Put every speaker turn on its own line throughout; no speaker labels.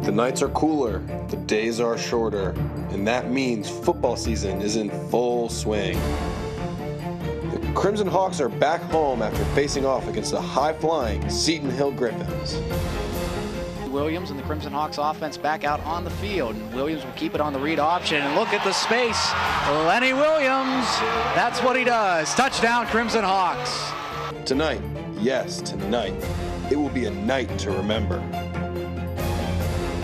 The nights are cooler, the days are shorter, and that means football season is in full swing. The Crimson Hawks are back home after facing off against the high-flying Seton Hill Griffins.
Williams and the Crimson Hawks offense back out on the field. And Williams will keep it on the read option, and look at the space. Lenny Williams, that's what he does. Touchdown, Crimson Hawks.
Tonight, yes, tonight, it will be a night to remember.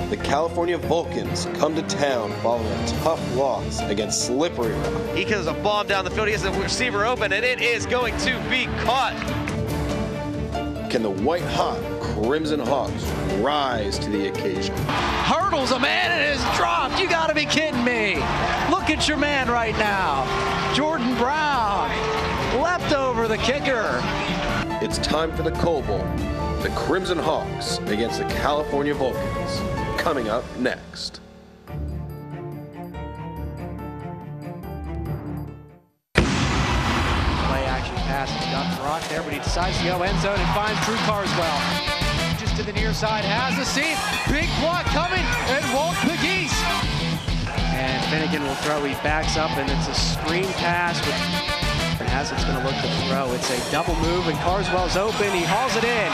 The California Vulcans come to town following a tough loss against Slippery Rock.
He gives a bomb down the field. He has the receiver open, and it is going to be caught.
Can the white-hot Crimson Hawks rise to the occasion?
Hurdles a man and is dropped. You got to be kidding me. Look at your man right now. Jordan Brown leapt over the kicker.
It's time for the Coal Bowl. The Crimson Hawks against the California Vulcans. Coming up next.
Play action pass. He's got Brock there, but he decides to go end zone and finds Drew Carswell. Just to the near side, has a seat. Big block coming, and Walt McGeese. And Finnegan will throw. He backs up, and it's a screen pass. And as it's going to look to throw, it's a double move, and Carswell's open. He hauls it in.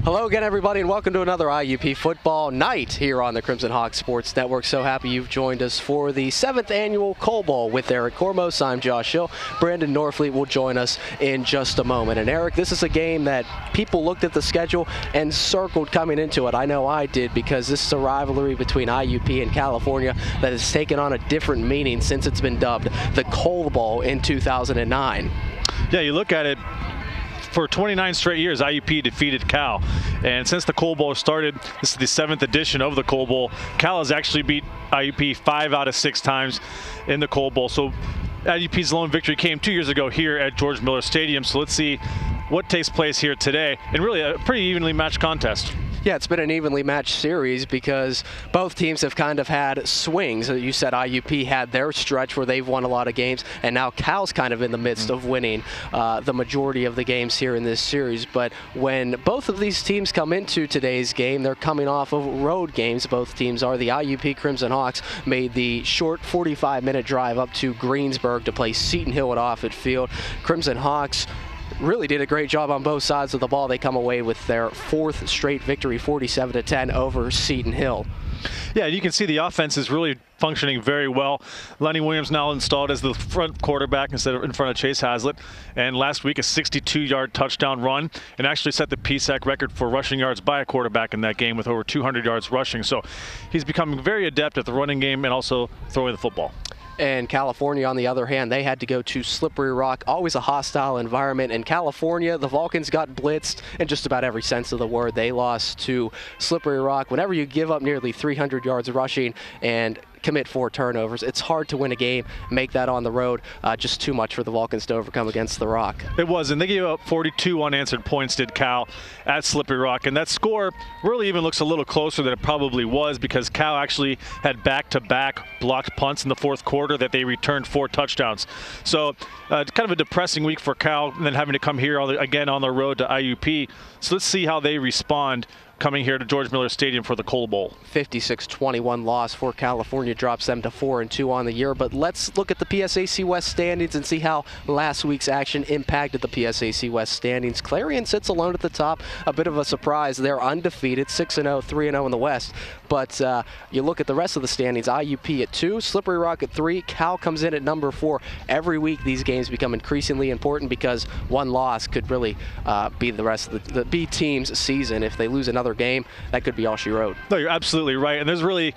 Hello again, everybody, and welcome to another IUP football night here on the Crimson Hawks Sports Network. So happy you've joined us for the 7th annual Coal Bowl with Eric Kormos. I'm Josh Hill. Brandon Norfleet will join us in just a moment. And Eric, this is a game that people looked at the schedule and circled coming into it. I know I did, because this is a rivalry between IUP and California that has taken on a different meaning since it's been dubbed the Coal Bowl in 2009.
Yeah, you look at it. For 29 straight years, IUP defeated Cal. And since the Coal Bowl started, this is the 7th edition of the Coal Bowl. Cal has actually beat IUP 5 out of 6 times in the Coal Bowl. So IUP's lone victory came 2 years ago here at George Miller Stadium. So let's see what takes place here today. And really a pretty evenly matched contest.
Yeah, it's been an evenly matched series because both teams have kind of had swings. You said IUP had their stretch where they've won a lot of games, and now Cal's kind of in the midst of winning the majority of the games here in this series. But when both of these teams come into today's game, they're coming off of road games. Both teams are. The IUP Crimson Hawks made the short 45-minute drive up to Greensburg to play Seton Hill at Offutt Field. Crimson Hawks really did a great job on both sides of the ball. They come away with their 4th straight victory, 47-10 over Seton Hill.
Yeah, you can see the offense is really functioning very well. Lenny Williams now installed as the front quarterback instead of in front of Chase Hazlitt. And last week, a 62-yard touchdown run, and actually set the PSAC record for rushing yards by a quarterback in that game with over 200 yards rushing. So he's becoming very adept at the running game and also throwing the football.
And California, on the other hand, they had to go to Slippery Rock, always a hostile environment. In California, the Vulcans got blitzed in just about every sense of the word. They lost to Slippery Rock. Whenever you give up nearly 300 yards rushing and commit 4 turnovers, it's hard to win a game, make that on the road. Just too much for the Vulcans to overcome against the Rock.
It was, and they gave up 42 unanswered points, did Cal, at Slippery Rock. And that score really even looks a little closer than it probably was, because Cal actually had back-to-back blocked punts in the 4th quarter that they returned 4 touchdowns. So kind of a depressing week for Cal, and then having to come here again on the road to IUP. So let's see how they respond coming here to George Miller Stadium for the Coal Bowl.
56-21 loss for California drops them to 4-2 on the year. But let's look at the PSAC West standings and see how last week's action impacted the PSAC West standings. Clarion sits alone at the top, a bit of a surprise. They're undefeated, 6-0, 3-0 in the West. But you look at the rest of the standings, IUP at 2, Slippery Rock at 3, Cal comes in at number 4. Every week these games become increasingly important because one loss could really be the rest of the B team's season. If they lose another game, that could be all she wrote.
No, you're absolutely right. And there's really,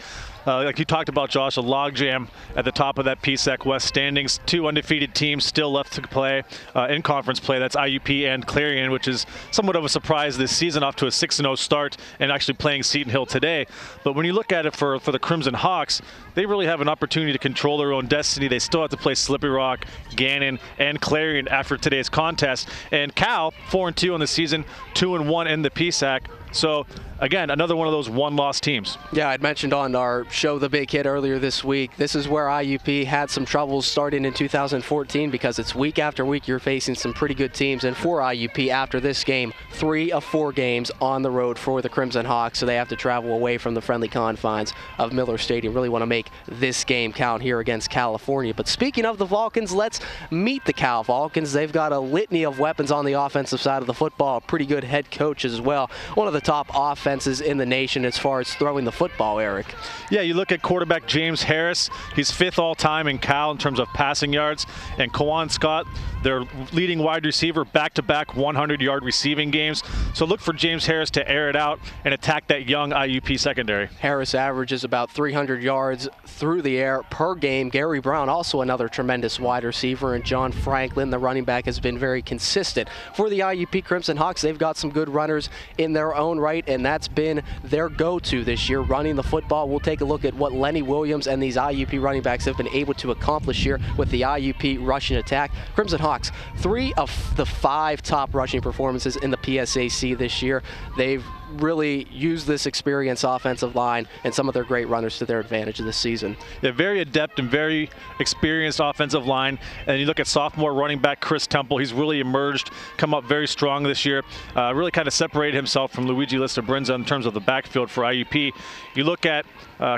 like you talked about, Josh, a logjam at the top of that PSAC West standings. 2 undefeated teams still left to play in conference play. That's IUP and Clarion, which is somewhat of a surprise this season, off to a 6-0 start and actually playing Seton Hill today. But when you look at it for the Crimson Hawks, they really have an opportunity to control their own destiny. They still have to play Slippery Rock, Gannon, and Clarion after today's contest. And Cal, 4-2 on the season, 2-1 in the PSAC. So again, another one of those one-loss teams.
Yeah, I'd mentioned on our show The Big Hit earlier this week, this is where IUP had some troubles starting in 2014 because it's week after week you're facing some pretty good teams. And for IUP, after this game, 3 of 4 games on the road for the Crimson Hawks, so they have to travel away from the friendly confines of Miller Stadium. Really want to make this game count here against California. But speaking of the Vulcans, let's meet the Cal Vulcans. They've got a litany of weapons on the offensive side of the football, a pretty good head coach as well. One of the top offenses in the nation as far as throwing the football, Eric.
Yeah, you look at quarterback James Harris. He's 5th all-time in Cal in terms of passing yards. And Kawan Scott, their leading wide receiver, back-to-back 100-yard receiving games. So look for James Harris to air it out and attack that young IUP secondary.
Harris averages about 300 yards through the air per game. Gary Brown, also another tremendous wide receiver, and John Franklin, the running back, has been very consistent. For the IUP Crimson Hawks, they've got some good runners in their own right, and that's been their go-to this year, running the football. We'll take a look at what Lenny Williams and these IUP running backs have been able to accomplish here with the IUP rushing attack. Crimson Hawks, 3 of the 5 top rushing performances in the PSAC this year. They've really used this experienced offensive line and some of their great runners to their advantage this season.
Yeah, very adept and very experienced offensive line. And you look at sophomore running back Chris Temple. He's really emerged, come up very strong this year. Really kind of separated himself from Luigi Listabrinza in terms of the backfield for IUP. You look at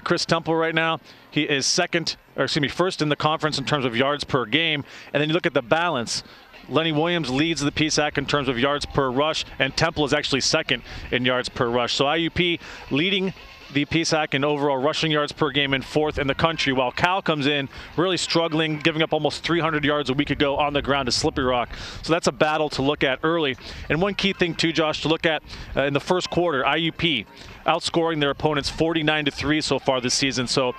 Chris Temple right now. He is first in the conference in terms of yards per game. And then you look at the balance. Lenny Williams leads the PSAC in terms of yards per rush, and Temple is actually 2nd in yards per rush. So IUP leading the PSAC in overall rushing yards per game and 4th in the country, while Cal comes in really struggling, giving up almost 300 yards a week ago on the ground to Slippery Rock. So that's a battle to look at early. And one key thing too, Josh, to look at in the first quarter, IUP outscoring their opponents 49-3 so far this season. So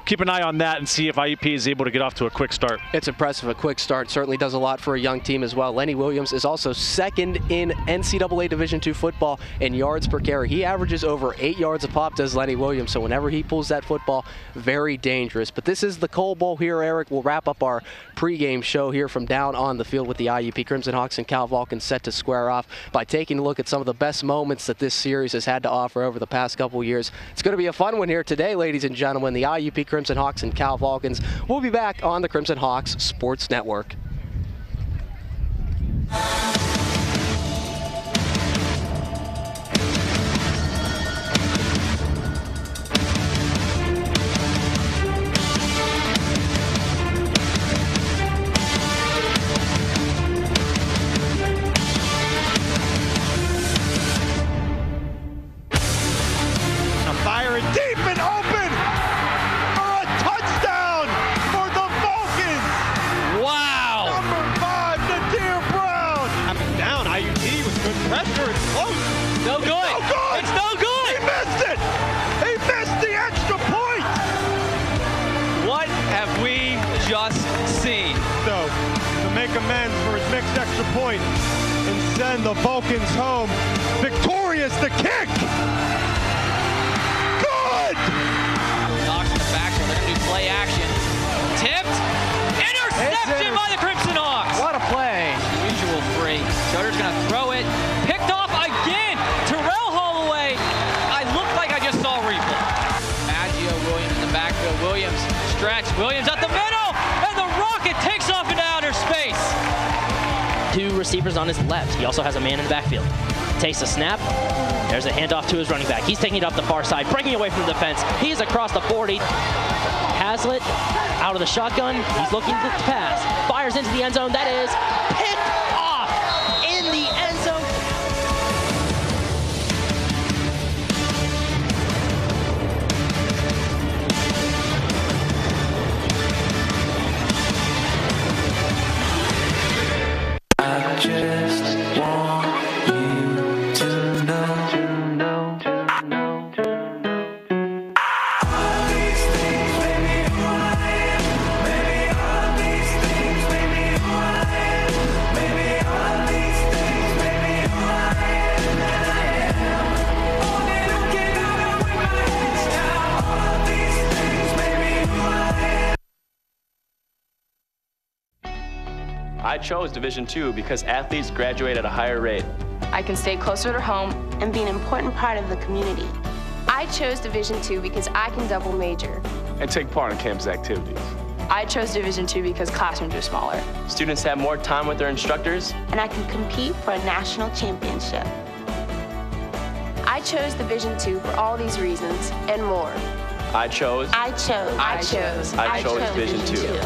keep an eye on that and see if IUP is able to get off to a quick start.
It's impressive. A quick start certainly does a lot for a young team as well. Lenny Williams is also 2nd in NCAA Division II football in yards per carry. He averages over 8 yards a pop, does Lenny Williams. So whenever he pulls that football, very dangerous. But this is the Coal Bowl here, Eric. We'll wrap up our pregame show here from down on the field with the IUP Crimson Hawks and Cal Vulcans set to square off by taking a look at some of the best moments that this series has had to offer over the past couple years. It's going to be a fun one here today, ladies and gentlemen. The IUP Crimson Hawks and Cal Vulcans. We'll be back on the Crimson Hawks Sports Network.
Fire it deep and open for a touchdown for the Vulcans.
Wow!
Number 5, Nadir Brown. Down, IUP with good pressure. It's close.
No good.
No good.
It's no good.
He missed it. He missed the extra point.
What have we just seen?
So, to make amends for his mixed extra point and send the Vulcans home victorious, the kick.
Knocks in the backfield. They're going to do play action. Tipped. Interception by the Crimson Hawks.
What a play.
Usual 3. Schroeder's going to throw it. Picked off again. Terrell Holloway. I looked like I just saw a replay. Maggio Williams in the backfield. Williams stretch. Williams at the middle. And the rocket takes off into outer space.
2 receivers on his left. He also has a man in the backfield. Takes a snap. There's a handoff to his running back. He's taking it up the far side, breaking away from the defense. He's across the 40. Hazlitt out of the shotgun. He's looking to pass. Fires into the end zone. That is picked off in the end zone.
I just want you to know. All these things made me who I am. Maybe all these things made me who I am. Maybe all these things made me who I am. And I am. Only looking out with my head down. All these things made me who I am.
I chose Division II because athletes graduate at a higher rate.
I can stay closer to home
and be an important part of the community.
I chose Division II because I can double major
and take part in campus activities.
I chose Division II because classrooms are smaller.
Students have more time with their instructors.
And I can compete for a national championship.
I chose Division II for all these reasons and more.
I chose Division II.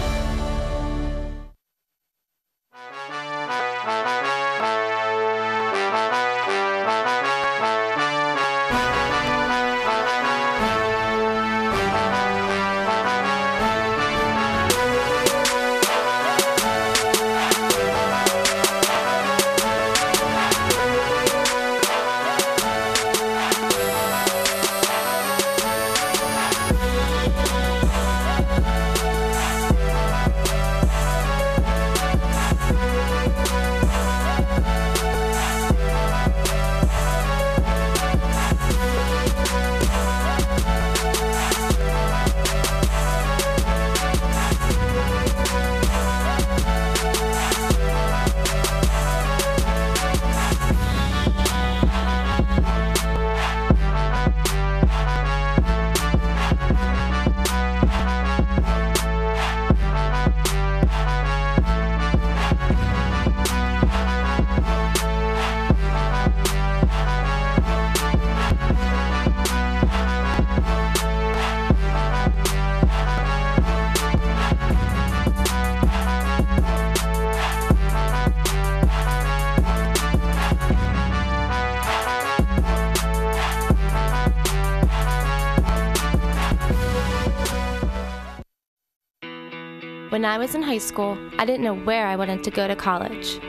When I was in high school, I didn't know where I wanted to go to college.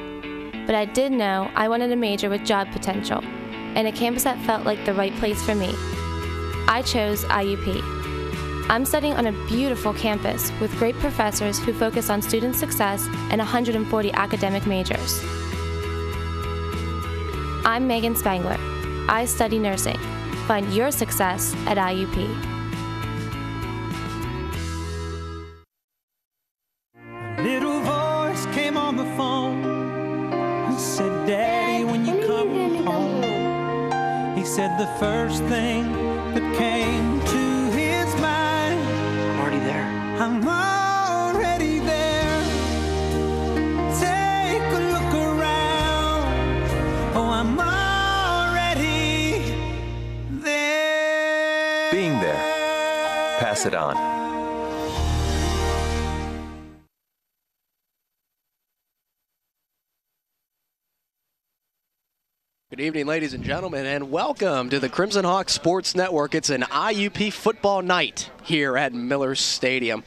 But I did know I wanted a major with job potential, and a campus that felt like the right place for me. I chose IUP. I'm studying on a beautiful campus with great professors who focus on student success and 140 academic majors. I'm Megan Spangler. I study nursing. Find your success at IUP.
Little voice came on the phone and said, Daddy, when you come home. He said the first thing that came to his mind,
I'm already there.
I'm already there. Take a look around. Oh, I'm already there.
Being there. Pass it on.
Good evening, ladies and gentlemen, and welcome to the Crimson Hawks Sports Network. It's an IUP football night here at Miller Stadium.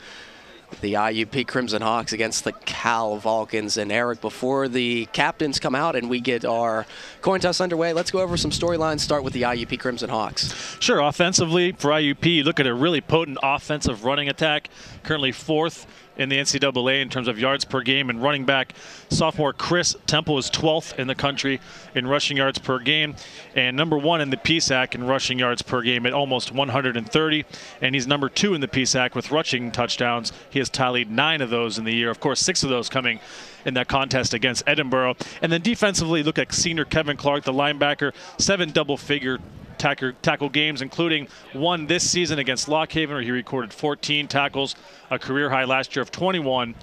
The IUP Crimson Hawks against the Cal Vulcans. And Eric, before the captains come out and we get our coin toss underway, let's go over some storylines. Start with the IUP Crimson Hawks.
Sure. Offensively, for IUP, you look at a really potent offensive running attack, currently 4th in the NCAA in terms of yards per game, and running back sophomore Chris Temple is 12th in the country in rushing yards per game, and number 1 in the PSAC in rushing yards per game at almost 130, and he's number 2 in the PSAC with rushing touchdowns. He has tallied 9 of those in the year, of course 6 of those coming in that contest against Edinboro. And then defensively, look at senior Kevin Clark, the linebacker, 7 double-figure tackle games, including one this season against Lock Haven, where he recorded 14 tackles, a career high last year of 21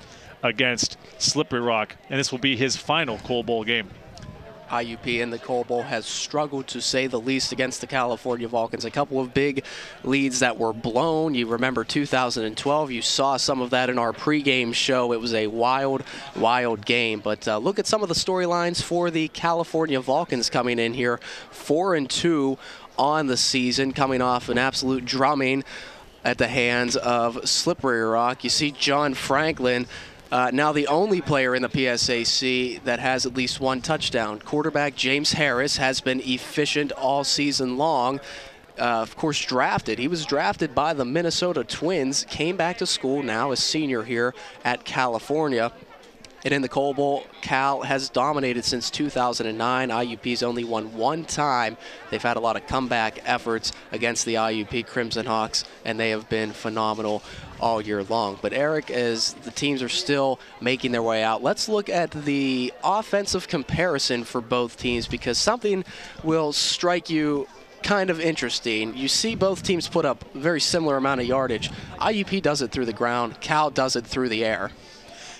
against Slippery Rock, and this will be his final Cole Bowl game.
IUP in the Cole Bowl has struggled, to say the least, against the California Vulcans. A couple of big leads that were blown. You remember 2012. You saw some of that in our pregame show. It was a wild, wild game. But look at some of the storylines for the California Vulcans coming in here. 4-2 on the season, coming off an absolute drumming at the hands of Slippery Rock. You see John Franklin, now the only player in the PSAC that has at least 1 touchdown. Quarterback James Harris has been efficient all season long. Of course, drafted. He was drafted by the Minnesota Twins, came back to school, now a senior here at California. And in the Coal Bowl, Cal has dominated since 2009. IUP's only won one time. They've had a lot of comeback efforts against the IUP Crimson Hawks, and they have been phenomenal all year long. But Eric, as the teams are still making their way out, let's look at the offensive comparison for both teams, because something will strike you kind of interesting. You see both teams put up a very similar amount of yardage. IUP does it through the ground. Cal does it through the air.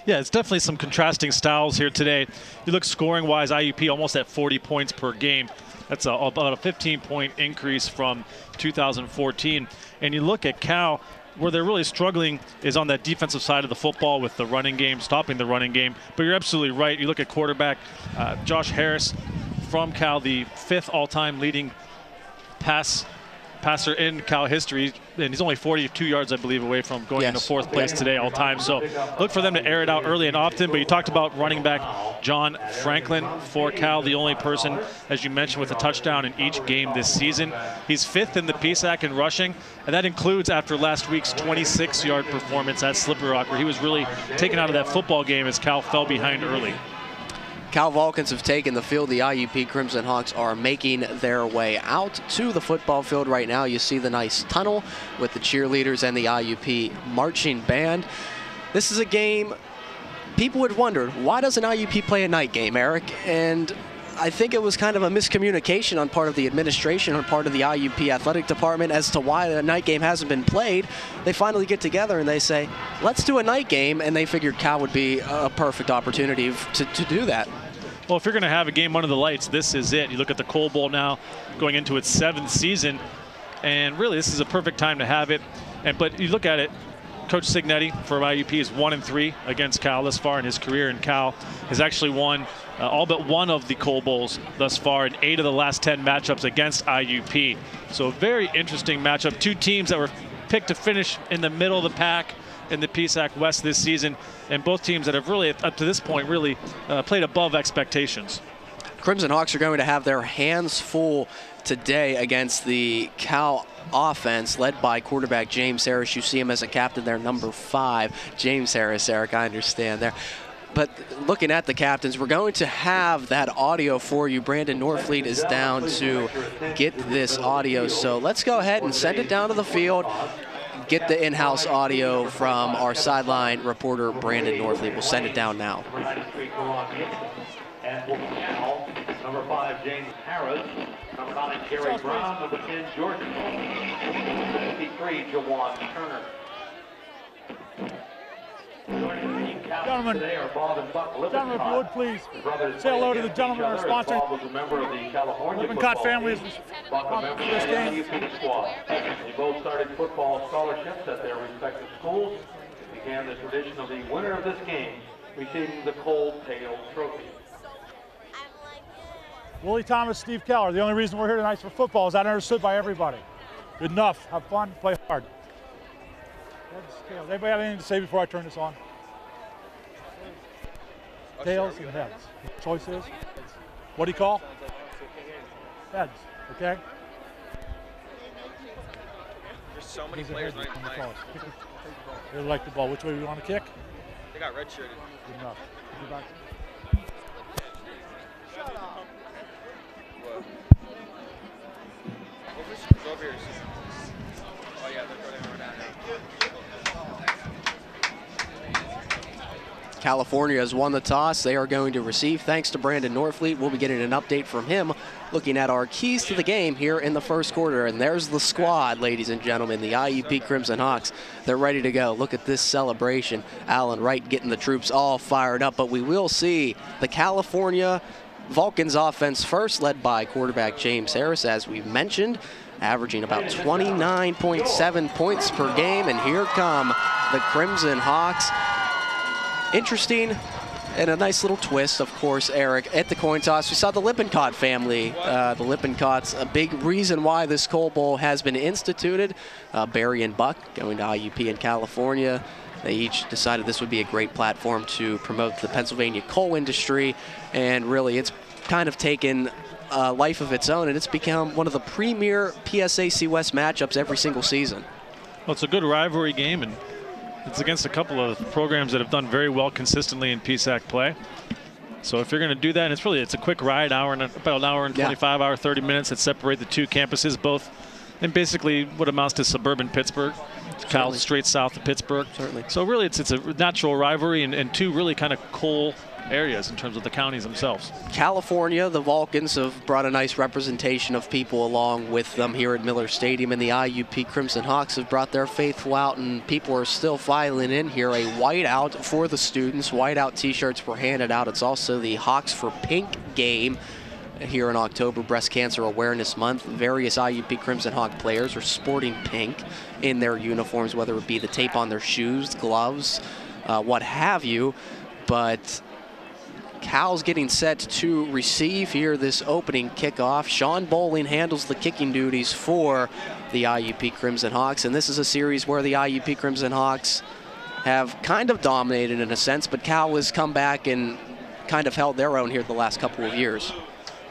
Yeah, it's definitely some contrasting styles here today. You look scoring-wise, IUP almost at 40 points per game. That's about a 15-point increase from 2014. And you look at Cal, where they're really struggling is on that defensive side of the football with the running game, stopping the running game. But you're absolutely right. You look at quarterback Josh Harris from Cal, the 5th all-time leading passer in Cal history, and he's only 42 yards, I believe, away from going into 4th place today all time. So look for them to air it out early and often. But you talked about running back John Franklin for Cal, the only person, as you mentioned, with a touchdown in each game this season. He's 5th in the PSAC in rushing, and that includes after last week's 26-yard performance at Slippery Rock, where he was really taken out of that football game as Cal fell behind early.
Cal Vulcans have taken the field. The IUP Crimson Hawks are making their way out to the football field right now. You see the nice tunnel with the cheerleaders and the IUP marching band. This is a game people would wonder, why doesn't IUP play a night game, Eric? And I think it was kind of a miscommunication on part of the administration, on part of the IUP athletic department as to why the night game hasn't been played. They finally get together and they say, let's do a night game, and they figured Cal would be a perfect opportunity to do that.
Well, if you're going to have a game under the lights, this is it. You look at the Coal Bowl now going into its 7th season, and really this is a perfect time to have it. But you look at it, Coach Signetti for IUP is 1-3 against Cal thus far in his career, and Cal has actually won all but one of the Coal Bowls thus far in 8 of the last 10 matchups against IUP. So a very interesting matchup. Two teams that were picked to finish in the middle of the pack in the PSAC West this season, and both teams that have really, up to this point, really played above expectations.
Crimson Hawks are going to have their hands full today against the Cal offense led by quarterback James Harris. You see him as a captain there, number 5. James Harris, Eric, I understand there. But looking at the captains, we're going to have that audio for you. Brandon Norfleet is down to get this audio. So let's go ahead and send it down to the field. Get the in-house audio from our sideline reporter, Brandon Norfleet. We'll send it down now.
Number 5, James Harris. Number 9, Gary Brown. Number 10, Jordan. 53, Jawan Turner.
Gentlemen, if you would please say hello to the gentleman who sponsors Lippincott family.
This game. They both started football scholarships at their respective schools. It began the tradition of the winner of this game receiving the Cold Tail Trophy.
Willie Thomas, Steve Keller. The only reason we're here tonight for football is that understood by everybody. Good enough. Have fun. Play hard. Does anybody have anything to say before I turn this on? Tails and heads. Choice is? What do you call? Heads. Okay?
There's so many players like
They like the ball. Which way do you want to kick?
They got red shirted.
Good enough.
Shut up. Over here. Oh yeah, they're going down now.
California has won the toss. They are going to receive. Thanks to Brandon Norfleet. We'll be getting an update from him looking at our keys to the game here in the first quarter. And there's the squad, ladies and gentlemen, the IUP Crimson Hawks. They're ready to go. Look at this celebration. Alan Wright getting the troops all fired up. But we will see the California Vulcans offense first, led by quarterback James Harris, as we've mentioned, averaging about 29.7 points per game. And here come the Crimson Hawks. Interesting and a nice little twist, of course, Eric, at the coin toss. We saw the Lippincott family. The Lippincotts, a big reason why this Coal Bowl has been instituted. Barry and Buck going to IUP in California. They each decided this would be a great platform to promote the Pennsylvania coal industry. And really, it's kind of taken a life of its own, and it's become one of the premier PSAC West matchups every single season.
Well, it's a good rivalry game, and It's against a couple of programs that have done very well consistently in PSAC play. So if you're going to do that, and it's a quick ride, about an hour and 25, hour 30 minutes that separate the two campuses, both in basically what amounts to suburban Pittsburgh. Cal straight south of Pittsburgh.
Certainly.
So really it's a natural rivalry and two really kind of cool areas in terms of the counties themselves.
California, the Vulcans have brought a nice representation of people along with them here at Miller Stadium, and the IUP Crimson Hawks have brought their faithful out, and people are still filing in here. A whiteout for the students. Whiteout t-shirts were handed out. It's also the Hawks for Pink game here in October, Breast Cancer Awareness Month. Various IUP Crimson Hawk players are sporting pink in their uniforms, whether it be the tape on their shoes, gloves, what have you. But Cal's getting set to receive here this opening kickoff. Sean Bowling handles the kicking duties for the IUP Crimson Hawks, and this is a series where the IUP Crimson Hawks have kind of dominated in a sense, but Cal has come back and kind of held their own here the last couple of years.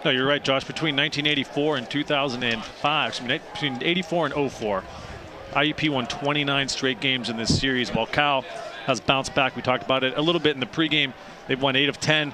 No, you're right, Josh. Between 1984 and 2005, between 84 and 04, IUP won 29 straight games in this series, while Cal has bounced back. We talked about it a little bit in the pregame. They've won 8 of 10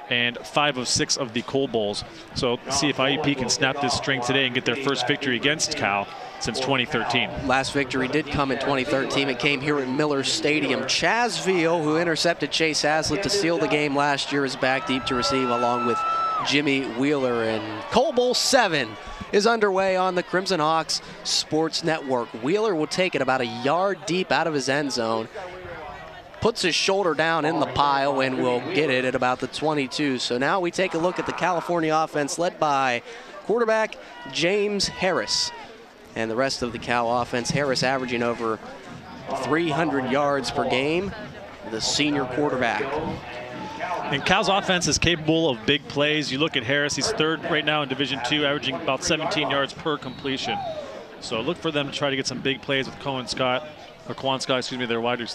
and 5 of 6 of the Coal Bowls. So see if IUP can snap this string today and get their first victory against Cal since 2013.
Last victory did come in 2013. It came here at Miller Stadium. Chaz Veal, who intercepted Chase Haslett to seal the game last year, is back deep to receive along with Jimmy Wheeler. And Coal Bowl 7 is underway on the Crimson Hawks Sports Network. Wheeler will take it about a yard deep out of his end zone, puts his shoulder down in the pile, and will get it at about the 22. So now we take a look at the California offense led by quarterback James Harris. And the rest of the Cal offense, Harris averaging over 300 yards per game, the senior quarterback.
And Cal's offense is capable of big plays. You look at Harris, he's third right now in Division II, averaging about 17 yards per completion. So look for them to try to get some big plays with Quan Scott, their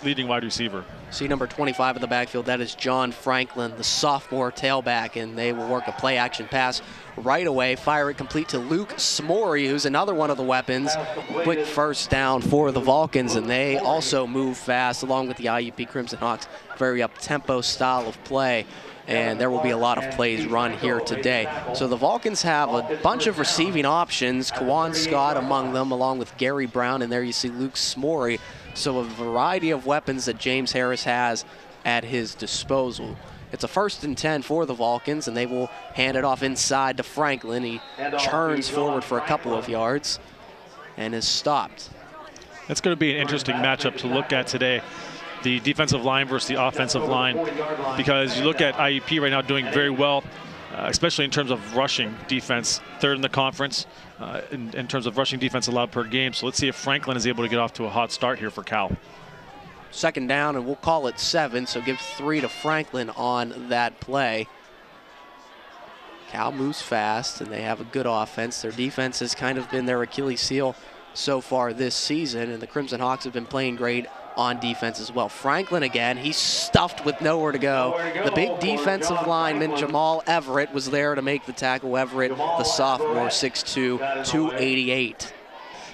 leading wide receiver.
See number 25 in the backfield, that is John Franklin, the sophomore tailback, and they will work a play action pass right away, fire it complete to Luke Smory, who's another one of the weapons. Quick first down for the Vulcans, and they also move fast along with the IUP Crimson Hawks. Very up-tempo style of play, and there will be a lot of plays run here today. So the Vulcans have a bunch of receiving options, Kawan Scott among them, along with Gary Brown, and there you see Luke Smory. So a variety of weapons that James Harris has at his disposal. It's a 1st and 10 for the Vulcans, and they will hand it off inside to Franklin. He churns forward for a couple of yards and is stopped.
That's going to be an interesting matchup to look at today, the defensive line versus the offensive line, because you look at IUP right now doing very well, especially in terms of rushing defense, 3rd in the conference in terms of rushing defense allowed per game. So let's see if Franklin is able to get off to a hot start here for Cal.
2nd down, and we'll call it 7, so give 3 to Franklin on that play. Cal moves fast, and they have a good offense. Their defense has kind of been their Achilles heel so far this season, and the Crimson Hawks have been playing great on defense as well. Franklin again, he's stuffed with nowhere to go. The big defensive lineman, Jamal Everett, was there to make the tackle. Everett, the sophomore, 6'2", 288.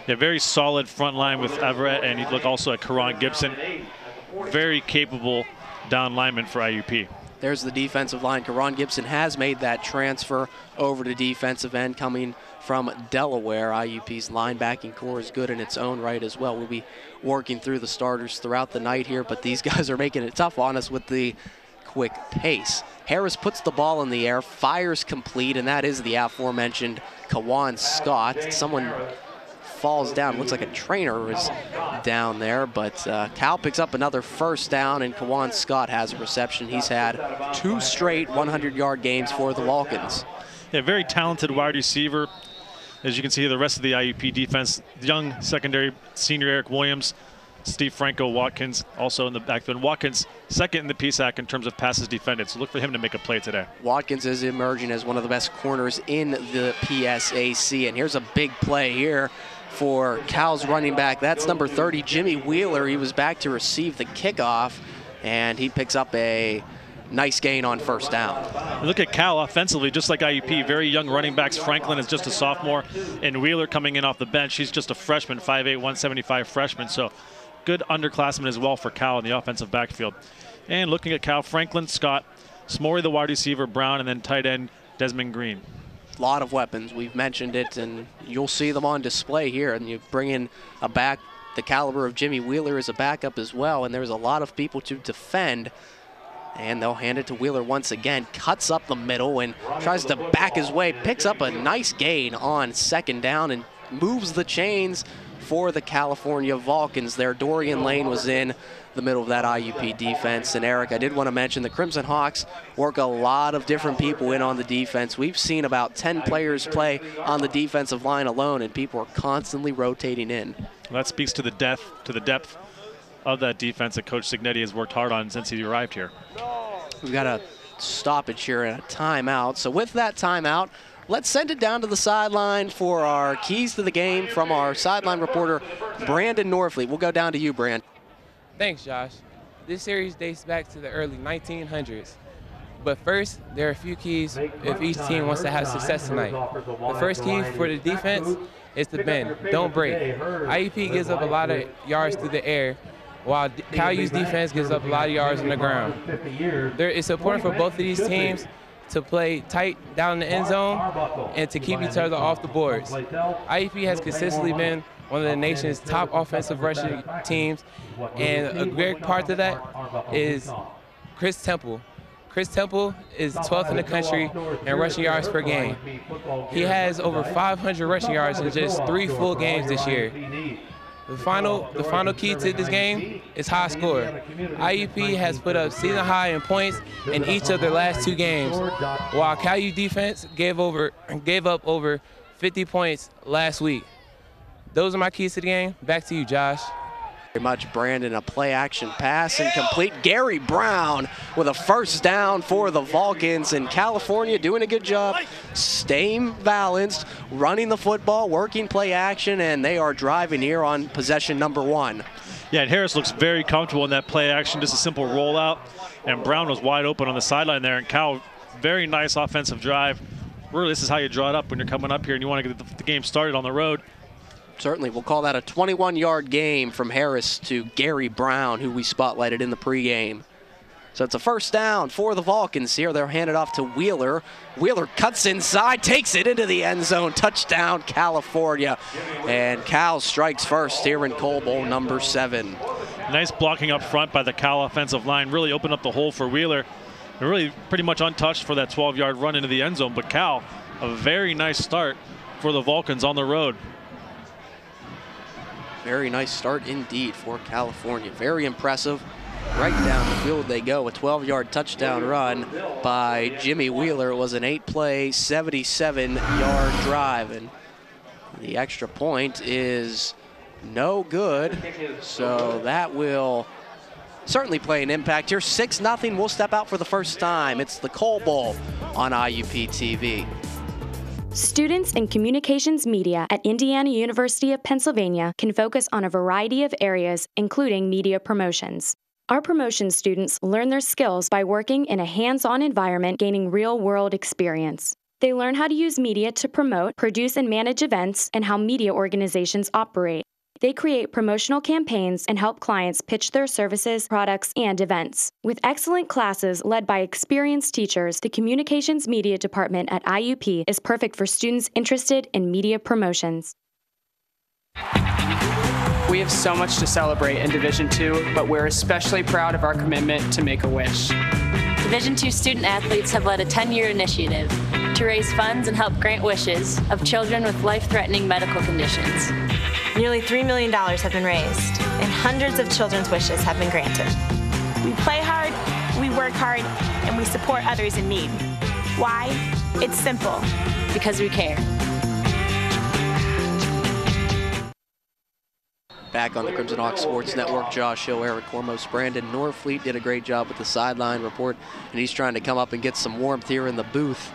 Yeah, very solid front line with Everett, and you look also at Karan Gibson. Very capable down lineman for IUP.
There's the defensive line. Karan Gibson has made that transfer over to defensive end coming from Delaware. IUP's linebacking core is good in its own right as well. We'll be working through the starters throughout the night here, but these guys are making it tough on us with the quick pace. Harris puts the ball in the air, fires complete, and that is the aforementioned Kawan Scott. Someone falls down. Looks like a trainer was down there, but Cal picks up another 1st down, and Kawan Scott has a reception. He's had 2 straight 100-yard games for the Vulcans.
Yeah, very talented wide receiver. As you can see, the rest of the IUP defense, young secondary senior Eric Williams, Steve Franco Watkins also in the backfield. Watkins 2nd in the PSAC in terms of passes defended, so look for him to make a play today.
Watkins is emerging as one of the best corners in the PSAC, and here's a big play here for Cal's running back. That's number 30, Jimmy Wheeler. He was back to receive the kickoff, and he picks up a nice gain on 1st down.
Look at Cal offensively, just like IUP, very young running backs. Franklin is just a sophomore, and Wheeler coming in off the bench. He's just a freshman, 5'8", 175 freshman. So good underclassmen as well for Cal in the offensive backfield. And looking at Cal, Franklin Scott, Smorey the wide receiver, Brown, and then tight end Desmond Green.
A lot of weapons. We've mentioned it, and you'll see them on display here. And you bring in a back the caliber of Jimmy Wheeler as a backup as well, and there's a lot of people to defend. And they'll hand it to Wheeler once again, cuts up the middle and tries to back his way, picks up a nice gain on second down and moves the chains for the California Vulcans there. Dorian Lane was in the middle of that IUP defense. And Eric, I did want to mention the Crimson Hawks work a lot of different people in on the defense. We've seen about 10 players play on the defensive line alone, and people are constantly rotating in.
Well, that speaks to the depth of that defense that Coach Cignetti has worked hard on since he arrived here.
We've got a stoppage here and a timeout. So with that timeout, let's send it down to the sideline for our keys to the game from our sideline reporter, Brandon Norfleet. We'll go down to you, Brand.
Thanks, Josh. This series dates back to the early 1900s. But first, there are a few keys if each team wants to have success tonight. The first key for the defense is to bend, don't break. IUP gives up a lot of yards through the air, while CalU's defense gives up a lot of yards on the ground. It's important for both of these teams to play tight down in the end zone and to keep each other off the boards. IUP has consistently been one of the nation's top offensive rushing teams, and a great part of that is Chris Temple. Chris Temple is 12th in the country in rushing yards per game. He has over 500 rushing yards in just 3 full games this year. The final key to this game is high score. IUP has put up season high in points in each of their last 2 games, while CalU defense gave up over 50 points last week. Those are my keys to the game. Back to you, Josh.
Very much, Brandon. A play action pass incomplete. Gary Brown with a first down for the Vulcans, and California doing a good job staying balanced, running the football, working play action, and they are driving here on possession number 1.
Yeah, and Harris looks very comfortable in that play action, just a simple rollout, and Brown was wide open on the sideline there, and Cal, very nice offensive drive. Really, this is how you draw it up when you're coming up here and you want to get the game started on the road.
Certainly, we'll call that a 21-yard game from Harris to Gary Brown, who we spotlighted in the pregame. So it's a first down for the Vulcans here. They're handed off to Wheeler. Wheeler cuts inside, takes it into the end zone. Touchdown, California. And Cal strikes first here in Coble, number 7.
Nice blocking up front by the Cal offensive line. Really opened up the hole for Wheeler. They're really pretty much untouched for that 12-yard run into the end zone. But Cal, a very nice start for the Vulcans on the road.
Very nice start indeed for California. Very impressive. Right down the field they go. A 12-yard touchdown run by Jimmy Wheeler. It was an 8-play, 77-yard drive. And the extra point is no good. So that will certainly play an impact here. 6-0. We'll step out for the first time. It's the Cole Bowl on IUP TV.
Students in communications media at Indiana University of Pennsylvania can focus on a variety of areas, including media promotions. Our promotion students learn their skills by working in a hands-on environment, gaining real-world experience. They learn how to use media to promote, produce, and manage events, and how media organizations operate. They create promotional campaigns and help clients pitch their services, products, and events. With excellent classes led by experienced teachers, the Communications Media Department at IUP is perfect for students interested in media promotions.
We have so much to celebrate in Division II, but we're especially proud of our commitment to Make-A-Wish.
Division II student athletes have led a 10-year initiative to raise funds and help grant wishes of children with life-threatening medical conditions.
Nearly $3 million have been raised, and hundreds of children's wishes have been granted.
We play hard, we work hard, and we support others in need. Why? It's simple.
Because we care.
Back on the Crimson Hawks Sports Network, Josh Hill, Eric Kormos, Brandon Norfleet did a great job with the sideline report, and he's trying to come up and get some warmth here in the booth.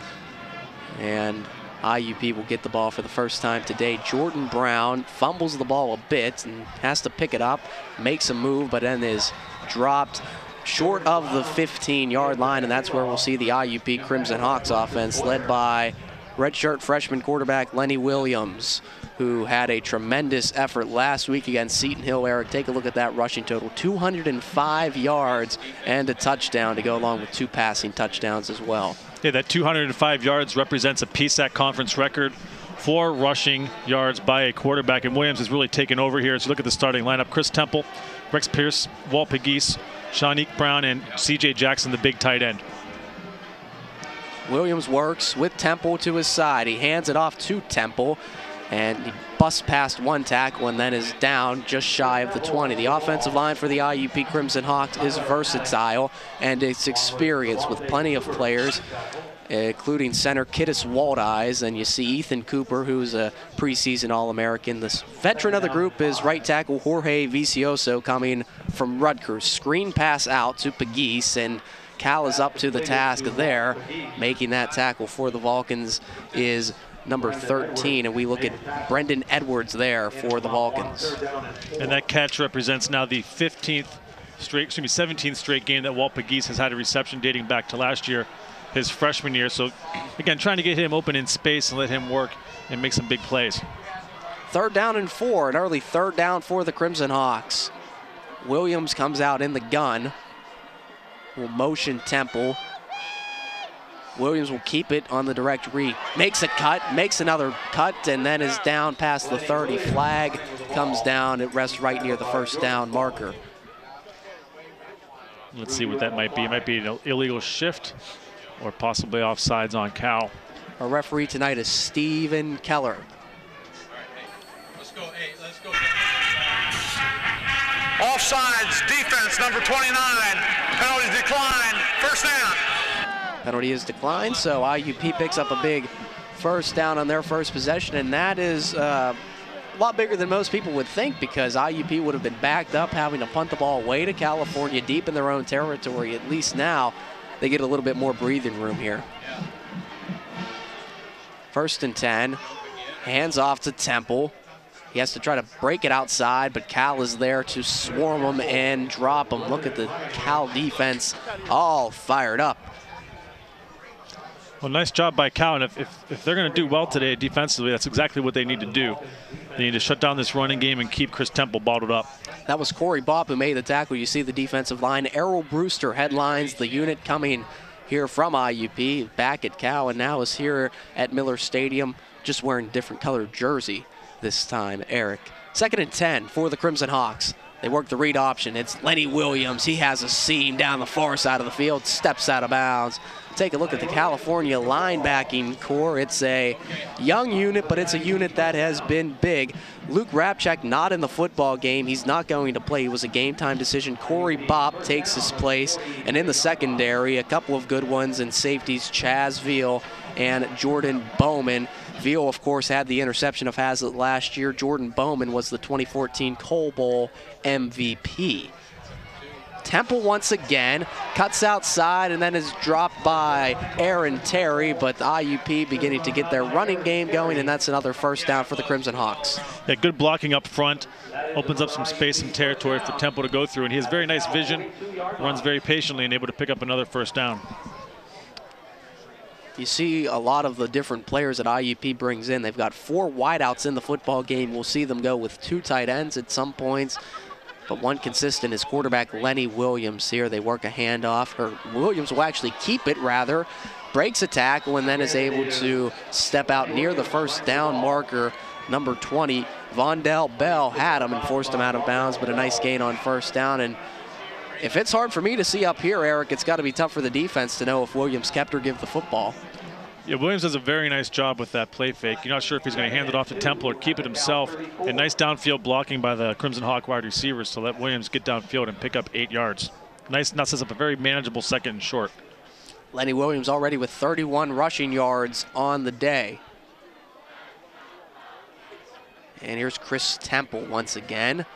And IUP will get the ball for the first time today. Jordan Brown fumbles the ball a bit and has to pick it up, makes a move, but then is dropped short of the 15-yard line, and that's where we'll see the IUP Crimson Hawks offense led by redshirt freshman quarterback Lenny Williams. who had a tremendous effort last week against Seton Hill. Eric, take a look at that rushing total, 205 yards and a touchdown to go along with 2 passing touchdowns as well.
Yeah, that 205 yards represents a PSAC conference record for rushing yards by a quarterback, and Williams has really taken over here. So look at the starting lineup: Chris Temple, Rex Pierce, Walt Pegues, Shaunique Brown, and C.J. Jackson, the big tight end.
Williams works with Temple to his side. He hands it off to Temple, and he busts past one tackle and then is down just shy of the 20. The offensive line for the IUP Crimson Hawks is versatile, and it's experienced with plenty of players, including center Kittis Waldeyes, and you see Ethan Cooper, who's a preseason All-American. This veteran of the group is right tackle Jorge Vicioso, coming from Rutgers. Screen pass out to Pegues, and Cal is up to the task there. Making that tackle for the Vulcans is number 13, and we look at Brendan Edwards there for the Vulcans.
And that catch represents now the 17th straight game that Walt Pegues has had a reception dating back to last year, his freshman year. So again, trying to get him open in space and let him work and make some big plays.
3rd down and 4, an early 3rd down for the Crimson Hawks. Williams comes out in the gun. Will motion Temple. Williams will keep it on the direct read. Makes a cut, makes another cut, and then is down past the 30. Flag comes down. It rests right near the 1st down marker.
Let's see what that might be. It might be an illegal shift or possibly offsides on Cal.
Our referee tonight is Stephen Keller.
Let's go. Offsides, defense, number 29. Penalties declined. 1st down.
Penalty is declined, so IUP picks up a big 1st down on their first possession, and that is a lot bigger than most people would think, because IUP would have been backed up having to punt the ball away to California deep in their own territory. At least now they get a little bit more breathing room here. 1st and 10. Hands off to Temple. He has to try to break it outside, but Cal is there to swarm him and drop him. Look at the Cal defense all fired up.
Well, nice job by Cal, and if they're going to do well today defensively, that's exactly what they need to do. They need to shut down this running game and keep Chris Temple bottled up.
That was Corey Bopp who made the tackle. You see the defensive line. Errol Brewster headlines the unit coming here from IUP, back at Cal, and now is here at Miller Stadium, just wearing a different colored jersey this time, Eric. 2nd and 10 for the Crimson Hawks. They work the read option. It's Lenny Williams. He has a seam down the far side of the field, steps out of bounds. Take a look at the California linebacking core. It's a young unit, but it's a unit that has been big. Luke Rapchak not in the football game. He's not going to play. It was a game time decision. Corey Bopp takes his place. And in the secondary, a couple of good ones in safeties, Chaz Veal and Jordan Bowman. Veal, of course, had the interception of Hazlitt last year. Jordan Bowman was the 2014 Cole Bowl MVP. Temple once again cuts outside and then is dropped by Aaron Terry, but the IUP beginning to get their running game going, and that's another 1st down for the Crimson Hawks.
Yeah, good blocking up front, opens up some space and territory for Temple to go through, and he has very nice vision, runs very patiently, and able to pick up another 1st down.
You see a lot of the different players that IUP brings in. They've got 4 wideouts in the football game. We'll see them go with 2 tight ends at some points, but one consistent is quarterback Lenny Williams here. They work a handoff, or Williams will actually keep it rather, breaks a tackle, and then is able to step out near the 1st down marker. Number 20, Vondell Bell had him and forced him out of bounds, but a nice gain on 1st down. And if it's hard for me to see up here, Eric, it's got to be tough for the defense to know if Williams kept or give the football.
Yeah, Williams does a very nice job with that play fake. You're not sure if he's going to hand it off to Temple or keep it himself. And nice downfield blocking by the Crimson Hawk wide receivers to let Williams get downfield and pick up 8 yards. Nice, that sets up a very manageable 2nd and short.
Lenny Williams already with 31 rushing yards on the day. And here's Chris Temple once again.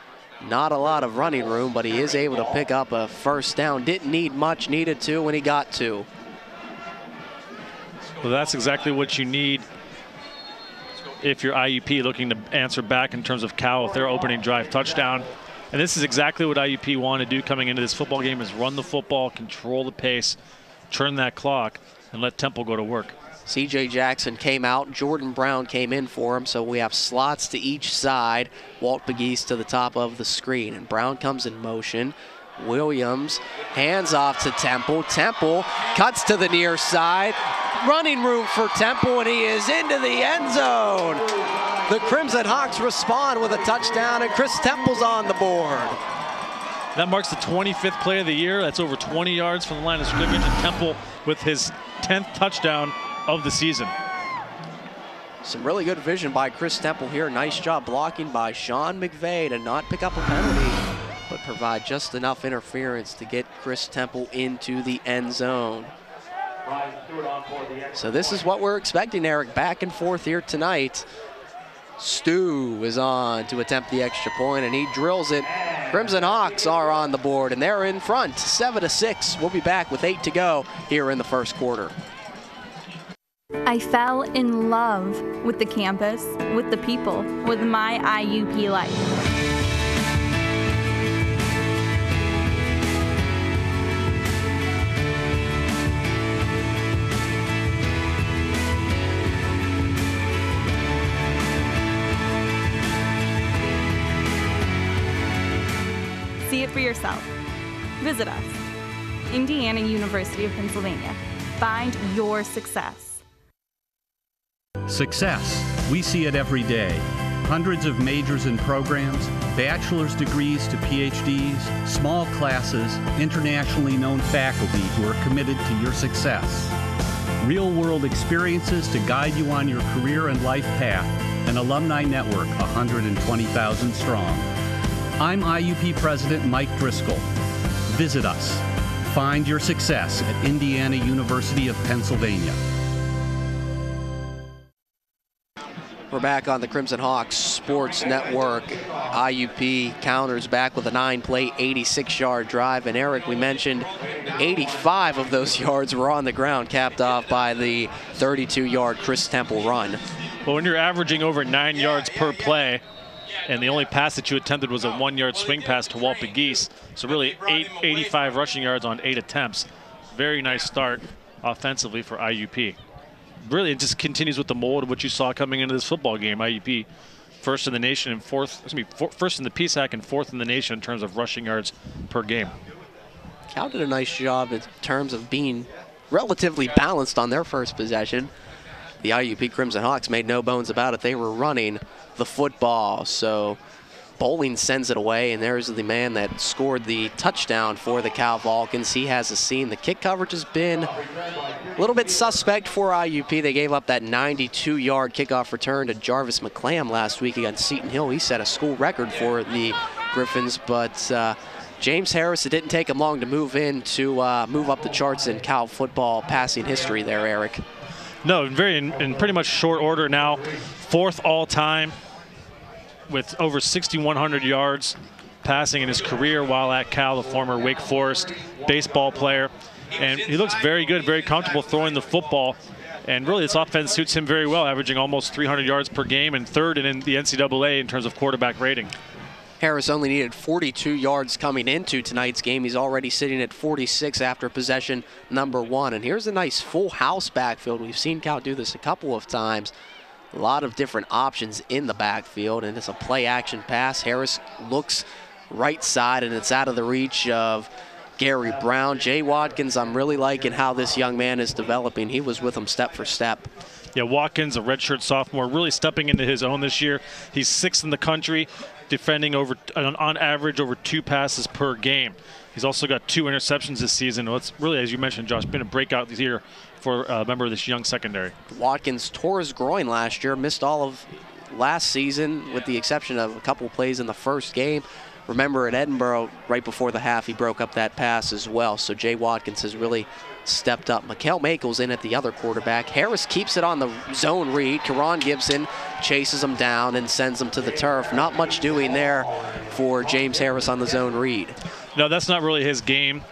Not a lot of running room, but he is able to pick up a 1st down. Didn't need much, needed 2 when he got 2.
Well, that's exactly what you need if you're IUP looking to answer back in terms of Cal with their opening drive touchdown. And this is exactly what IUP want to do coming into this football game, is run the football, control the pace, turn that clock, and let Temple go to work.
C.J. Jackson came out. Jordan Brown came in for him, so we have slots to each side. Walt Pegues to the top of the screen, and Brown comes in motion. Williams hands off to Temple. Temple cuts to the near side. Running room for Temple, and he is into the end zone. The Crimson Hawks respond with a touchdown, and Chris Temple's on the board.
That marks the 25th play of the year. That's over 20 yards from the line of scrimmage, and Temple with his 10th touchdown of the season.
Some really good vision by Chris Temple here. Nice job blocking by Sean McVay to not pick up a penalty, but provide just enough interference to get Chris Temple into the end zone. So this is what we're expecting, Eric. Back and forth here tonight. Stu is on to attempt the extra point, and he drills it. Crimson Hawks are on the board, and they're in front, 7-6. We'll be back with 8 to go here in the first quarter.
I fell in love with the campus, with the people, with my IUP life. See it for yourself. Visit us. Indiana University of Pennsylvania. Find your success.
Success. We see it every day. Hundreds of majors and programs, bachelor's degrees to PhDs, small classes, internationally known faculty who are committed to your success. Real-world experiences to guide you on your career and life path. An alumni network 120,000 strong. I'm IUP President Mike Driscoll. Visit us. Find your success at Indiana University of Pennsylvania.
We're back on the Crimson Hawks Sports Network. IUP counters back with a 9-play, 86-yard drive. And Eric, we mentioned 85 of those yards were on the ground, capped off by the 32-yard Chris Temple run.
Well, when you're averaging over 9 yards per play, and the only pass that you attempted was a 1-yard swing pass to Walt Pegues, so really 85 rushing yards on 8 attempts. Very nice start offensively for IUP. Really, it just continues with the mold of what you saw coming into this football game. IUP first in the nation and first in the PSAC and fourth in the nation in terms of rushing yards per game.
Cal did a nice job in terms of being relatively balanced on their first possession. The IUP Crimson Hawks made no bones about it. They were running the football. So Bowling sends it away, and there's the man that scored the touchdown for the Cal Vulcans. He has a seam. The kick coverage has been a little bit suspect for IUP. They gave up that 92-yard kickoff return to Jarvis McClam last week against Seton Hill. He set a school record for the Griffins, but James Harris, it didn't take him long to move up the charts in Cal football passing history there, Eric.
No, in pretty much short order now. Fourth all-time with over 6,100 yards passing in his career while at Cal, the former Wake Forest baseball player. And he looks very good, very comfortable throwing the football. And really, this offense suits him very well, averaging almost 300 yards per game and third in the NCAA in terms of quarterback rating.
Harris only needed 42 yards coming into tonight's game. He's already sitting at 46 after possession number 1. And here's a nice full house backfield. We've seen Cal do this a couple of times. A lot of different options in the backfield, and it's a play action pass. Harris looks right side, and it's out of the reach of Gary Brown. Jay Watkins, I'm really liking how this young man is developing. He was with him step for step.
Yeah, Watkins, a redshirt sophomore, really stepping into his own this year. He's 6th in the country, defending on average over 2 passes per game. He's also got 2 interceptions this season. It's really, as you mentioned, Josh, been a breakout this year for a member of this young secondary.
Watkins tore his groin last year, missed all of last season with the exception of a couple plays in the first game. Remember at Edinboro, right before the half, he broke up that pass as well. So Jay Watkins has really stepped up. Mikel Makel's in at the other quarterback. Harris keeps it on the zone read. Karan Gibson chases him down and sends him to the turf. Not much doing there for James Harris on the zone read.
No, that's not really his game,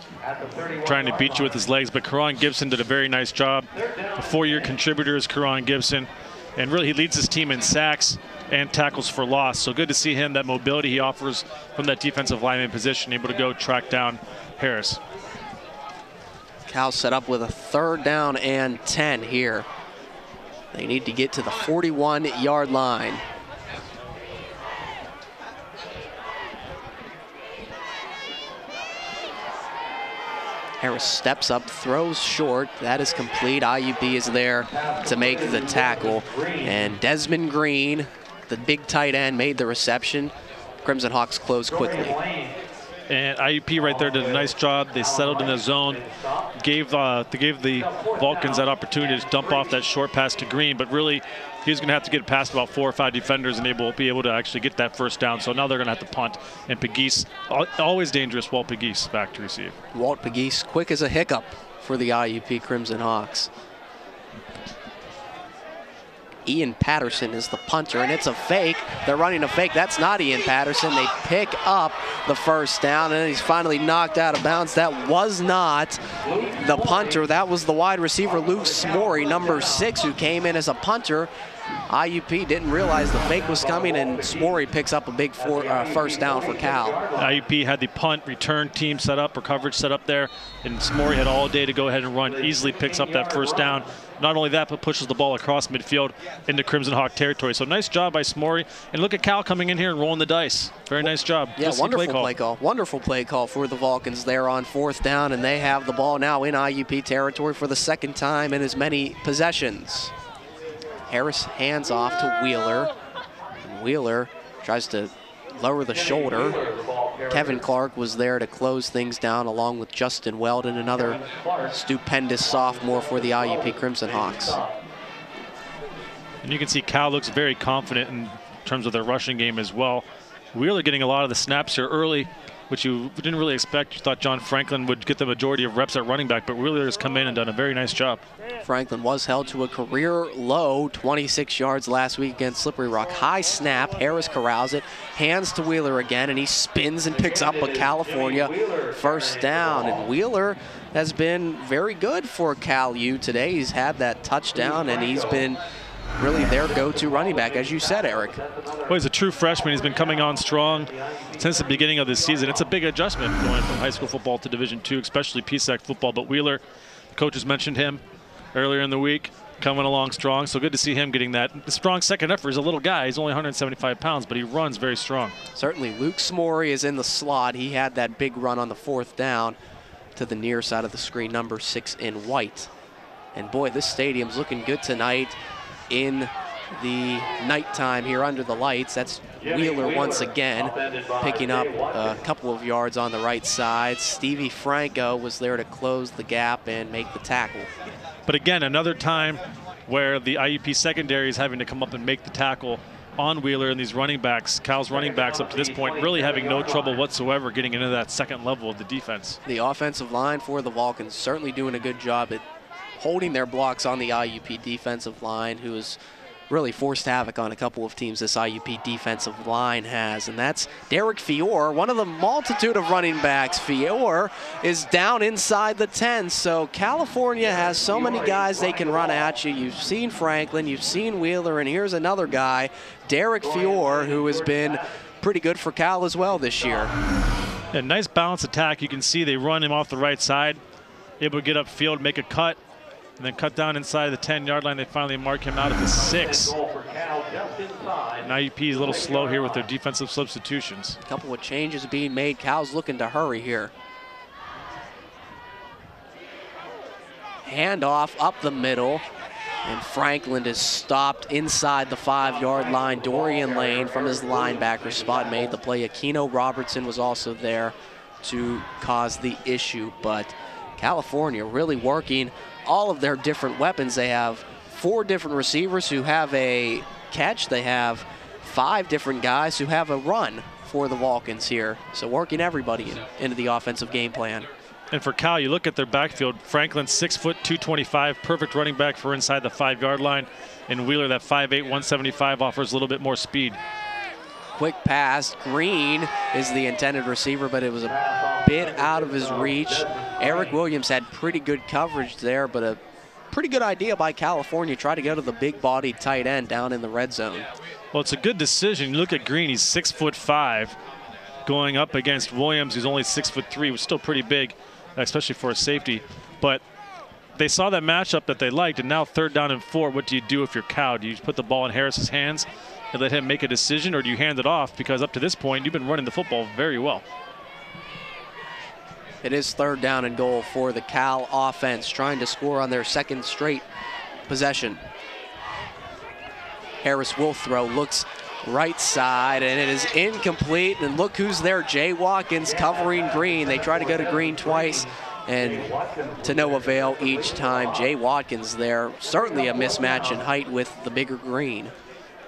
trying to beat you with his legs, but Karan Gibson did a very nice job. A 4-year contributor is Karan Gibson, and really he leads his team in sacks and tackles for loss. So good to see him, that mobility he offers from that defensive lineman position, able to go track down Harris.
Cal set up with a 3rd down and 10 here They need to get to the 41-yard line. Harris steps up, throws short. That is complete. IUP is there to make the tackle. And Desmond Green, the big tight end, made the reception. Crimson Hawks close quickly.
And IUP right there did a nice job. They settled in the zone, gave the Vulcans that opportunity to dump off that short pass to Green, but really he's going to have to get past about 4 or 5 defenders and they will be able to actually get that first down. So now they're going to have to punt. And Pegues, always dangerous, Walt Pegues back to receive.
Walt Pegues, quick as a hiccup for the IUP Crimson Hawks. Ian Patterson is the punter, and it's a fake. They're running a fake. That's not Ian Patterson. They pick up the first down, and he's finally knocked out of bounds. That was not the punter. That was the wide receiver, Luke Smory, number 6, who came in as a punter. IUP didn't realize the fake was coming, and Smory picks up a big first down for Cal.
IUP had the punt return team set up, or coverage set up there, and Smory had all day to go ahead and run. Easily picks up that first down. Not only that, but pushes the ball across midfield into Crimson Hawk territory. So nice job by Smory. And look at Cal coming in here and rolling the dice. Very nice job.
Yeah, wonderful play call. Wonderful play call for the Vulcans there on 4th down, and they have the ball now in IUP territory for the 2nd time in as many possessions. Harris hands off to Wheeler. And Wheeler tries to lower the shoulder. Kevin Clark was there to close things down along with Justin Weldon, another stupendous sophomore for the IUP Crimson Hawks.
And you can see Cal looks very confident in terms of their rushing game as well. Wheeler getting a lot of the snaps here early, which you didn't really expect. You thought John Franklin would get the majority of reps at running back, but Wheeler has come in and done a very nice job.
Franklin was held to a career low 26 yards last week against Slippery Rock. High snap, Harris corrals it, hands to Wheeler again, and he spins and picks up a California first down. And Wheeler has been very good for Cal U today. He's had that touchdown, and he's been really their go-to running back, as you said, Eric.
Well, he's a true freshman. He's been coming on strong since the beginning of this season. It's a big adjustment going from high school football to Division II, especially PSAC football. But Wheeler, the coaches mentioned him earlier in the week, coming along strong. So good to see him getting that strong second effort. He's a little guy. He's only 175 pounds, but he runs very strong.
Certainly, Luke Smory is in the slot. He had that big run on the 4th down to the near side of the screen, number 6 in white. And boy, this stadium's looking good tonight in the nighttime here under the lights. That's Wheeler once again, picking up a couple of yards on the right side. Stevie Franco was there to close the gap and make the tackle.
But again, another time where the IUP secondary is having to come up and make the tackle on Wheeler and these running backs. Cal's running backs up to this point really having no trouble whatsoever getting into that second level of the defense.
The offensive line for the Vulcans certainly doing a good job at holding their blocks on the IUP defensive line, who has really forced havoc on a couple of teams this IUP defensive line has. And that's Derek Fior, one of the multitude of running backs. Fior is down inside the 10, so California has so many guys they can run at you. You've seen Franklin, you've seen Wheeler, and here's another guy, Derek Fior, who has been pretty good for Cal as well this year.
A nice balanced attack. You can see they run him off the right side, able to get upfield, make a cut, and then cut down inside the 10-yard line. They finally mark him out at the 6. And IUP is a little slow here with their defensive substitutions.
A couple of changes being made. Cal's looking to hurry here. Handoff up the middle, and Franklin is stopped inside the 5-yard line. Dorian Lane from his linebacker spot made the play. Aquino Robertson was also there to cause the issue, but California really working all of their different weapons. They have 4 different receivers who have a catch. They have 5 different guys who have a run for the Vulcans here. So working everybody into the offensive game plan.
And for Cal, you look at their backfield, Franklin 6 foot 225, perfect running back for inside the 5-yard line. And Wheeler, that 5'8", 175, offers a little bit more speed.
Quick pass. Green is the intended receiver, but it was a bit out of his reach. Eric Williams had pretty good coverage there, but a pretty good idea by California. Try to go to the big-bodied tight end down in the red zone.
Well, it's a good decision. You look at Green, he's 6'5", going up against Williams, who's only 6'3", was still pretty big, especially for a safety. But they saw that matchup that they liked, and now 3rd down and 4. What do you do if you're Cal? Do you put the ball in Harris's hands and let him make a decision, or do you hand it off? Because up to this point, you've been running the football very well.
It is 3rd down and goal for the Cal offense, trying to score on their 2nd straight possession. Harris will throw, looks right side, and it is incomplete. And look who's there, Jay Watkins covering Green. They try to go to Green twice, and to no avail each time. Jay Watkins there, certainly a mismatch in height with the bigger Green.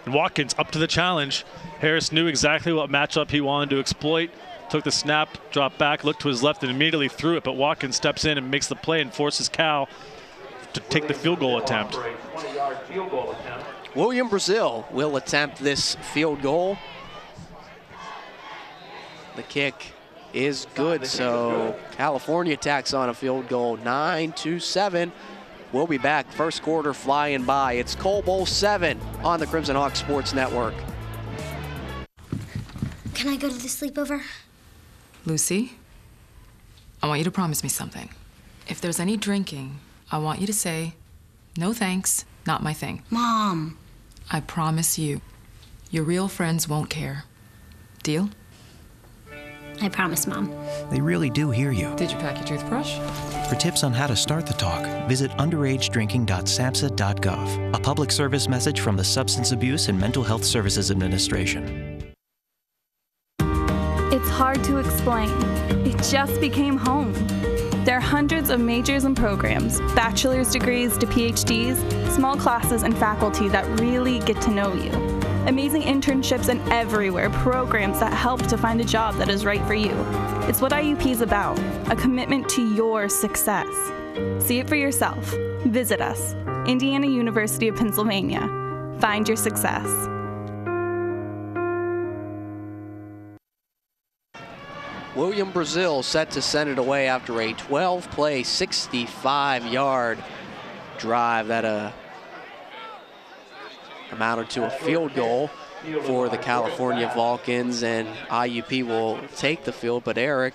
And Watkins up to the challenge. Harris knew exactly what matchup he wanted to exploit. Took the snap, dropped back, looked to his left, and immediately threw it. But Watkins steps in and makes the play and forces Cal to take the field goal attempt.
William Brazil will attempt this field goal. The kick is good, so California tacks on a field goal. 9-7. We'll be back. First quarter flying by. It's Coal Bowl 7 on the Crimson Hawk Sports Network.
Can I go to the sleepover?
Lucy, I want you to promise me something. If there's any drinking, I want you to say, no thanks, not my thing.
Mom.
I promise you, your real friends won't care. Deal?
I promise, Mom.
They really do hear you.
Did you pack your toothbrush?
For tips on how to start the talk, visit underagedrinking.samhsa.gov. A public service message from the Substance Abuse and Mental Health Services Administration.
It's hard to explain. It just became home. There are hundreds of majors and programs, bachelor's degrees to PhDs, small classes and faculty that really get to know you. Amazing internships and everywhere, programs that help to find a job that is right for you. It's what IUP is about, a commitment to your success. See it for yourself. Visit us, Indiana University of Pennsylvania. Find your success.
William Brazil set to send it away after a 12-play, 65-yard drive that amounted to a field goal for the California Vulcans, and IUP will take the field. But Eric,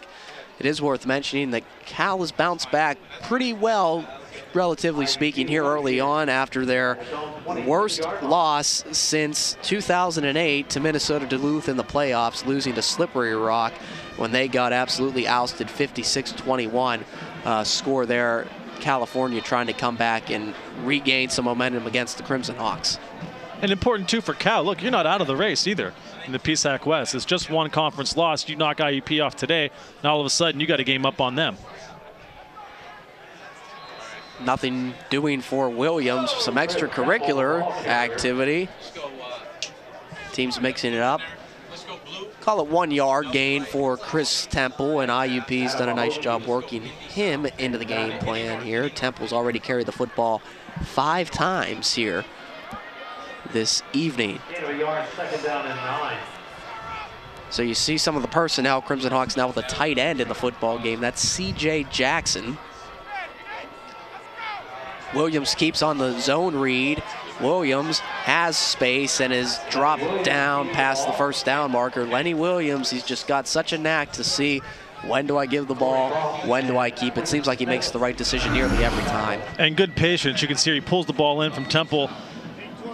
it is worth mentioning that Cal has bounced back pretty well, relatively speaking, here early on after their worst loss since 2008 to Minnesota Duluth in the playoffs, losing to Slippery Rock when they got absolutely ousted 56-21. Score there, California trying to come back and regain some momentum against the Crimson Hawks.
And important, too, for Cal. Look, you're not out of the race either in the PSAC West. It's just one conference loss. You knock IUP off today, and all of a sudden you got a game up on them.
Nothing doing for Williams. Some extracurricular activity. Team's mixing it up. Call it 1 yard gain for Chris Temple, and IUP's done a nice job working him into the game plan here. Temple's already carried the football 5 times here this evening.
Second down and 9.
So you see some of the personnel, Crimson Hawks now with a tight end in the football game. That's C.J. Jackson. Williams keeps on the zone read. Williams has space and is dropped down past the first down marker. Lenny Williams, he's just got such a knack to see when do I give the ball, when do I keep it. Seems like he makes the right decision nearly every time.
And good patience. You can see he pulls the ball in from Temple.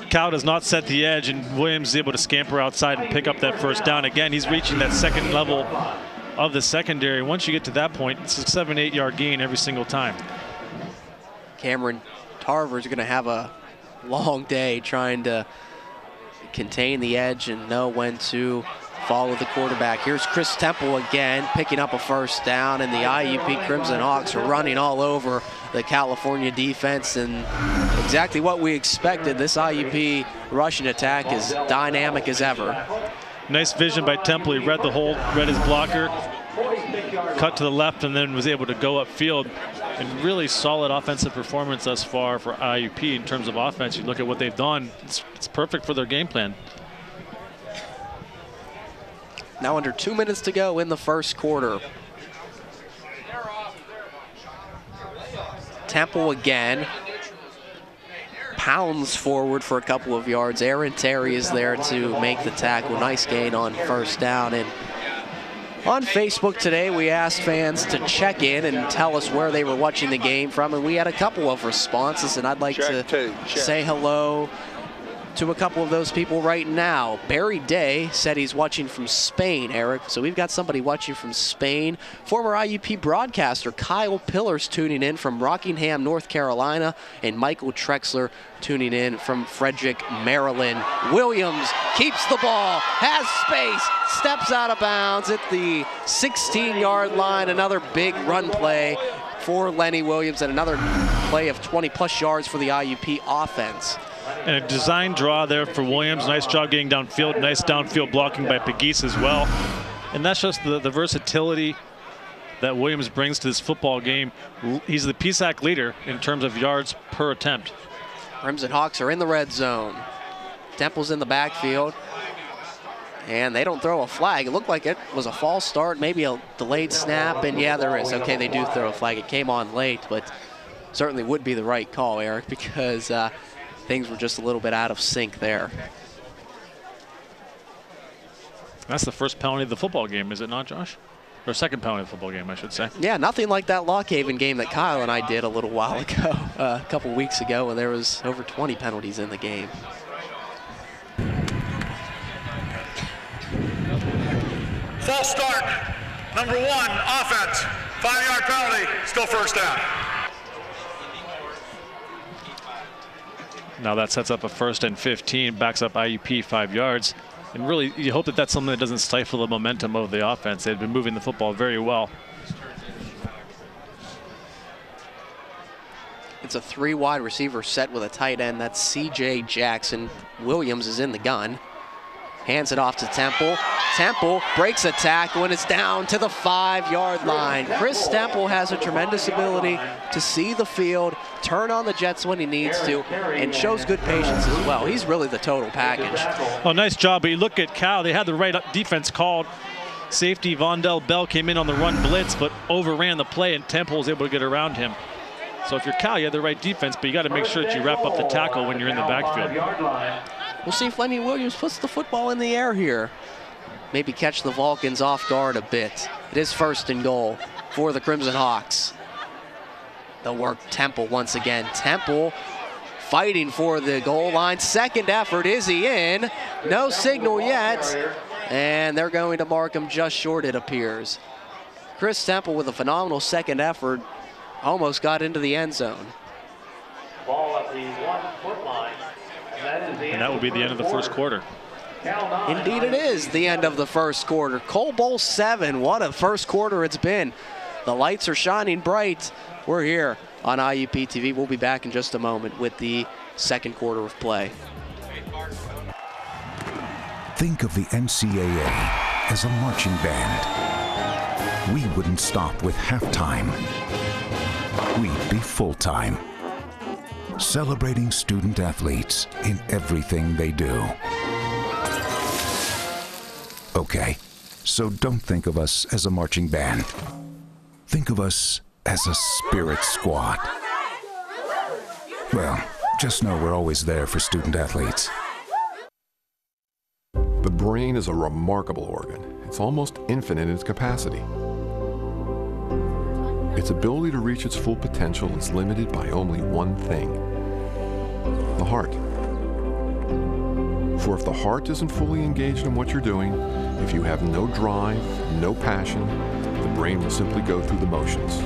Cal does not set the edge, and Williams is able to scamper outside and pick up that first down. Again, he's reaching that second level of the secondary. Once you get to that point, it's a 7-8 yard gain every single time.
Cameron Tarver's going to have a long day trying to contain the edge and know when to follow the quarterback. Here's Chris Temple again, picking up a first down, and the IUP Crimson Hawks are running all over the California defense, and exactly what we expected. This IUP rushing attack is dynamic as ever.
Nice vision by Temple. He read the hole, read his blocker, cut to the left, and then was able to go upfield. And really solid offensive performance thus far for IUP in terms of offense. You look at what they've done, it's perfect for their game plan.
Now under 2 minutes to go in the first quarter. Temple again pounds forward for a couple of yards. Aaron Terry is there to make the tackle. Nice gain on first down, and On Facebook today, we asked fans to check in and tell us where they were watching the game from, and we had a couple of responses, and I'd like to say hello to a couple of those people right now. Barry Day said he's watching from Spain, Eric. So we've got somebody watching from Spain. Former IUP broadcaster Kyle Pillars tuning in from Rockingham, North Carolina, and Michael Trexler tuning in from Frederick, Maryland. Williams keeps the ball, has space, steps out of bounds at the 16-yard line. Another big run play for Lenny Williams and another play of 20-plus yards for the IUP offense.
And a design draw there for Williams. Nice job getting downfield. Nice downfield blocking by Pegues as well. And that's just the versatility that Williams brings to this football game. He's the PSAC leader in terms of yards per attempt.
Crimson Hawks are in the red zone. Temple's in the backfield. And they don't throw a flag. It looked like it was a false start, maybe a delayed snap. And yeah, there is. Okay, they do throw a flag. It came on late, but certainly would be the right call, Eric, because things were just a little bit out of sync there.
That's the first penalty of the football game, is it not, Josh? Or second penalty of the football game, I should say.
Yeah, nothing like that Lockhaven game that Kyle and I did a little while ago, a couple weeks ago, when there was over 20 penalties in the game.
False start. Number 1, offense. 5-yard penalty, still first down.
Now that sets up a 1st and 15, backs up IUP 5 yards. And really, you hope that that's something that doesn't stifle the momentum of the offense. They've been moving the football very well.
It's a 3-wide receiver set with a tight end. That's C.J. Jackson. Williams is in the gun. Hands it off to Temple. Temple breaks a tackle and it's down to the 5-yard line. Chris Temple has a tremendous ability to see the field, turn on the jets when he needs to, and shows good patience as well. He's really the total package.
Oh, nice job. But you look at Cal, they had the right defense called. Safety Vondell Bell came in on the run blitz, but overran the play, and Temple was able to get around him. So if you're Cal, you have the right defense, but you got to make sure that you wrap up the tackle when you're in the backfield.
We'll see if Lenny Williams puts the football in the air here. Maybe catch the Vulcans off guard a bit. It is 1st and goal for the Crimson Hawks. They'll work Temple once again. Temple fighting for the goal line. Second effort, is he in? No signal yet. And they're going to mark him just short, it appears. Chris Temple with a phenomenal second effort. Almost got into the end zone.
Ball at the 1-foot line.
And that will be the end of the first quarter.
Indeed it is the end of the first quarter. Cole Bowl 7, what a first quarter it's been. The lights are shining bright. We're here on IUP TV. We'll be back in just a moment with the second quarter of play.
Think of the NCAA as a marching band. We wouldn't stop with halftime. We'd be full-time. Celebrating student athletes in everything they do. Okay, so don't think of us as a marching band. Think of us as a spirit squad. Well, just know we're always there for student athletes.
The brain is a remarkable organ. It's almost infinite in its capacity. Its ability to reach its full potential is limited by only one thing: the heart. For if the heart isn't fully engaged in what you're doing, if you have no drive, no passion, the brain will simply go through the motions.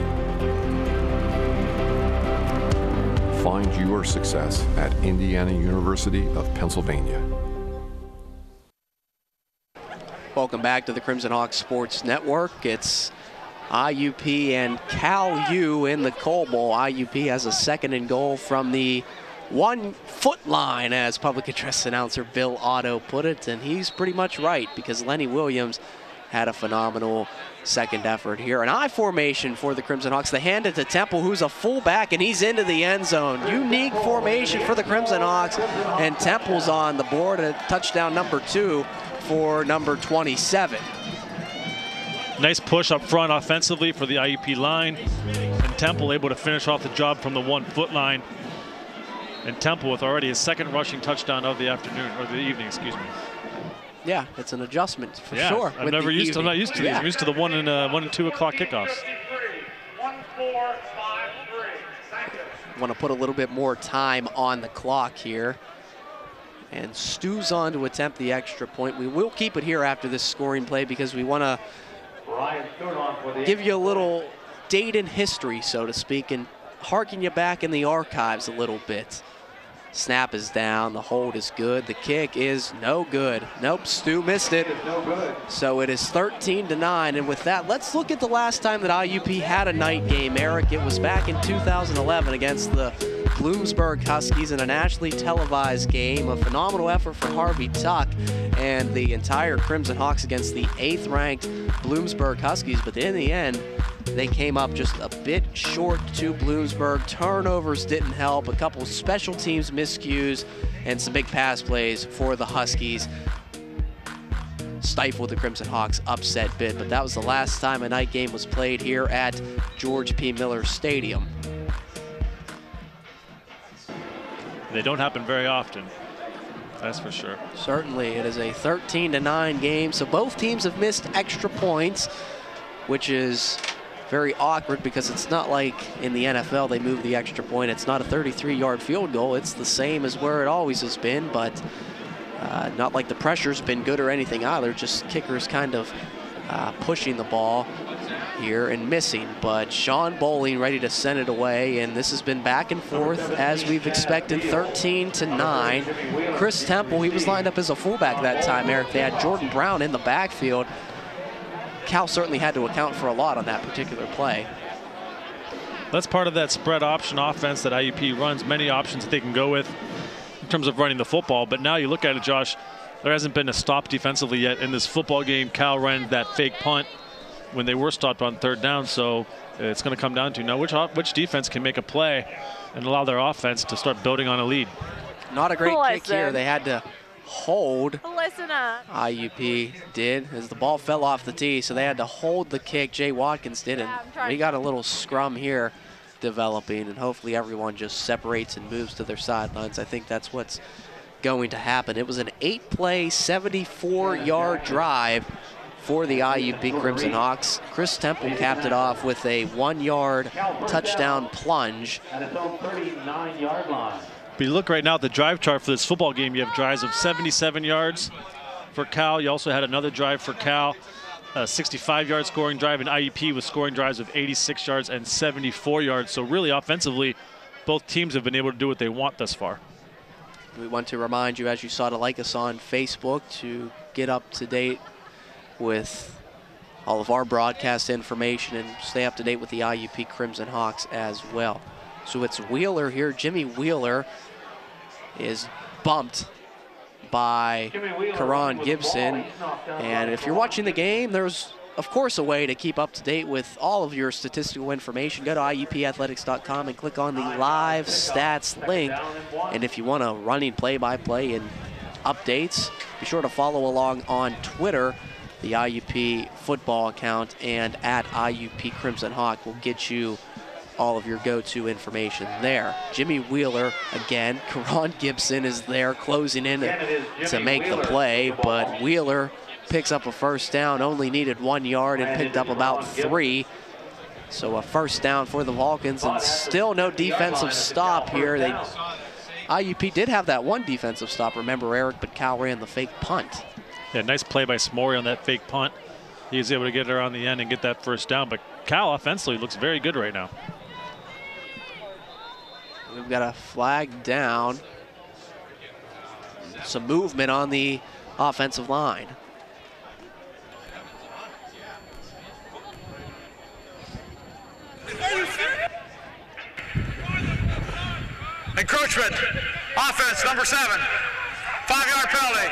Find your success at Indiana University of Pennsylvania.
Welcome back to the Crimson Hawks Sports Network. It's IUP and Cal U in the Cole Bowl. IUP has a 2nd and goal from the 1-foot line, as public address announcer Bill Otto put it, and he's pretty much right, because Lenny Williams had a phenomenal second effort here. An I formation for the Crimson Hawks. They hand it to Temple, who's a fullback, and he's into the end zone. Unique formation for the Crimson Hawks, and Temple's on the board at touchdown number 2 for number 27.
Nice push up front offensively for the IUP line, and Temple able to finish off the job from the 1-foot line. And Temple with already his 2nd rushing touchdown of the afternoon, or the evening, excuse me.
Yeah, it's an adjustment for
yeah,
sure.
I'm not used to these. I'm used to the 1 and 2 o'clock kickoffs.
1-4-5-3.
Want to put a little bit more time on the clock here. And Stu's on to attempt the extra point. We will keep it here after this scoring play because we want to give you a little date in history, so to speak, and harken you back in the archives a little bit. Snap is down, the hold is good, the kick is no good. Nope, Stu missed it. So it is 13-9, and with that, let's look at the last time that IUP had a night game, Eric. It was back in 2011 against the Bloomsburg Huskies in a nationally televised game. A phenomenal effort for Harvey Tuck and the entire Crimson Hawks against the 8th-ranked Bloomsburg Huskies, but in the end, they came up just a bit short to Bloomsburg. Turnovers didn't help, a couple special teams miscues, and some big pass plays for the Huskies stifled the Crimson Hawks upset bid. But that was the last time a night game was played here at George P. Miller Stadium.
They don't happen very often, that's for sure.
Certainly, it is a 13-9 game, so both teams have missed extra points, which is very awkward because it's not like in the NFL they move the extra point. It's not a 33-yard field goal. It's the same as where it always has been, but not like the pressure's been good or anything either. Just kickers kind of pushing the ball here and missing. But Sean Bowling ready to send it away, and this has been back and forth as we've expected, 13-9. Chris Temple, he was lined up as a fullback that time, Eric. They had Jordan Brown in the backfield. Cal certainly had to account for a lot on that particular play.
That's part of that spread option offense that IUP runs, many options that they can go with in terms of running the football. But now you look at it, Josh, there hasn't been a stop defensively yet in this football game. Cal ran that fake punt when they were stopped on 3rd down, so it's going to come down to now which defense can make a play and allow their offense to start building on a lead.
Not a great kick here. They had to hold.
Listen up.
IUP did as the ball fell off the tee, so they had to hold the kick. Jay Watkins did, and we got a little scrum here developing, and hopefully everyone just separates and moves to their sidelines. I think that's what's going to happen. It was an 8-play, 74-yard drive for the IUP Crimson Hawks. Chris Temple capped it off with a 1-yard touchdown plunge.
At its own 39-yard line.
But you look right now at the drive chart for this football game, you have drives of 77 yards for Cal. You also had another drive for Cal, a 65-yard scoring drive, and IUP with scoring drives of 86 yards and 74 yards. So really offensively, both teams have been able to do what they want thus far.
We want to remind you, as you saw, to like us on Facebook to get up to date with all of our broadcast information and stay up to date with the IUP Crimson Hawks as well. So it's Wheeler here. Jimmy Wheeler is bumped by Karan Gibson. And if you're watching the game, there's, of course, a way to keep up to date with all of your statistical information. Go to IUPathletics.com and click on the live stats link. And if you want a running play-by-play and updates, be sure to follow along on Twitter. The IUP football account and at IUP Crimson Hawk will get you all of your go-to information there. Jimmy Wheeler again. Karan Gibson is there closing in to make the play, but Wheeler picks up a first down, only needed 1 yard and picked up about 3. So a first down for the Vulcans, and still no defensive stop here. IUP did have that one defensive stop, remember, Eric, but Cal ran the fake punt.
Yeah, nice play by Smorey on that fake punt. He was able to get around the end and get that first down, but Cal offensively looks very good right now.
We've got a flag down. Some movement on the offensive line.
Encroachment. Offense, number 7. 5-yard penalty.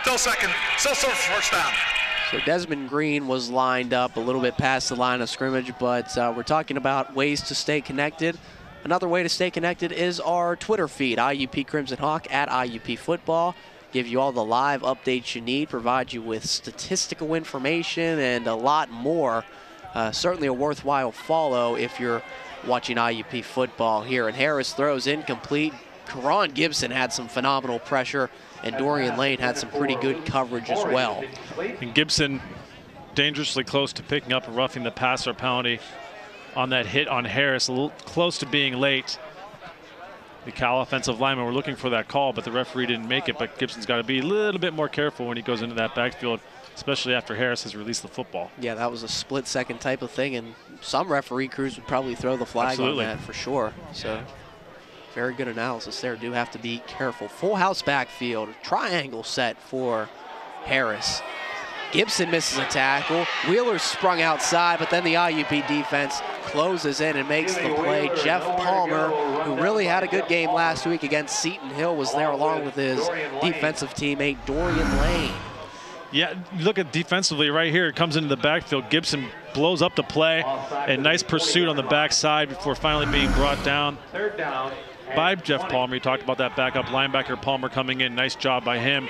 Still second. Still first down.
So Desmond Green was lined up a little bit past the line of scrimmage, but we're talking about ways to stay connected. Another way to stay connected is our Twitter feed, IUP Crimson Hawk at IUP Football. Give you all the live updates you need, provide you with statistical information and a lot more. Certainly a worthwhile follow if you're watching IUP football here. And Harris throws incomplete. Karan Gibson had some phenomenal pressure and Dorian Lane had some pretty good coverage as well.
And Gibson dangerously close to picking up and roughing the passer penalty on that hit on Harris, a little close to being late. The Cal offensive linemen were looking for that call, but the referee didn't make it. But Gibson's got to be a little bit more careful when he goes into that backfield, especially after Harris has released the football.
Yeah, that was a split-second type of thing, and some referee crews would probably throw the flag on that for sure. So very good analysis there. Do have to be careful. Full house backfield, triangle set for Harris. Gibson misses a tackle. Wheeler sprung outside, but then the IUP defense closes in and makes the play. Jeff Palmer, who really had a good game last week against Seton Hill, was there along with his defensive teammate Dorian Lane.
Yeah, look at defensively right here. It comes into the backfield. Gibson blows up the play. A nice pursuit on the backside before finally being brought down by Jeff Palmer. You talked about that backup linebacker Palmer coming in. Nice job by him.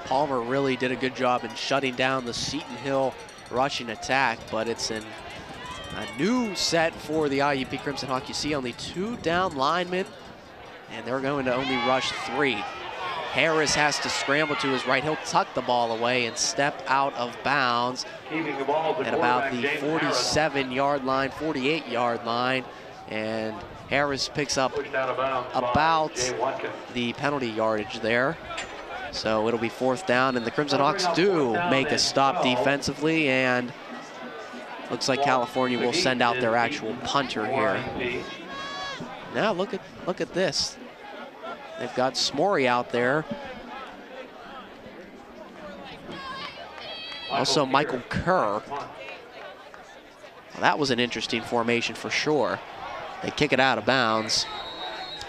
Palmer really did a good job in shutting down the Seton Hill rushing attack, but it's a new set for the IUP Crimson Hawk. You see only 2 down linemen, and they're going to only rush 3. Harris has to scramble to his right. He'll tuck the ball away and step out of bounds at about the 47-yard line, 48-yard line, and Harris picks up about the penalty yardage there. So it'll be 4th down, and the Crimson Hawks do make a stop defensively, and looks like California will send out their actual punter here. Now look at this. They've got Smorey out there. Also Michael Kerr. Well, that was an interesting formation for sure. They kick it out of bounds.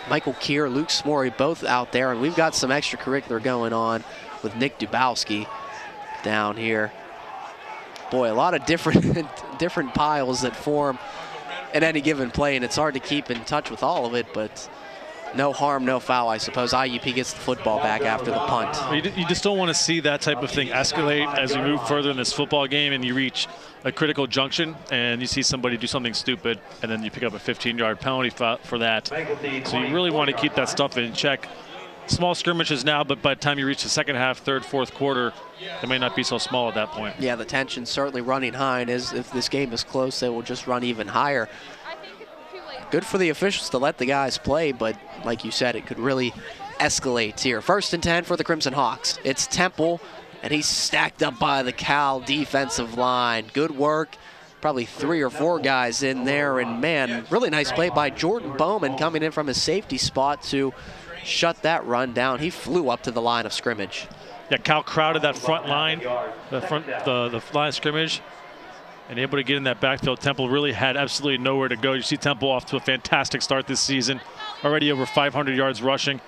Michael Keir, Luke Smorey, both out there, and we've got some extracurricular going on with Nick Dubowski down here. Boy, a lot of different piles that form in any given play, and it's hard to keep in touch with all of it, but no harm, no foul, I suppose. IUP gets the football back after the punt.
You just don't want to see that type of thing escalate as you move further in this football game and you reach a critical junction and you see somebody do something stupid and then you pick up a 15-yard penalty for that. So you really want to keep that stuff in check. Small skirmishes now, but by the time you reach the second half, third, fourth quarter, they may not be so small at that point.
Yeah, the tension's certainly running high, and if this game is close, they will just run even higher. Good for the officials to let the guys play, but like you said, it could really escalate here. 1st and 10 for the Crimson Hawks. It's Temple, and he's stacked up by the Cal defensive line. Good work. Probably 3 or 4 guys in there, and man, really nice play by Jordan Bowman coming in from his safety spot to shut that run down. He flew up to the line of scrimmage.
Yeah, Cal crowded that front line, the line of scrimmage, and able to get in that backfield. Temple really had absolutely nowhere to go. You see Temple off to a fantastic start this season, already over 500 yards rushing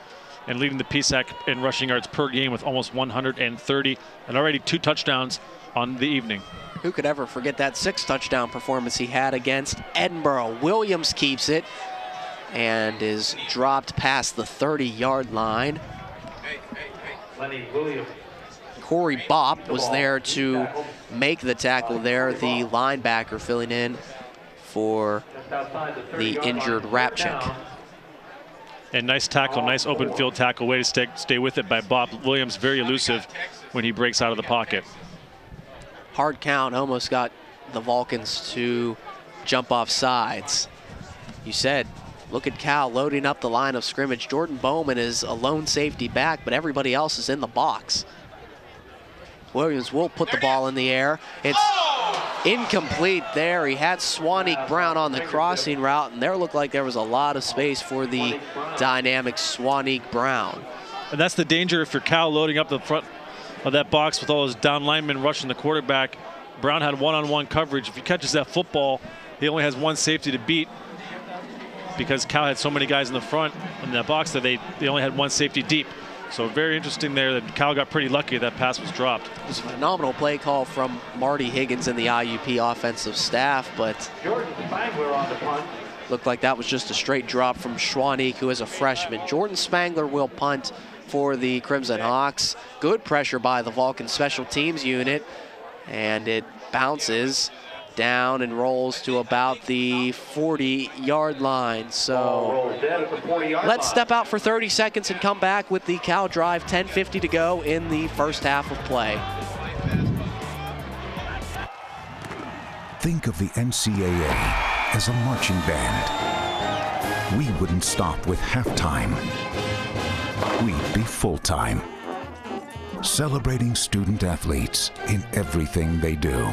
and leading the PSAC in rushing yards per game with almost 130 and already 2 touchdowns on the evening.
Who could ever forget that 6 touchdown performance he had against Edinboro? Williams keeps it and is dropped past the 30-yard line. Corey Bopp was there to make the tackle there, the linebacker filling in for the injured Rapchick.
And nice tackle, nice open field tackle, way to stay with it by Bopp. Williams very elusive when he breaks out of the pocket.
Hard count, almost got the Vulcans to jump off sides. You said, look at Cal loading up the line of scrimmage. Jordan Bowman is a lone safety back, but everybody else is in the box. Williams will put the ball in the air. It's incomplete there. He had Swanee Brown on the crossing route, and there looked like there was a lot of space for the dynamic Swanee Brown.
And that's the danger if you're Cal loading up the front of that box with all those down linemen rushing the quarterback. Brown had one-on-one coverage. If he catches that football, he only has 1 safety to beat because Cal had so many guys in the front in that box that they only had 1 safety deep. So very interesting there that Cal got pretty lucky that pass was dropped.
It was a phenomenal play call from Marty Higgins and the IUP offensive staff, but looked like that was just a straight drop from Schwanik, who is a freshman. Jordan Spangler will punt for the Crimson Hawks. Good pressure by the Vulcan special teams unit, and it bounces down and rolls to about the 40-yard line. So let's step out for 30 seconds and come back with the Cal Drive. 10:50 to go in the first half of play.
Think of the NCAA as a marching band. We wouldn't stop with halftime. We'd be full-time, celebrating student athletes in everything they do.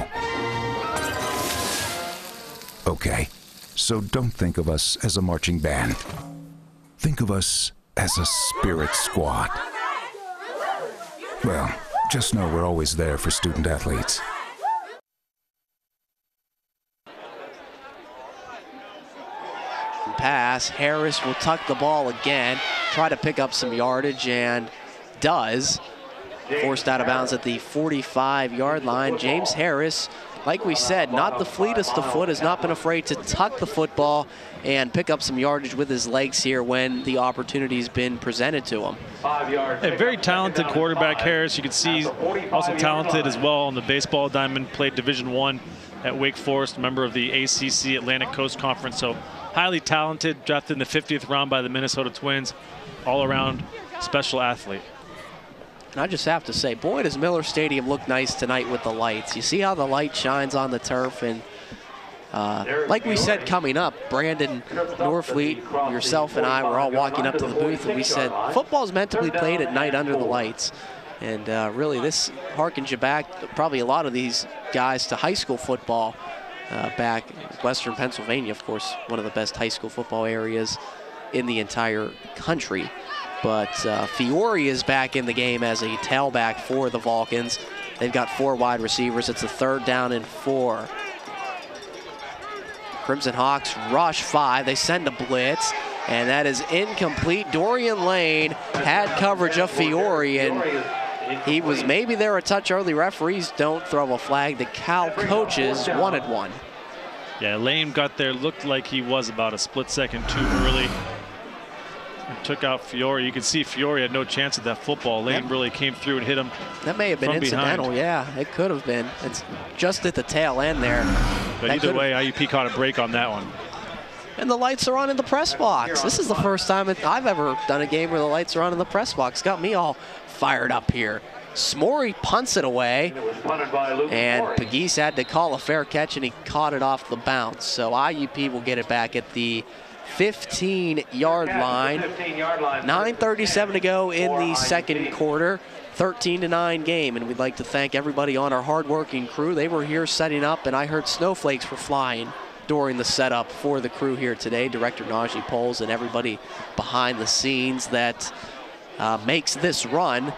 Okay, so don't think of us as a marching band. Think of us as a spirit squad. Well, just know we're always there for student athletes.
Pass, Harris will tuck the ball again, try to pick up some yardage, and does. Forced out of bounds at the 45-yard line. James Harris, like we said, not the fleetest of foot, has not been afraid to tuck the football and pick up some yardage with his legs here when the opportunity's been presented to him.
A very talented quarterback, Harris. You can see also talented as well on the baseball diamond. Played Division I at Wake Forest, member of the ACC Atlantic Coast Conference. So highly talented, drafted in the 50th round by the Minnesota Twins. All-around special athlete.
And I just have to say, boy, does Miller Stadium look nice tonight with the lights. You see how the light shines on the turf, and like we said coming up, Brandon Norfleet, yourself and I were all walking up to the booth, and we said, football's meant to be played at night under the lights. And really, this harkens you back, probably a lot of these guys, to high school football back in Western Pennsylvania, of course, one of the best high school football areas in the entire country. But Fiore is back in the game as a tailback for the Vulcans. They've got 4 wide receivers. It's a 3rd down and 4. Crimson Hawks rush 5. They send a blitz, and that is incomplete. Dorian Lane had coverage of Fiore, and he was maybe there a touch early. Referees don't throw a flag. The Cal coaches wanted one.
Yeah, Lane got there, looked like he was about a split second too early. And took out Fiore. You can see Fiore had no chance at that football. Lane really came through and hit him.
That may have been incidental, behind. Yeah, it could have been. It's just at the tail end there.
But either way, IUP caught a break on that one.
And the lights are on in the press box. This is the first time I've ever done a game where the lights are on in the press box. Got me all fired up here. Smorey punts it away, and Pegues had to call a fair catch, and he caught it off the bounce. So IUP will get it back at the 15-yard line. 9:37 to go in the second quarter. 13-9 game, and we'd like to thank everybody on our hardworking crew. They were here setting up, and I heard snowflakes were flying during the setup for the crew here today. Director Najee Poles and everybody behind the scenes that makes this run.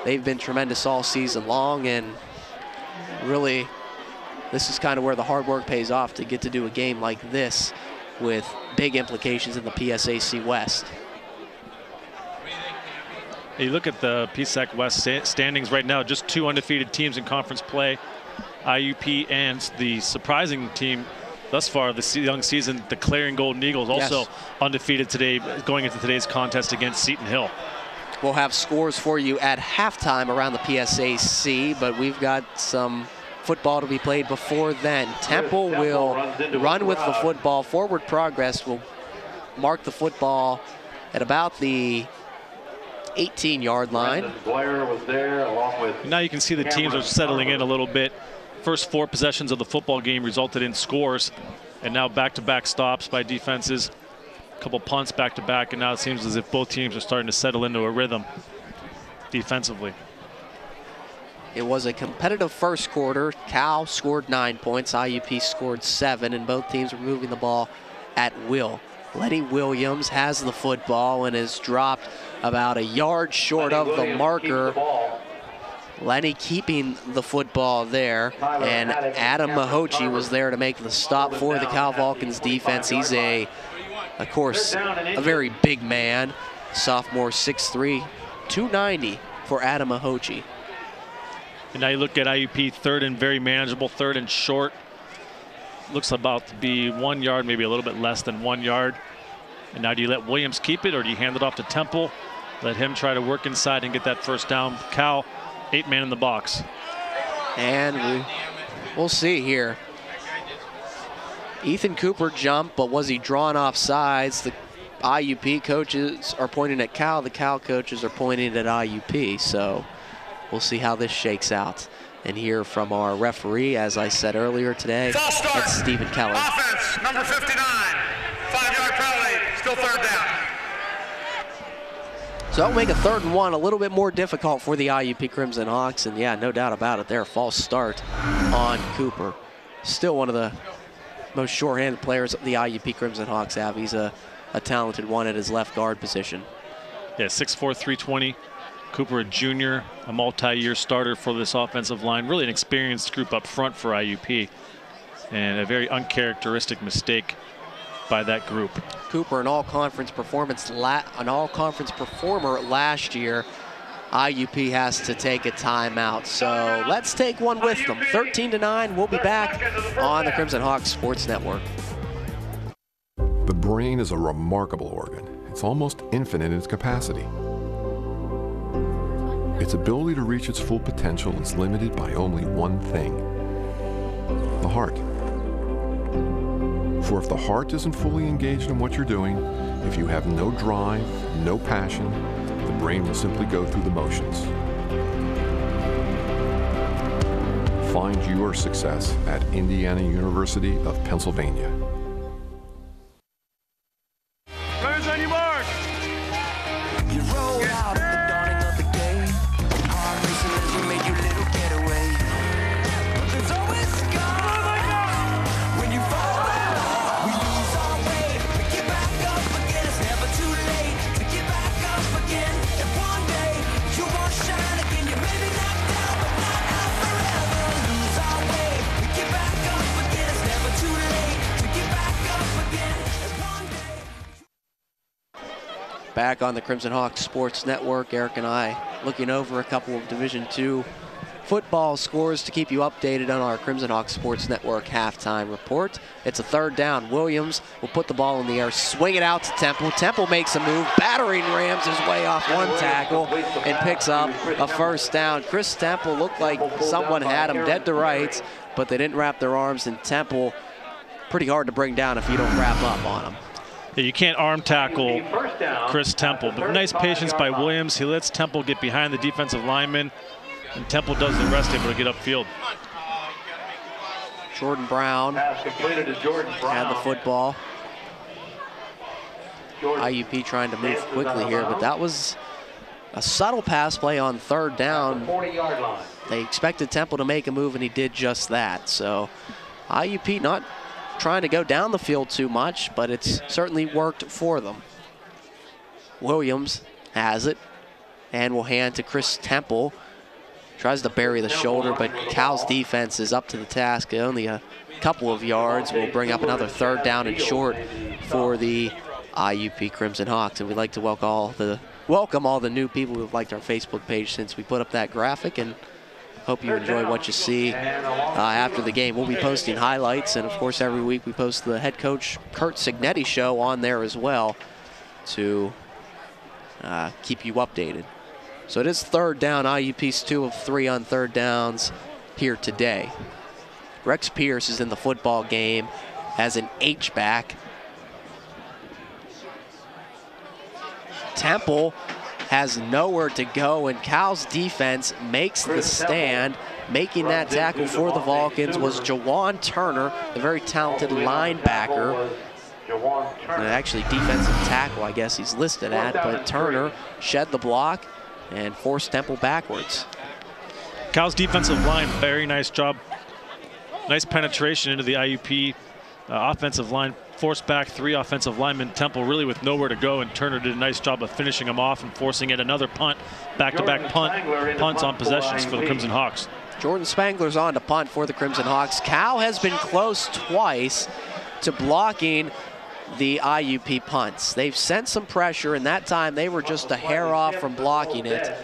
They've been tremendous all season long, and really, this is kind of where the hard work pays off, to get to do a game like this with big implications in the PSAC West.
You look at the PSAC West standings right now, just 2 undefeated teams in conference play. IUP and the surprising team thus far this young season, the Clarion Golden Eagles, also undefeated today, going into today's contest against Seton Hill.
We'll have scores for you at halftime around the PSAC, but we've got some football to be played before then. Temple will run with the football. Forward Progress will mark the football at about the 18-yard line.
Now you can see the teams are settling in a little bit. First 4 possessions of the football game resulted in scores, and now back-to-back stops by defenses. A couple punts back-to-back, and now it seems as if both teams are starting to settle into a rhythm defensively.
It was a competitive first quarter. Cal scored 9 points, IUP scored 7, and both teams were moving the ball at will. Lenny Williams has the football and is dropped about a yard short of the marker. Lenny keeping the football there, and Adam Mahochi was there to make the stop for the Cal Vulcans defense. He's of course, a very big man. Sophomore, 6'3", 290 for Adam Mahochi.
And now you look at IUP, 3rd and very manageable, 3rd and short. Looks about to be 1 yard, maybe a little bit less than 1 yard. And now do you let Williams keep it, or do you hand it off to Temple? Let him try to work inside and get that first down. Cal, 8-man in the box.
And we'll see here. Ethan Cooper jumped, but was he drawn off sides? The IUP coaches are pointing at Cal. The Cal coaches are pointing at IUP. So we'll see how this shakes out. And hear from our referee, as I said earlier today, that's Stephen Keller.
Offense, number 59, 5-yard penalty, still third down.
So that'll make a 3rd and 1 a little bit more difficult for the IUP Crimson Hawks. And yeah, no doubt about it, there, a false start on Cooper. Still one of the most short-handed players the IUP Crimson Hawks have. He's a talented one at his left guard position.
Yeah, 6'4", 320. Cooper, a junior, a multi-year starter for this offensive line. Really an experienced group up front for IUP. And a very uncharacteristic mistake by that group.
Cooper, an all-conference performer last year. IUP has to take a timeout. So let's take one with them. 13-9, we'll be back on the Crimson Hawks Sports Network.
The brain is a remarkable organ. It's almost infinite in its capacity. Its ability to reach its full potential is limited by only one thing: the heart. For if the heart isn't fully engaged in what you're doing, if you have no drive, no passion, the brain will simply go through the motions. Find your success at Indiana University of Pennsylvania.
Runners on your mark.
You roll out at the dawning of the day. Heart racing as we make your little getaway. But there's always sky when you fall down. We lose our way, we get back up again. It's never too late to get back up again. And one day you won't shine again. You may be knocked out, but not out forever. Lose our way, we get back up again. It's never too late to get back up again. And one day.
Back on the Crimson Hawks Sports Network, Eric and I looking over a couple of Division II football scores to keep you updated on our Crimson Hawks Sports Network halftime report. It's a 3rd down. Williams will put the ball in the air, swing it out to Temple. Temple makes a move, battering rams his way off one tackle and picks up a 1st down. Chris Temple looked like someone had him dead to rights, but they didn't wrap their arms, and Temple pretty hard to bring down if you don't wrap up on him.
Yeah, you can't arm tackle Chris Temple, but nice patience by Williams. He lets Temple get behind the defensive lineman, and Temple does the rest, able to get upfield.
Jordan Brown had the football. IUP trying to move quickly here, but that was a subtle pass play on 3rd down. They expected Temple to make a move, and he did just that. So IUP not trying to go down the field too much, but it's certainly worked for them. Williams has it and will hand to Chris Temple. Tries to bury the shoulder, but Cal's defense is up to the task. Only a couple of yards will bring up another 3rd down and short for the IUP Crimson Hawks. And we'd like to welcome all the new people who have liked our Facebook page since we put up that graphic, and hope you enjoy what you see after the game. We'll be posting highlights, and of course every week we post the head coach Curt Cignetti show on there as well to keep you updated. So it is 3rd down. IUP's 2 of 3 on 3rd downs here today. Rex Pierce is in the football game as an H-back. Temple has nowhere to go, and Cal's defense makes the stand. Making that tackle for the Vulcans was Jawan Turner, the very talented linebacker. And actually defensive tackle, I guess he's listed at, but Turner shed the block and forced Temple backwards.
Cal's defensive line, very nice job. Nice penetration into the IUP offensive line. Forced back 3 offensive linemen. Temple really with nowhere to go, and Turner did a nice job of finishing him off and forcing yet another punt. Back-to-back punts on possessions for the Crimson Hawks.
Jordan Spangler's on to punt for the Crimson Hawks. Cal has been close twice to blocking the IUP punts. They've sent some pressure, and that time they were just a hair off from blocking it.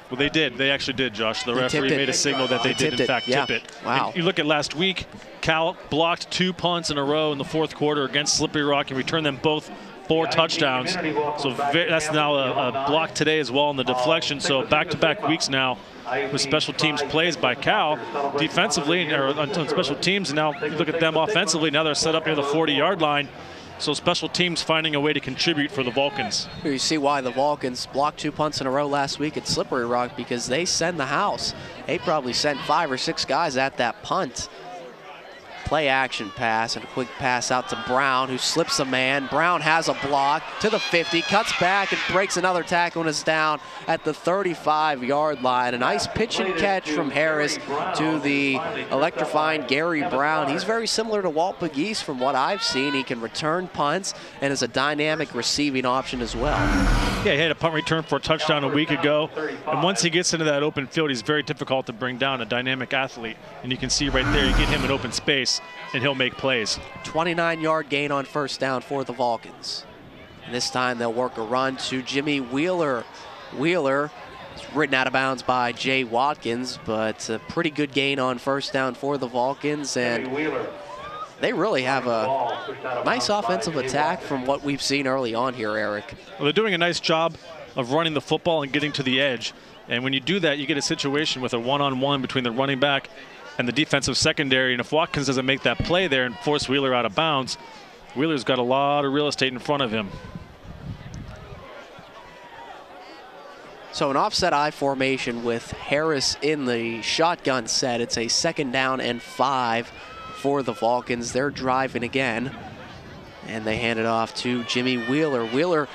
Well, they did. They actually did, Josh. The referee made a signal that they did, in fact, tip it.
Wow.
And you look at last week, Cal blocked 2 punts in a row in the 4th quarter against Slippery Rock and returned them both 4 touchdowns. So that's now a block today as well in the deflection. So back-to-back weeks now with special teams plays by Cal defensively, or on special teams. And now you look at them offensively. Now they're set up near the 40-yard line. So special teams finding a way to contribute for the Vulcans.
You see why the Vulcans blocked 2 punts in a row last week at Slippery Rock, because they send the house. They probably sent 5 or 6 guys at that punt. Play action pass and a quick pass out to Brown, who slips a man. Brown has a block to the 50, cuts back and breaks another tackle and is down at the 35-yard line. A nice pitch and catch from Harris to the electrifying Gary Brown. He's very similar to Walt Pegues from what I've seen. He can return punts and is a dynamic receiving option as well.
Yeah, he had a punt return for a touchdown a week ago. And once he gets into that open field, he's very difficult to bring down, a dynamic athlete. And you can see right there, you get him in open space, and he'll make plays.
29-yard gain on first down for the Vulcans. And this time they'll work a run to Jimmy Wheeler. Wheeler is ridden out of bounds by Jay Watkins, but a pretty good gain on first down for the Vulcans. And they really have a nice offensive attack from what we've seen early on here, Eric.
Well, they're doing a nice job of running the football and getting to the edge. And when you do that, you get a situation with a one-on-one between the running back and the defensive secondary. And if Watkins doesn't make that play there and force Wheeler out of bounds, Wheeler's got a lot of real estate in front of him.
So an offset I formation with Harris in the shotgun set. It's a 2nd down and 5 for the Vulcans. They're driving again, and they hand it off to Jimmy Wheeler. Wheeler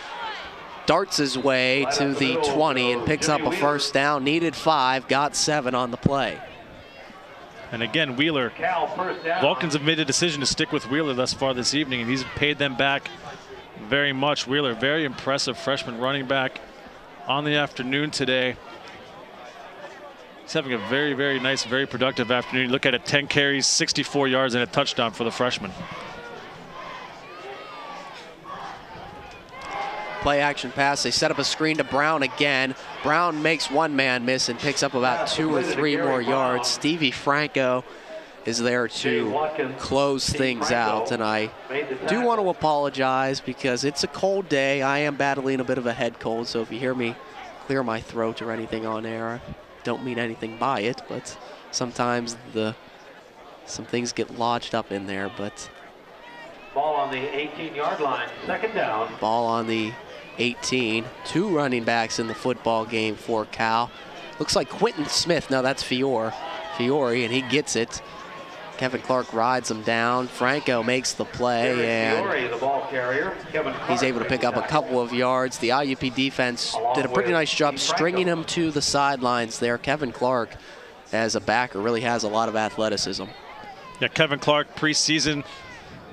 darts his way to the 20 and picks up a first down. Needed 5, got 7 on the play.
And again, Wheeler, Vulcans have made a decision to stick with Wheeler thus far this evening, and he's paid them back very much. Wheeler, very impressive freshman running back on the afternoon today. He's having a very, very nice, very productive afternoon. Look at it, 10 carries, 64 yards, and a touchdown for the freshman.
Play action pass. They set up a screen to Brown again. Brown makes one man miss and picks up about 2 or 3 more yards. Stevie Franco is there to close things out. And I do want to apologize because it's a cold day. I am battling a bit of a head cold, so if you hear me clear my throat or anything on air, I don't mean anything by it, but sometimes some things get lodged up in there. But
ball on the 18-yard line, 2nd down.
Ball on the 18. 2 running backs in the football game for Cal. Looks like Quentin Smith. No, that's Fiore, and he gets it. Kevin Clark rides him down. Franco makes the play, and
the ball carrier.
he's able to pick up a couple of yards. The IUP defense did a pretty nice job stringing him to the sidelines there. Kevin Clark, as a backer, really has a lot of athleticism.
Yeah, Kevin Clark, preseason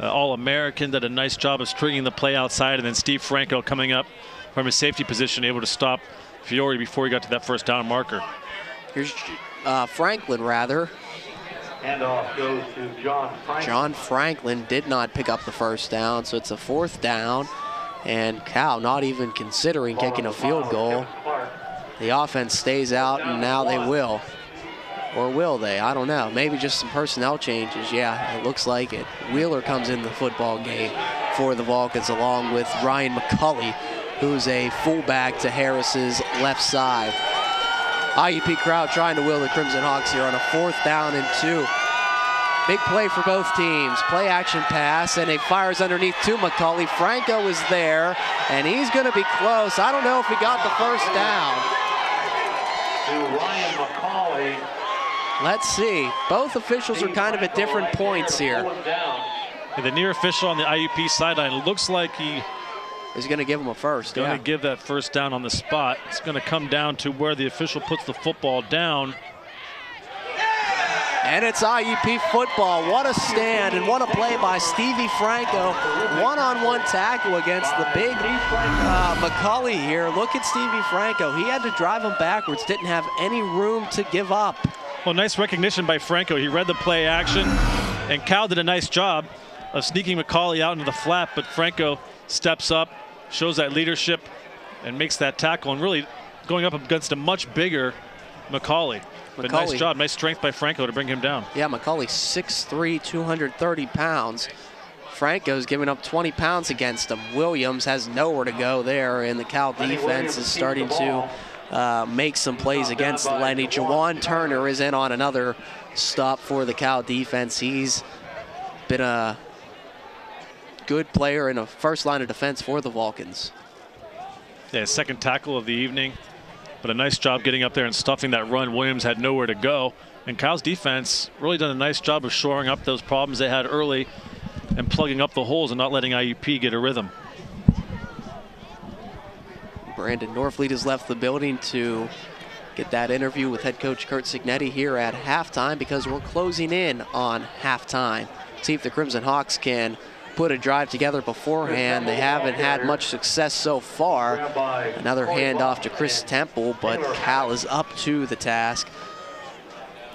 All-American, did a nice job of stringing the play outside, and then Steve Franco coming up from his safety position, able to stop Fiore before he got to that first down marker.
Here's Franklin, rather.
Handoff goes to John Franklin.
John Franklin did not pick up the first down, so it's a 4th down, and Cal not even considering kicking a field goal. The offense stays out, and now they will. Or will they? I don't know. Maybe just some personnel changes. Yeah, it looks like it. Wheeler comes in the football game for the Vulcans along with Ryan McCulley, who's a fullback to Harris's left side. IUP crowd trying to will the Crimson Hawks here on a 4th down and 2. Big play for both teams. Play action pass, and it fires underneath to McCulley. Franco is there, and he's going to be close. I don't know if he got the first down.
To Ryan McCulley.
Let's see. Both officials are kind of at different points here.
And the near official on the IUP sideline looks like he
is going to give him a first.
Going to give that first down on the spot. It's going to come down to where the official puts the football down.
And it's IUP football. What a stand and what a play by Stevie Franco. One-on-one tackle against the big McCulley here. Look at Stevie Franco. He had to drive him backwards, didn't have any room to give up.
Well, nice recognition by Franco. He read the play action, and Cal did a nice job of sneaking McCulley out into the flat, but Franco steps up, shows that leadership, and makes that tackle, and really going up against a much bigger McCulley. But nice job, nice strength by Franco to bring him down.
Yeah, McCulley 6'3", 230 pounds. Franco's giving up 20 pounds against him. Williams has nowhere to go there, and the Cal defense is starting to make some plays against Lenny. Jawan Turner is in on another stop for the Cal defense. He's been a good player in a first line of defense for the Vulcans.
Yeah, second tackle of the evening, but a nice job getting up there and stuffing that run. Williams had nowhere to go, and Cal's defense really done a nice job of shoring up those problems they had early and plugging up the holes and not letting IUP get a rhythm.
Brandon Norfleet has left the building to get that interview with head coach Curt Cignetti here at halftime, because we're closing in on halftime. See if the Crimson Hawks can put a drive together beforehand. They haven't had much success so far. Another handoff to Chris Temple, but Cal is up to the task.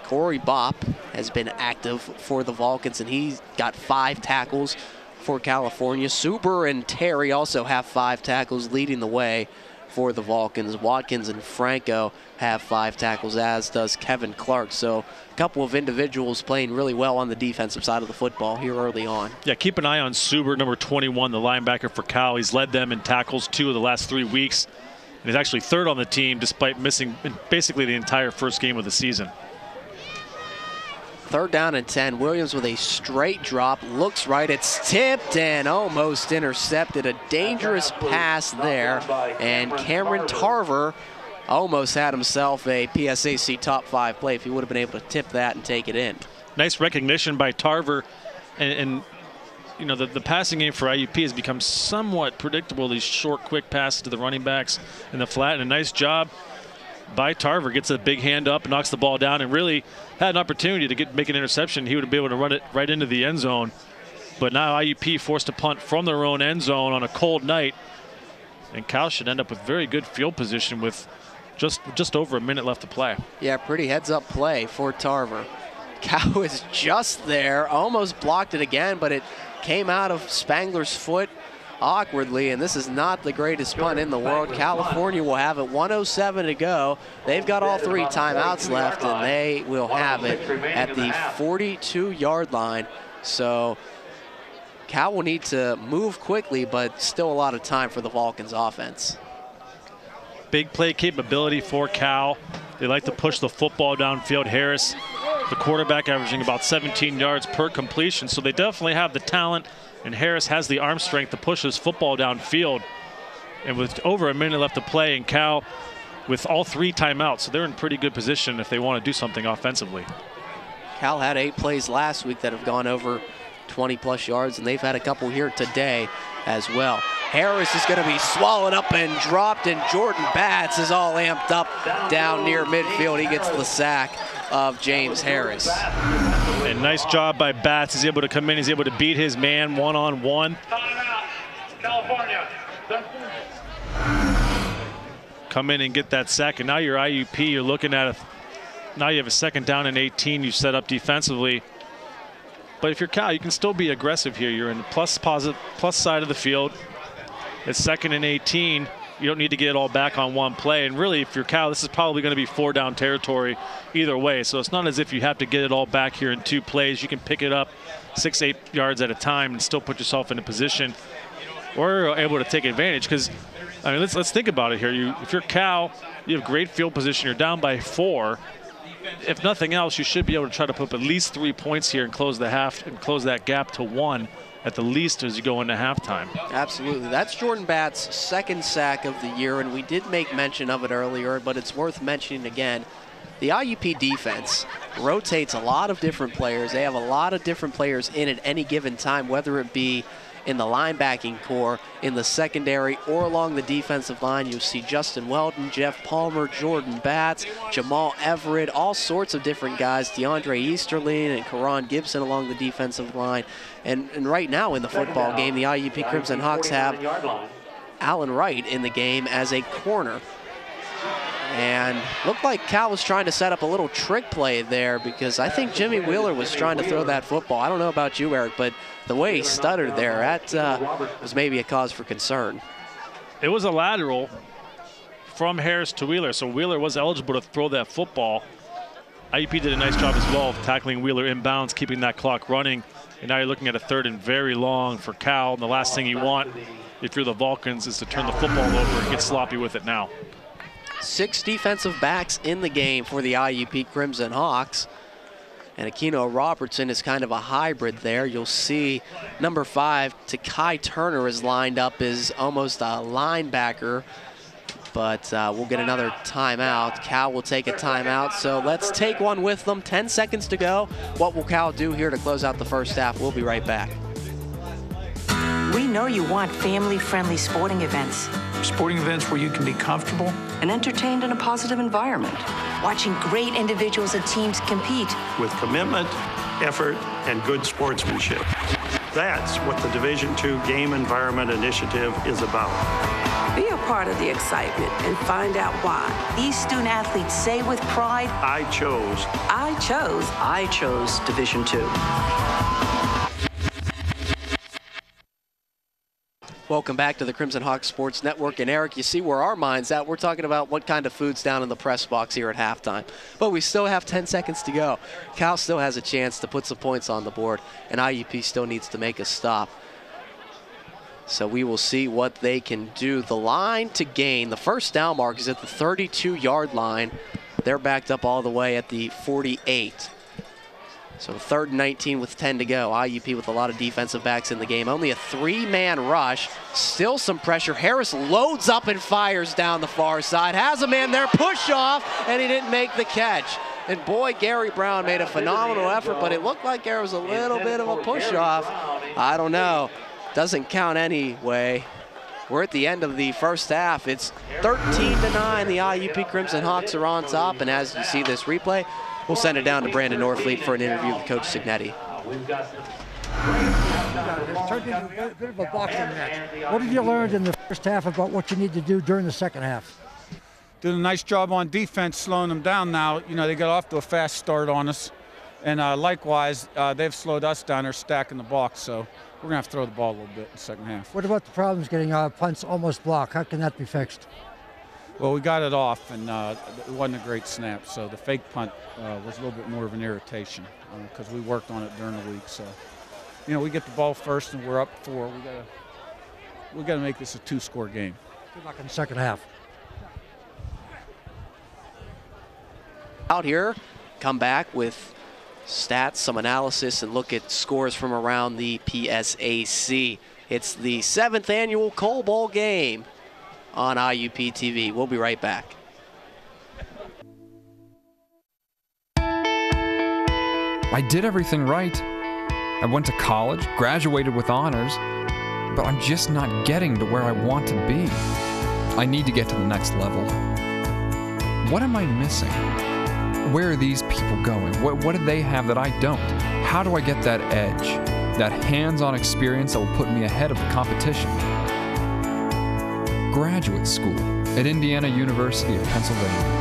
Corey Bopp has been active for the Vulcans, and he's got 5 tackles for California. Suber and Terry also have 5 tackles, leading the way for the Vulcans. Watkins and Franco have 5 tackles, as does Kevin Clark. So a couple of individuals playing really well on the defensive side of the football here early on.
Yeah, keep an eye on Suber, number 21, the linebacker for Cal. He's led them in tackles 2 of the last 3 weeks. And he's actually 3rd on the team despite missing basically the entire first game of the season.
3rd down and 10. Williams with a straight drop, looks right, it's tipped and almost intercepted. A dangerous pass there, and Cameron Tarver almost had himself a PSAC top 5 play if he would have been able to tip that and take it in.
Nice recognition by Tarver, and you know, the passing game for IUP has become somewhat predictable. These short, quick passes to the running backs in the flat, and a nice job by Tarver. Gets a big hand up, knocks the ball down, and really had an opportunity to make an interception. He would be able to run it right into the end zone. But now IUP forced to punt from their own end zone on a cold night, and Cal should end up with very good field position with just over a minute left to play.
Yeah, pretty heads-up play for Tarver. Cal is just there, almost blocked it again, but it came out of Spangler's foot awkwardly, and this is not the greatest punt in the world. California will have it, 1:07 to go. They've got all 3 timeouts left, and they will have it at the 42-yard line. So Cal will need to move quickly, but still a lot of time for the Vulcans offense.
Big play capability for Cal. They like to push the football downfield. Harris, the quarterback, averaging about 17 yards per completion, so they definitely have the talent, and Harris has the arm strength to push his football downfield. And with over a minute left to play, and Cal with all 3 timeouts, so they're in pretty good position if they want to do something offensively.
Cal had 8 plays last week that have gone over 20-plus yards, and they've had a couple here today as well. Harris is going to be swallowed up and dropped, and Jordan Batts is all amped up down near midfield. He gets the sack of James Harris.
And nice job by Batts. He's able to come in. He's able to beat his man one-on-one.
California.
Come in and get that sack, and now you're IUP. You're looking at now you have a 2nd down and 18. You set up defensively. But if you're Cal, you can still be aggressive here. You're in the plus side of the field. It's 2nd and 18. You don't need to get it all back on one play. And really, if you're Cal, this is probably going to be 4-down territory either way. So it's not as if you have to get it all back here in 2 plays. You can pick it up 6-8 yards at a time and still put yourself in a position or able to take advantage. Because, I mean, let's think about it here. If you're Cal, you have great field position. You're down by 4. If nothing else, you should be able to try to put up at least 3 points here and close the half and close that gap to 1 at the least as you go into halftime.
Absolutely. That's Jordan Batts' 2nd sack of the year, and we did make mention of it earlier, but it's worth mentioning again. The IUP defense rotates a lot of different players. They have a lot of different players in at any given time, whether it be in the linebacking core, in the secondary, or along the defensive line. You see Justin Weldon, Jeff Palmer, Jordan Batts, Jamal Everett, all sorts of different guys, DeAndre Easterling and Karan Gibson along the defensive line. And right now in the football game, the IUP Crimson Hawks have Alan Wright in the game as a corner. And looked like Cal was trying to set up a little trick play there, because I think Jimmy Wheeler was trying to throw that football. I don't know about you, Eric, but the way he stuttered there, that was maybe a cause for concern.
It was a lateral from Harris to Wheeler, so Wheeler was eligible to throw that football. IUP did a nice job as well of tackling Wheeler inbounds, keeping that clock running. And now you're looking at a 3rd and very long for Cal. And the last thing you want if you're the Vulcans is to turn the football over and get sloppy with it now.
6 defensive backs in the game for the IUP Crimson Hawks. And Aquino Robertson is kind of a hybrid there. You'll see number 5, Takai Turner, is lined up as almost a linebacker. But we'll get another timeout. Cal will take a timeout, so let's take one with them. 10 seconds to go. What will Cal do here to close out the first half? We'll be right back.
We know you want family-friendly sporting events.
Sporting events where you can be comfortable
and entertained in a positive environment. Watching great individuals and teams compete.
With commitment, effort, and good sportsmanship. That's what the Division II Game Environment Initiative is about.
Be a part of the excitement and find out why. These student athletes say with pride,
I chose
Division II.
Welcome back to the Crimson Hawks Sports Network. And Eric, you see where our mind's at. We're talking about what kind of food's down in the press box here at halftime. But we still have 10 seconds to go. Cal still has a chance to put some points on the board, and IUP still needs to make a stop. So we will see what they can do. The line to gain, the first down mark is at the 32-yard line. They're backed up all the way at the 48. So 3rd and 19 with 10 to go. IUP with a lot of defensive backs in the game. Only a 3-man rush. Still some pressure. Harris loads up and fires down the far side. Has a man there, push off, and he didn't make the catch. And boy, Gary Brown made a phenomenal effort, but it looked like there was a little bit of a push off. I don't know. Doesn't count anyway. We're at the end of the first half. It's 13-9. The IUP Crimson Hawks are on top, and as you see this replay, we'll send it down to Brandon Norfleet for an interview with Coach Signetti.
It's turned into a bit of a boxing match. What have you learned in the first half about what you need to do during the second half?
Doing a nice job on defense, slowing them down now. You know, they got off to a fast start on us. And likewise, they've slowed us down. They're stacking the box, so we're going to have to throw the ball a little bit in the second half.
What about the problems getting punts almost blocked? How can that be fixed?
Well, we got it off, and it wasn't a great snap, so the fake punt was a little bit more of an irritation because we worked on it during the week. So, you know, we get the ball first, and we're up 4. We got to make this a 2-score game.
Good luck in the second half.
Out here, come back with stats, some analysis, and look at scores from around the PSAC. It's the 7th annual Coal Bowl game on IUP TV. We'll be right back.
I did everything right. I went to college, graduated with honors, but I'm just not getting to where I want to be. I need to get to the next level. What am I missing? Where are these people going? What do they have that I don't? How do I get that edge, that hands-on experience that will put me ahead of the competition? Graduate school at Indiana University of Pennsylvania.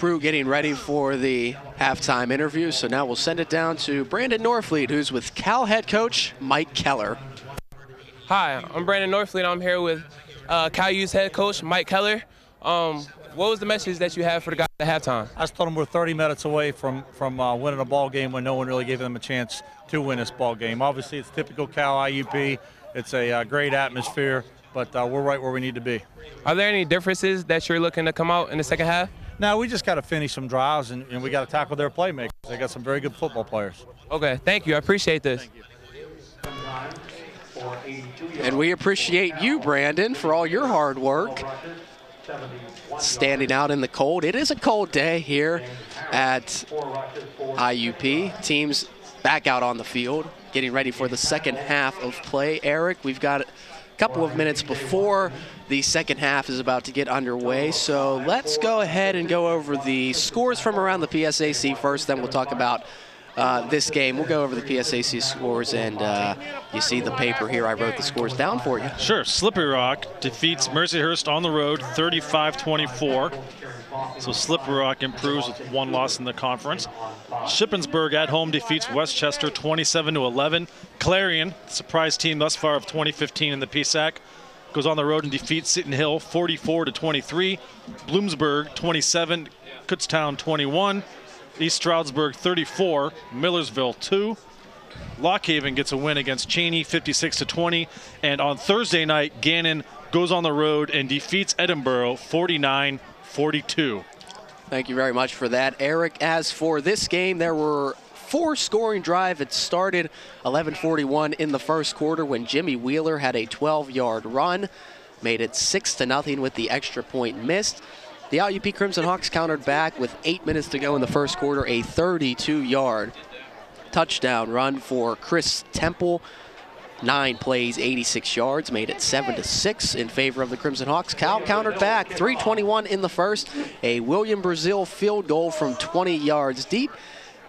Crew getting ready for the halftime interview, so now we'll send it down to Brandon Norfleet, who's with Cal head coach Mike Keller.
Hi, I'm Brandon Norfleet. I'm here with Cal U's head coach, Mike Keller. What was the message that you had for the guys at halftime?
I just told them we're 30 minutes away from winning a ball game when no one really gave them a chance to win this ball game. Obviously, it's typical Cal IUP. It's a great atmosphere, but we're right where we need to be.
Are there any differences that you're looking to come out in the second half?
No, we just got to finish some drives, and we got to tackle their playmakers. They got some very good football players.
Okay, thank you. I appreciate this.
And we appreciate you, Brandon, for all your hard work. Standing out in the cold. It is a cold day here at IUP. Teams back out on the field, getting ready for the second half of play. Eric, we've got a couple of minutes before the second half is about to get underway, so let's go ahead and go over the scores from around the PSAC first, then we'll talk about this game. We'll go over the PSAC scores, and you see the paper here. I wrote the scores down for you.
Sure. Slippery Rock defeats Mercyhurst on the road 35-24. So Slippery Rock improves with one loss in the conference. Shippensburg at home defeats Westchester 27-11. Clarion, the surprise team thus far of 2015 in the PSAC, goes on the road and defeats Seton Hill 44-23. Bloomsburg 27, Kutztown 21. East Stroudsburg 34, Millersville 2. Lockhaven gets a win against Cheney 56-20. And on Thursday night, Gannon goes on the road and defeats Edinburgh 49-42.
Thank you very much for that, Eric. As for this game, there were 4 scoring drive. It started 11:41 in the first quarter when Jimmy Wheeler had a 12-yard run, made it 6-0 with the extra point missed. The IUP Crimson Hawks countered back with 8 minutes to go in the first quarter, a 32-yard touchdown run for Chris Temple. 9 plays, 86 yards, made it 7-6 in favor of the Crimson Hawks. Cal countered back, 3:21 in the first. A William Brazil field goal from 20 yards deep,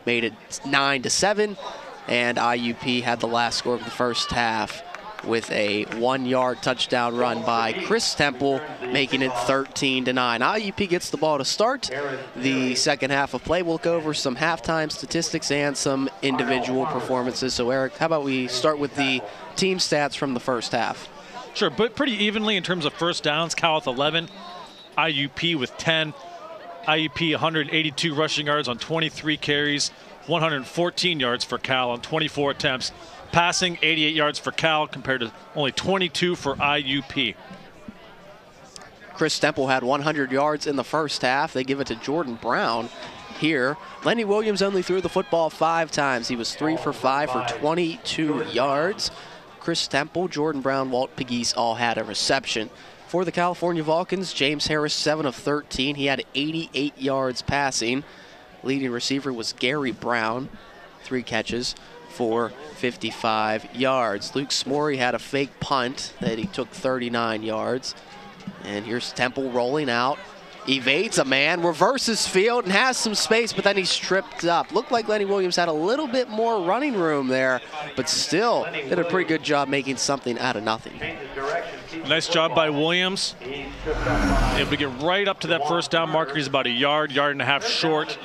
made it 9-7. And IUP had the last score of the first half with a 1-yard touchdown run by Chris Temple, making it 13-9. IUP gets the ball to start the second half of play. We'll go over some halftime statistics and some individual performances. So Eric, how about we start with the team stats from the first half?
Sure, but pretty evenly in terms of first downs. Cal with 11, IUP with 10. IUP 182 rushing yards on 23 carries, 114 yards for Cal on 24 attempts. Passing, 88 yards for Cal compared to only 22 for IUP.
Chris Temple had 100 yards in the first half. They give it to Jordan Brown here. Lenny Williams only threw the football 5 times. He was 3 for 5 for 22 yards. Chris Temple, Jordan Brown, Walt Pegues all had a reception. For the California Vulcans, James Harris, 7 of 13. He had 88 yards passing. Leading receiver was Gary Brown, 3 catches for 55 yards. Luke Smory had a fake punt that he took 39 yards. And here's Temple rolling out. Evades a man, reverses field, and has some space, but then he's tripped up. Looked like Lenny Williams had a little bit more running room there, but still did a pretty good job making something out of nothing.
Nice job by Williams. Able to get right up to that first down marker. He's about a yard and a half short.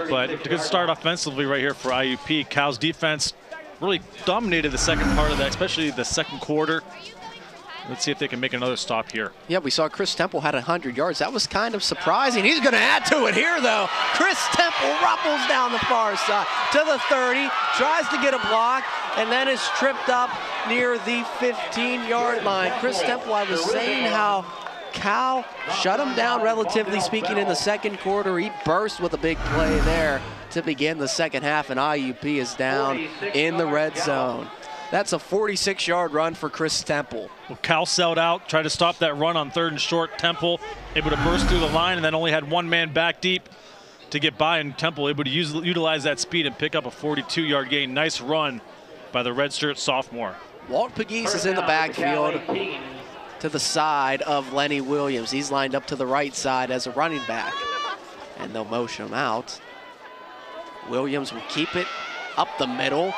But a good start offensively right here for IUP. Cal's defense really dominated the second part of that, especially the second quarter. Let's see if they can make another stop here.
Yeah, we saw Chris Temple had 100 yards. That was kind of surprising. He's going to add to it here, though. Chris Temple ruffles down the far side to the 30, tries to get a block, and then is tripped up near the 15-yard line. Chris Temple, I was saying how Cal shut him down, relatively speaking, in the second quarter. He burst with a big play there to begin the second half, and IUP is down in the red zone. That's a 46-yard run for Chris Temple.
Well, Cal sold out, tried to stop that run on 3rd and short. Temple able to burst through the line and then only had 1 man back deep to get by, and Temple able to utilize that speed and pick up a 42-yard gain. Nice run by the redshirt sophomore.
Walt Pegues is in the backfield to the side of Lenny Williams. He's lined up to the right side as a running back, and they'll motion him out. Williams will keep it up the middle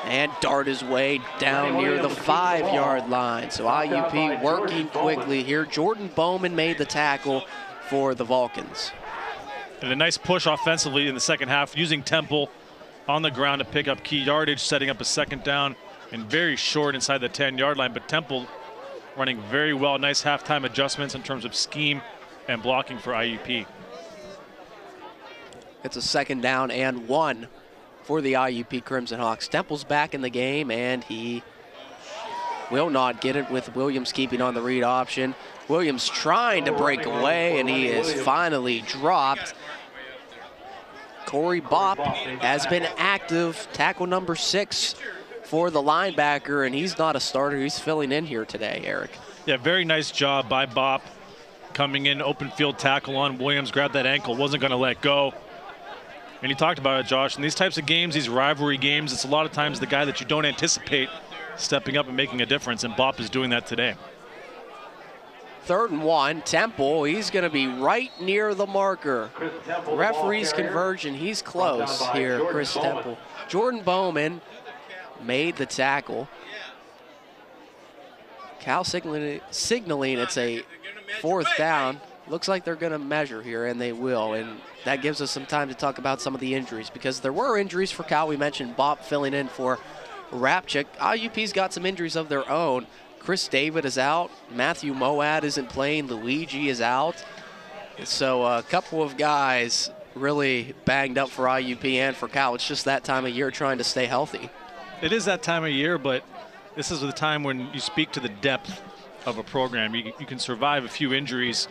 and dart his way down near the 5-yard line. So IUP working quickly here. Jordan Bowman made the tackle for the Vulcans.
And a nice push offensively in the second half, using Temple on the ground to pick up key yardage, setting up a second down and very short inside the 10-yard line, but Temple running very well. Nice halftime adjustments in terms of scheme and blocking for IUP.
It's a 2nd down and 1 for the IUP Crimson Hawks. Temple's back in the game, and he will not get it with Williams keeping on the read option. Williams trying to break away, and he is finally dropped. Corey Bopp has been active, tackle number 6 for the linebacker, and he's not a starter. He's filling in here today, Eric.
Yeah, very nice job by Bopp. Coming in, open field tackle on Williams, grabbed that ankle, wasn't going to let go. And you talked about it, Josh. In these types of games, these rivalry games, it's a lot of times the guy that you don't anticipate stepping up and making a difference, and Bopp is doing that today.
3rd and 1, Temple, he's going to be right near the marker. Referees converge, and he's close here, Chris Temple. Jordan Bowman made the tackle. Cal signaling it's a 4th down. Looks like they're going to measure here, and they will. And that gives us some time to talk about some of the injuries, because there were injuries for Cal. We mentioned Bopp filling in for Rapchick. IUP's got some injuries of their own. Chris David is out. Matthew Moad isn't playing. Luigi is out. So a couple of guys really banged up for IUP and for Cal. It's just that time of year trying to stay healthy.
It is that time of year, but this is the time when you speak to the depth of a program. You can survive a few injuries.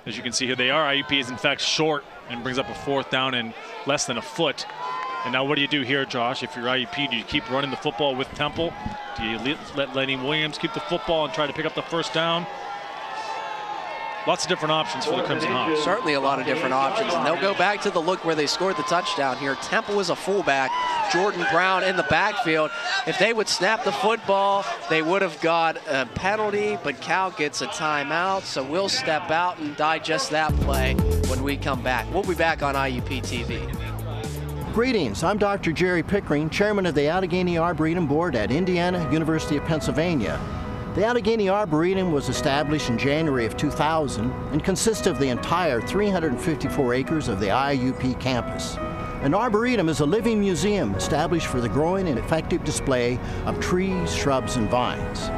As you can see here, IUP is in fact short and brings up a 4th down and less than a foot. And now what do you do here, Josh? If you're IUP, do you keep running the football with Temple? Do you let Lenny Williams keep the football and try to pick up the 1st down? Lots of different options for the Crimson Hawks.
Certainly a lot of different options, and they'll go back to the look where they scored the touchdown here. Temple is a fullback, Jordan Brown in the backfield. If they would snap the football, they would have got a penalty, but Cal gets a timeout, so we'll step out and digest that play when we come back. We'll be back on IUP TV.
Greetings, I'm Dr. Jerry Pickering, chairman of the Allegheny Arboretum Board at Indiana University of Pennsylvania. The Allegheny Arboretum was established in January of 2000 and consists of the entire 354 acres of the IUP campus. An arboretum is a living museum established for the growing and effective display of trees, shrubs, and vines.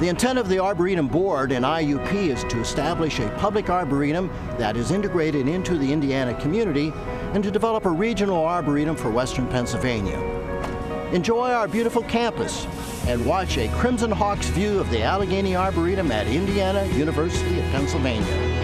The intent of the Arboretum Board and IUP is to establish a public arboretum that is integrated into the Indiana community and to develop a regional arboretum for Western Pennsylvania. Enjoy our beautiful campus and watch a Crimson Hawks view of the Allegheny Arboretum at Indiana University of Pennsylvania.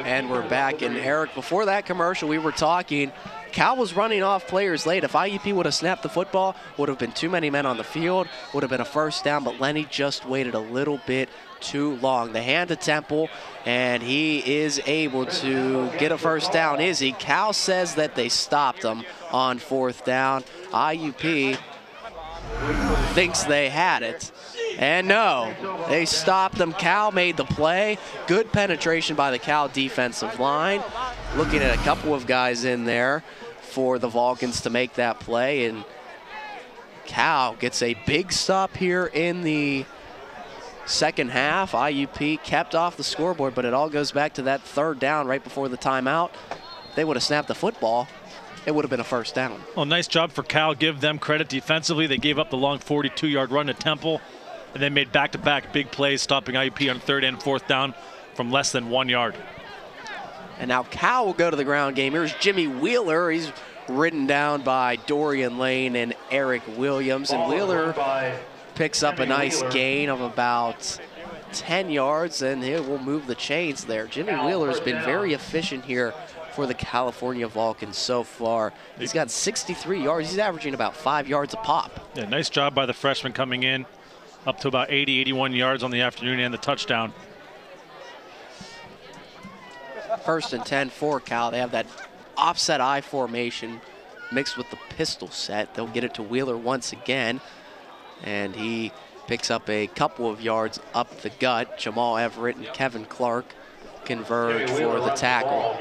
And we're back, and Eric, before that commercial we were talking, Cal was running off players late. If IUP would have snapped the football, would have been too many men on the field, would have been a 1st down, but Lenny just waited a little bit too long. The hand to Temple, and he is able to get a 1st down, is he? Cal says that they stopped him on 4th down. IUP thinks they had it. And no, they stopped them. Cal made the play. Good penetration by the Cal defensive line. Looking at a couple of guys in there for the Vulcans to make that play. And Cal gets a big stop here in the 2nd half. IUP kept off the scoreboard, but it all goes back to that 3rd down right before the timeout. If they would have snapped the football, it would have been a 1st down.
Well, nice job for Cal. Give them credit defensively. They gave up the long 42-yard run to Temple, and then made back-to-back big plays, stopping IUP on 3rd and 4th down from less than 1 yard.
And now Cal will go to the ground game. Here's Jimmy Wheeler. He's ridden down by Dorian Lane and Eric Williams. And Wheeler picks up a nice gain of about 10 yards, and he will move the chains there. Jimmy Wheeler's been very efficient here for the California Vulcans so far. He's got 63 yards. He's averaging about 5 yards a pop.
Yeah, nice job by the freshman coming in. Up to about 80, 81 yards on the afternoon and the touchdown.
1st and 10 for Cal. They have that offset I formation mixed with the pistol set. They'll get it to Wheeler once again, and he picks up a couple of yards up the gut. Jamal Everett and Kevin Clark converge for the tackle.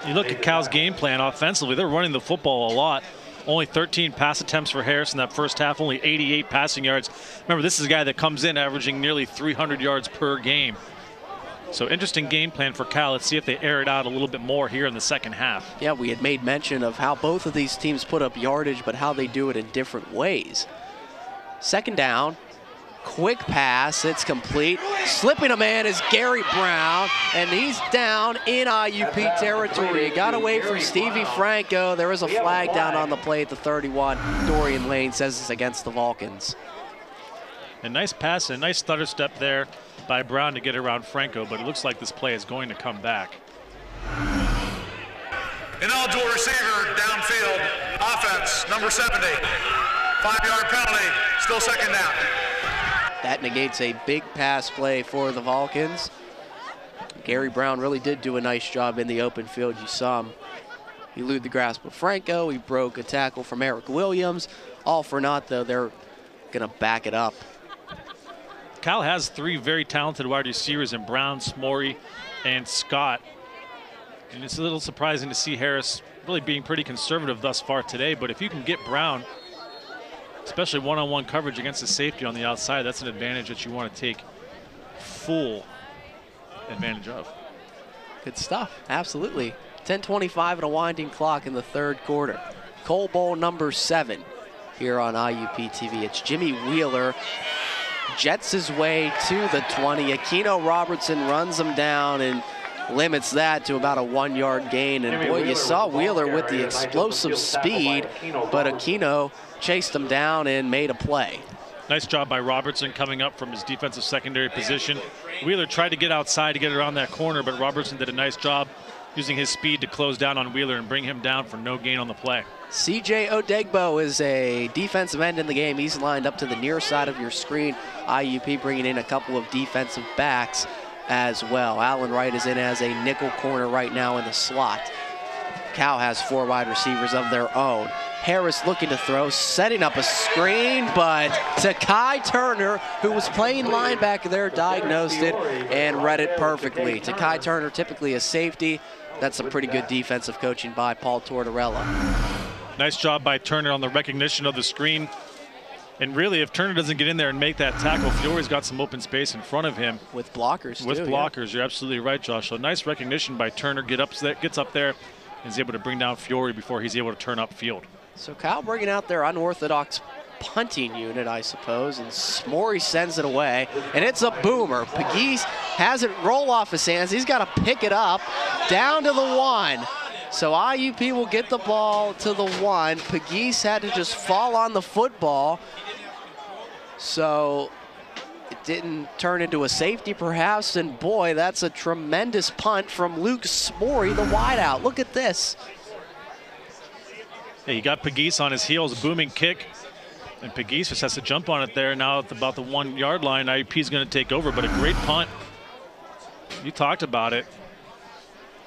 You look at Cal's game plan offensively, they're running the football a lot. Only 13 pass attempts for Harris in that first half, only 88 passing yards. Remember, this is a guy that comes in averaging nearly 300 yards per game. So interesting game plan for Cal. Let's see if they air it out a little bit more here in the second half.
Yeah, we had made mention of how both of these teams put up yardage, but how they do it in different ways. Second down, quick pass, it's complete. Slipping a man is Gary Brown, and he's down in IUP territory. He got away from Stevie Franco. There was a flag down on the play at the 31. Dorian Lane says it's against the Vulcans.
A nice pass, a nice stutter step there by Brown to get around Franco, but it looks like this play is going to come back.
Ineligible receiver, downfield, offense, number 70. 5-yard penalty, still second down.
That negates a big pass play for the Vulcans. Gary Brown really did do a nice job in the open field. You saw him elude the grasp of Franco. He broke a tackle from Eric Williams. All for naught, though. They're going to back it up.
Cal has 3 very talented wide receivers in Brown, Smorey, and Scott. And it's a little surprising to see Harris really being pretty conservative thus far today. But if you can get Brown, especially one-on-one coverage against the safety on the outside, that's an advantage that you want to take full advantage of.
Good stuff, absolutely. 10:25 and a winding clock in the third quarter. Coal Bowl number 7 here on IUP TV. It's Jimmy Wheeler. Jets his way to the 20. Aquino Robertson runs him down and limits that to about a 1-yard gain. And boy, you saw Wheeler with the explosive speed, but Aquino chased him down and made a play.
Nice job by Robertson coming up from his defensive secondary position. Wheeler tried to get outside to get around that corner, but Robertson did a nice job using his speed to close down on Wheeler and bring him down for no gain on the play.
CJ Odegbo is a defensive end in the game. He's lined up to the near side of your screen. IUP bringing in a couple of defensive backs as well. Allen Wright is in as a nickel corner right now in the slot. Cal has 4 wide receivers of their own. Harris looking to throw, setting up a screen, but Takai Turner, who was playing linebacker there, diagnosed it and read it perfectly. Takai Turner, typically a safety. That's some pretty good defensive coaching by Paul Tortorella.
Nice job by Turner on the recognition of the screen. And really, if Turner doesn't get in there and make that tackle, Fiore's got some open space in front of him.
With blockers,
With
too,
blockers,
yeah.
You're absolutely right, Josh. So nice recognition by Turner. Gets up there and is able to bring down Fiore before he's able to turn upfield.
So Cal bringing out their unorthodox punting unit, I suppose, and Smorey sends it away, and it's a boomer. Pegues has it roll off his hands. He's got to pick it up down to the 1. So IUP will get the ball to the 1. Pegues had to just fall on the football, so it didn't turn into a safety perhaps, and boy, that's a tremendous punt from Luke Smorey, the wideout. Look at this.
Hey, he got Pegues on his heels, a booming kick, and Pegues just has to jump on it there. Now at about the 1-yard line, IUP is going to take over, but a great punt. You talked about it.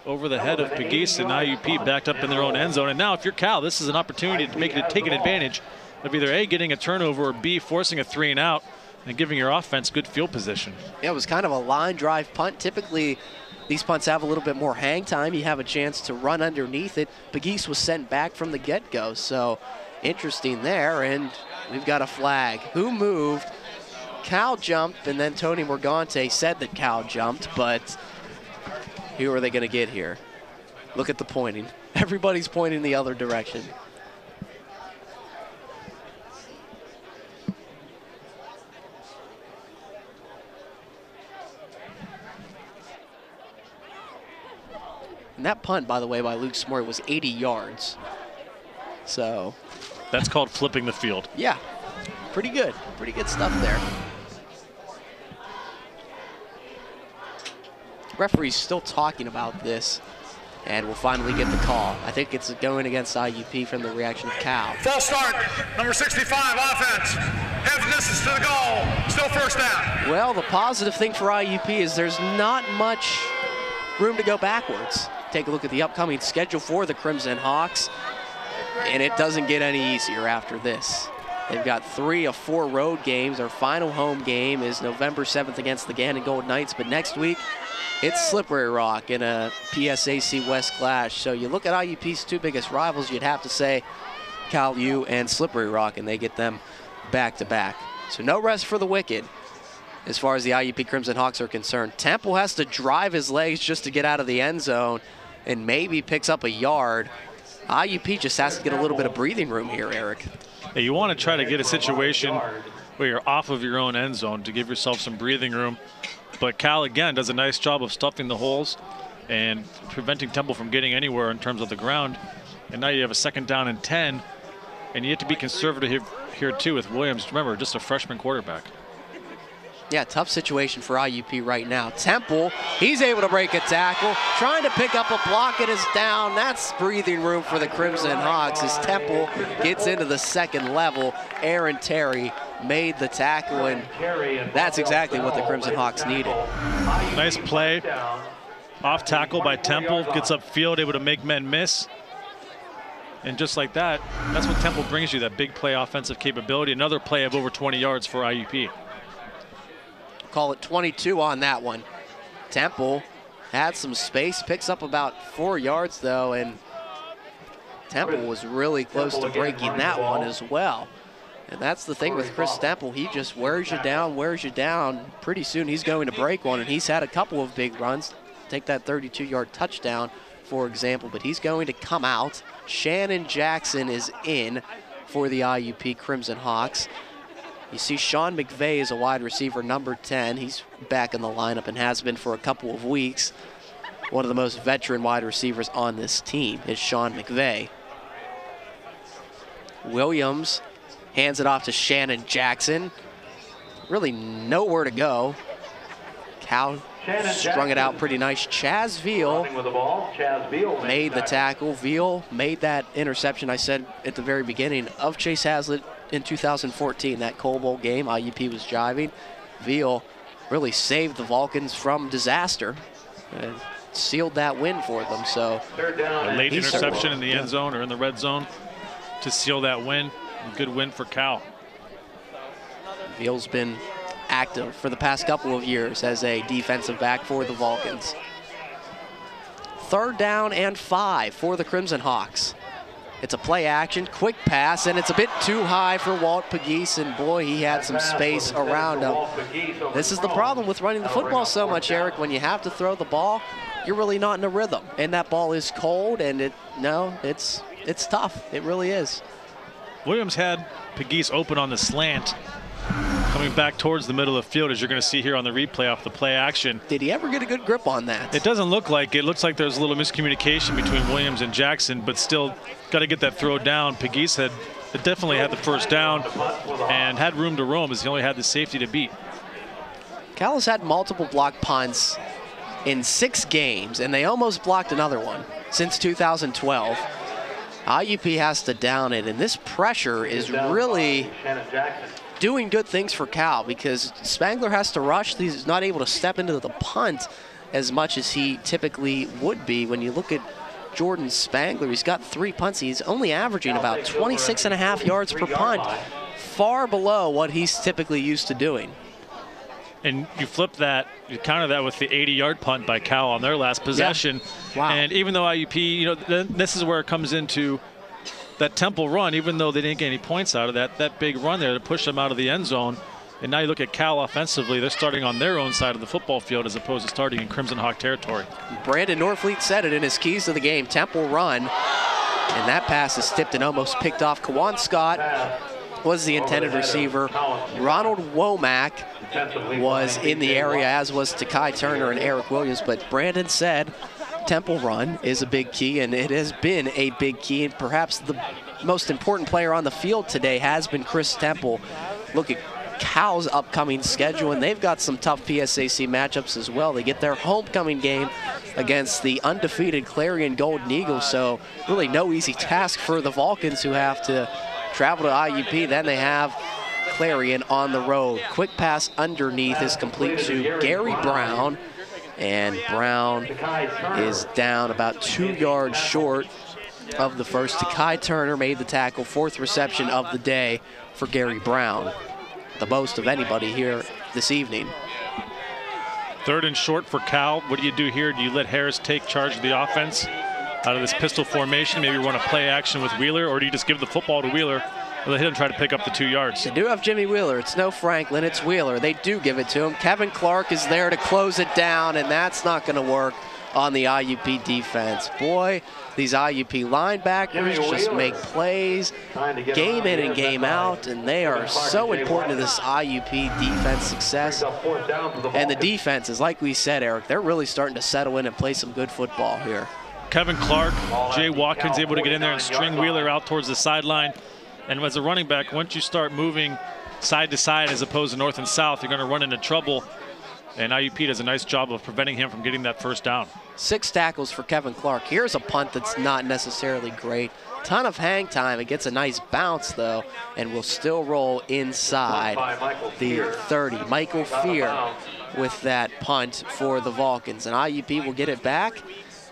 Over the head of Pegues, and IUP backed up in their own end zone. And now if you're Cal, this is an opportunity to take an advantage of either A, getting a turnover, or B, forcing a 3-and-out and giving your offense good field position.
Yeah, it was kind of a line drive punt. Typically, these punts have a little bit more hang time. You have a chance to run underneath it. Pegues was sent back from the get-go, so interesting there, and we've got a flag. Who moved? Cal jumped, and then Tony Morgante said that Cal jumped, but who are they going to get here? Look at the pointing. Everybody's pointing the other direction. And that punt, by the way, by Luke Smorey was 80 yards. So
that's called flipping the field.
Yeah, pretty good. Pretty good stuff there. Referee's still talking about this, and we'll finally get the call. I think it's going against IUP from the reaction of Cal.
False start, number 65, offense. Heads distance to the goal, still first down.
Well, the positive thing for IUP is there's not much room to go backwards. Take a look at the upcoming schedule for the Crimson Hawks, and it doesn't get any easier after this. They've got 3 of 4 road games. Their final home game is November 7th against the Gannon Gold Knights, but next week it's Slippery Rock in a PSAC West clash. So you look at IUP's 2 biggest rivals, you'd have to say Cal U and Slippery Rock, and they get them back-to-back. So no rest for the wicked as far as the IUP Crimson Hawks are concerned. Temple has to drive his legs just to get out of the end zone and maybe picks up a yard. IUP just has to get a little bit of breathing room here, Eric.
Yeah, you want to try to get a situation where you're off of your own end zone to give yourself some breathing room. But Cal, again, does a nice job of stuffing the holes and preventing Temple from getting anywhere in terms of the ground. And now you have a 2nd down and 10, and you have to be conservative here too with Williams. Remember, just a freshman quarterback.
Yeah, tough situation for IUP right now. Temple, he's able to break a tackle, trying to pick up a block. It is down. That's breathing room for the Crimson Hawks as Temple gets into the 2nd level. Aaron Terry made the tackle, and that's exactly what the Crimson Hawks needed.
Nice play. Off tackle by Temple, gets upfield, able to make men miss. And just like that, that's what Temple brings you, that big play offensive capability. Another play of over 20 yards for IUP.
Call it 22 on that one. Temple had some space, picks up about 4 yards though, and Temple was really close to breaking that one as well. And that's the thing with Chris Temple. He just wears you down. Pretty soon he's going to break one, and he's had a couple of big runs. Take that 32-yard touchdown, for example, but he's going to come out. Shannon Jackson is in for the IUP Crimson Hawks. You see Sean McVeigh is a wide receiver, number 10. He's back in the lineup and has been for a couple of weeks. One of the most veteran wide receivers on this team is Sean McVeigh. Williams hands it off to Shannon Jackson. Really nowhere to go. Cal strung it out pretty nice. Chaz Veal made the tackle. Veal made that interception I said at the very beginning of Chase Hazlitt in 2014, that Coal Bowl game. IUP was jiving. Veal really saved the Vulcans from disaster and sealed that win for them. So
a late interception in the end zone or in the red zone to seal that win. Good win for Cal.
Veal's been active for the past couple of years as a defensive back for the Vulcans. 3rd down and 5 for the Crimson Hawks. It's a play action, quick pass, and it's a bit too high for Walt Pegues, and boy, he had some space around him. This is the problem with running the football so much, Eric. When you have to throw the ball, you're really not in a rhythm, and that ball is cold, and it's tough. It really is.
Williams had Pegues open on the slant, coming back towards the middle of the field, as you're going to see here on the replay off the play action.
Did he ever get a good grip on that?
It doesn't look like it. Looks like there's a little miscommunication between Williams and Jackson, but still got to get that throw down. Pegues had definitely had the 1st down and had room to roam, as he only had the safety to beat.
Cal has had multiple block punts in 6 games, and they almost blocked another one since 2012. IUP has to down it, and this pressure is really doing good things for Cal because Spangler has to rush. He's not able to step into the punt as much as he typically would be. When you look at Jordan Spangler, he's got 3 punts. He's only averaging about 26.5 yards per punt, far below what he's typically used to doing.
And you flip that, you counter that with the 80-yard punt by Cal on their last possession.
Yeah. Wow.
And even though IUP, this is where it comes into that Temple run, even though they didn't get any points out of that big run there to push them out of the end zone. And now you look at Cal offensively, they're starting on their own side of the football field as opposed to starting in Crimson Hawk territory.
Brandon Norfleet said it in his keys to the game. Temple run, and that pass is tipped and almost picked off. Kawan Scott was the intended receiver. Ronald Womack was in the area, as was Takai Turner and Eric Williams. But Brandon said Temple run is a big key, and it has been a big key. And perhaps the most important player on the field today has been Chris Temple. Look at Cal's upcoming schedule, and they've got some tough PSAC matchups as well. They get their homecoming game against the undefeated Clarion Golden Eagles, so really no easy task for the Vulcans, who have to travel to IUP. Then they have Clarion on the road. Quick pass underneath is complete to Gary Brown, and Brown is down about 2 yards short of the first. Kai Turner made the tackle, 4th reception of the day for Gary Brown, the most of anybody here this evening.
3rd and short for Cal. What do you do here? Do you let Harris take charge of the offense out of this pistol formation, maybe run a play action with Wheeler, or do you just give the football to Wheeler and let him try to pick up the 2 yards?
They do have Jimmy Wheeler. It's no Franklin, it's Wheeler. They do give it to him. Kevin Clark is there to close it down, and that's not going to work on the IUP defense. Boy, these IUP linebackers just make plays game in and game out, and they are so important to this IUP defense success. And the defense is, like we said, Eric, they're really starting to settle in and play some good football here.
Kevin Clark, Jay Watkins able to get in there and string Wheeler out towards the sideline. And as a running back, once you start moving side to side as opposed to north and south, you're going to run into trouble. And IUP does a nice job of preventing him from getting that first down.
6 tackles for Kevin Clark. Here's a punt that's not necessarily great. Ton of hang time. It gets a nice bounce, though, and will still roll inside the 30. Michael Fear with that punt for the Vulcans. And IUP will get it back.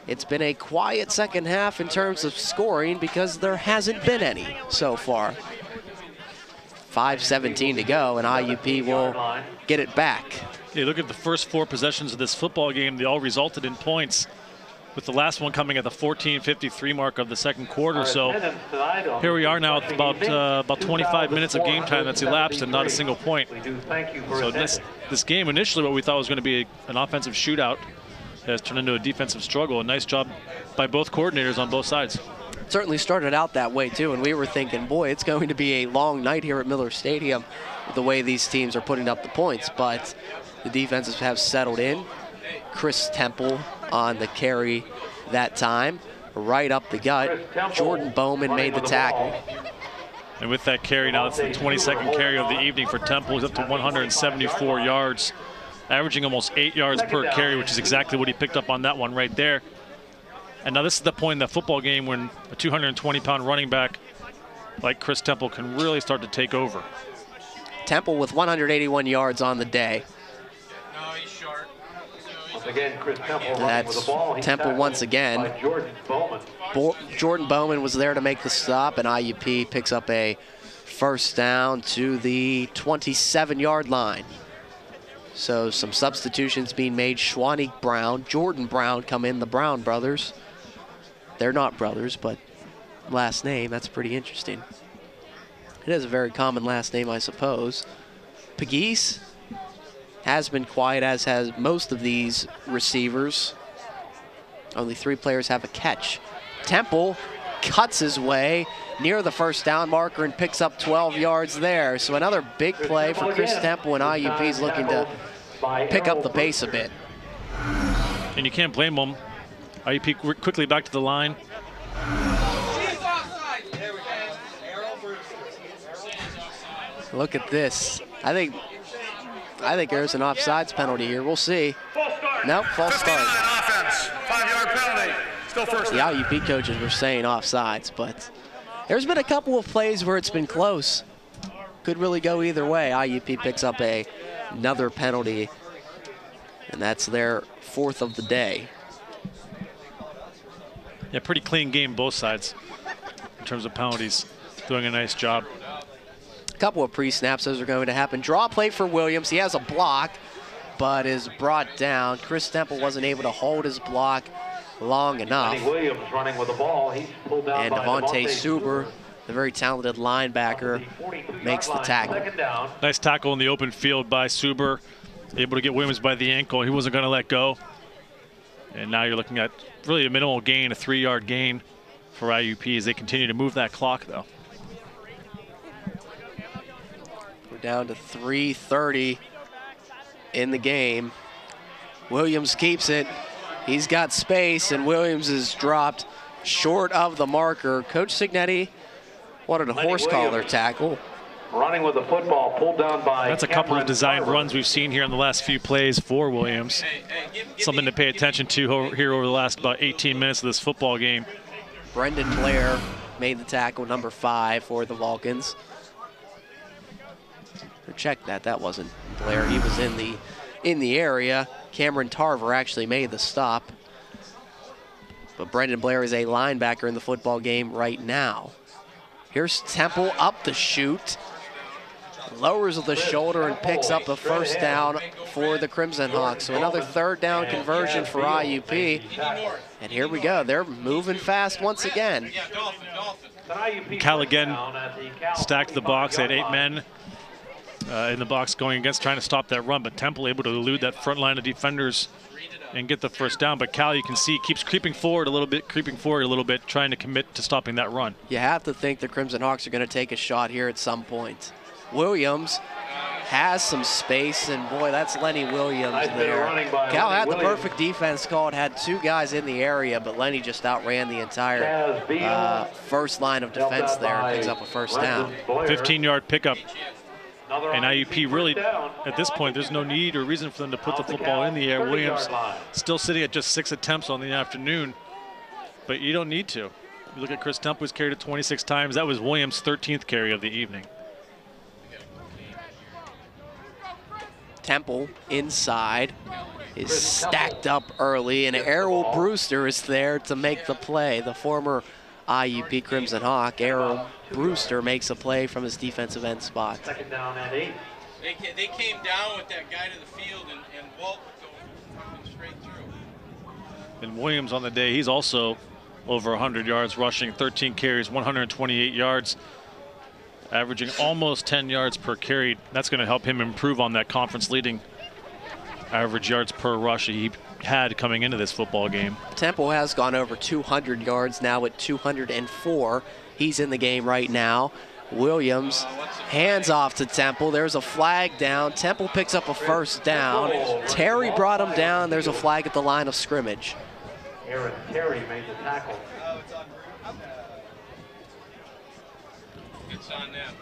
It's been a quiet second half in terms of scoring because there hasn't been any so far. 5:17 to go, and IUP will get it back.
Yeah, look at the first 4 possessions of this football game. They all resulted in points, with the last one coming at the 14:53 mark of the second quarter. So here we are now at about 25 minutes of game time that's elapsed and not a single point. So this game, initially what we thought was going to be an offensive shootout, has turned into a defensive struggle. A nice job by both coordinators on both sides.
Certainly started out that way too, and we were thinking, boy, it's going to be a long night here at Miller Stadium with the way these teams are putting up the points, but the defenses have settled in. Chris Temple on the carry that time, right up the gut. Jordan Bowman made the tackle.
And with that carry, now it's the 22nd carry of the evening for Temple. He's up to 174 yards, averaging almost 8 yards per carry, which is exactly what he picked up on that one right there. And now this is the point in the football game when a 220-pound running back like Chris Temple can really start to take over.
Temple with 181 yards on the day.
Again, Chris Temple
That's Temple once again. Jordan Bowman was there to make the stop, and IUP picks up a first down to the 27-yard line. So some substitutions being made. Schwanik Brown, Jordan Brown come in, the Brown brothers. They're not brothers, but last name, that's pretty interesting. It is a very common last name, I suppose. Pegues has been quiet, as has most of these receivers. Only 3 players have a catch. Temple cuts his way near the first down marker and picks up 12 yards there. So another big play for Chris Temple, and IUP's looking to pick up the pace a bit.
And you can't blame them. IUP quickly back to the line.
Look at this. I think there's an offsides penalty here. We'll see. Nope, false start.
Offense, 5-yard penalty. Still first.
The IUP coaches were saying offsides, but there's been a couple of plays where it's been close. Could really go either way. IUP picks up another penalty, and that's their 4th of the day.
Yeah, pretty clean game both sides in terms of penalties. Doing a nice job.
A couple of pre-snaps, those are going to happen. Draw play for Williams. He has a block, but is brought down. Chris Temple wasn't able to hold his block long enough.
Williams running with the ball. He's pulled down
and Devontae Suber, the very talented linebacker, makes the tackle.
Nice tackle in the open field by Suber. Able to get Williams by the ankle. He wasn't going to let go. And now you're looking at really a minimal gain, a 3-yard gain for IUP as they continue to move that clock, though.
We're down to 3:30 in the game. Williams keeps it. He's got space, and Williams is dropped short of the marker. Coach Signetti wanted a horse collar tackle.
Running with the football, pulled down by
That's a couple of designed runs we've seen here in the last few plays for Williams. Something to pay attention to here over the last about 18 minutes of this football game.
Brendan Blair made the tackle, number 5 for the Vulcans. Check that. That wasn't Blair. He was in the area. Cameron Tarver actually made the stop. But Brendan Blair is a linebacker in the football game right now. Here's Temple up the chute. Lowers with the shoulder and picks up the first down for the Crimson Hawks. So another third down conversion for IUP. And here we go. They're moving fast once again.
Cal again stacked the box at 8 men in the box going against, trying to stop that run, but Temple able to elude that front line of defenders and get the first down. But Cal, you can see, keeps creeping forward a little bit, trying to commit to stopping that run.
You have to think the Crimson Hawks are going to take a shot here at some point. Williams has some space, and boy, that's Lenny Williams there. Cal had the perfect defense called, had 2 guys in the area, but Lenny just outran the entire first line of defense there and picks up a first down.
15-yard pickup. And IUP really, at this point, there's no need or reason for them to put the football in the air. Williams still sitting at just 6 attempts on the afternoon, but you don't need to. You look at Chris Temple, who's carried it 26 times. That was Williams' 13th carry of the evening.
Temple inside is stacked up early, and Errol Brewster is there to make the play. The former IUP Crimson Hawk, Errol Brewster, makes a play from his defensive end spot.
Second down and 8.
They came down with that guy to the field, and Walt took him straight through.
And Williams on the day, he's also over 100 yards rushing, 13 carries, 128 yards, averaging almost 10 yards per carry. That's going to help him improve on that conference leading average yards per rush he had coming into this football game.
Temple has gone over 200 yards now at 204. He's in the game right now. Williams hands off to Temple. There's a flag down. Temple picks up a first down. Terry brought him down. There's a flag at the line of scrimmage.
Aaron Terry made the tackle.
It's on them.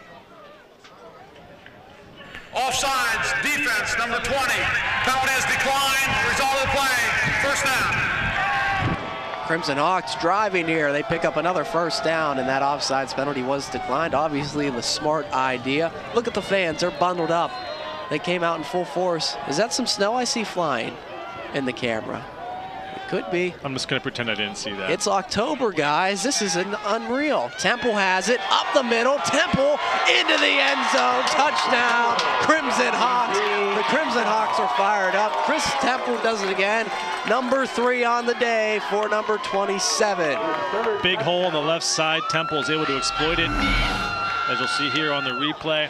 Offsides, defense, number 20. Penalty is declined. Result of the play, first down.
Crimson Hawks driving here. They pick up another first down, and that offsides penalty was declined. Obviously, the smart idea. Look at the fans. They're bundled up. They came out in full force. Is that some snow I see flying in the camera? It could be.
I'm just going to pretend I didn't see that.
It's October, guys. This is unreal. Temple has it up the middle. Temple into the end zone. Touchdown, Crimson Hawks. The Crimson Hawks are fired up. Chris Temple does it again. Number 3 on the day for number 27.
Big hole on the left side. Temple is able to exploit it, as you'll see here on the replay.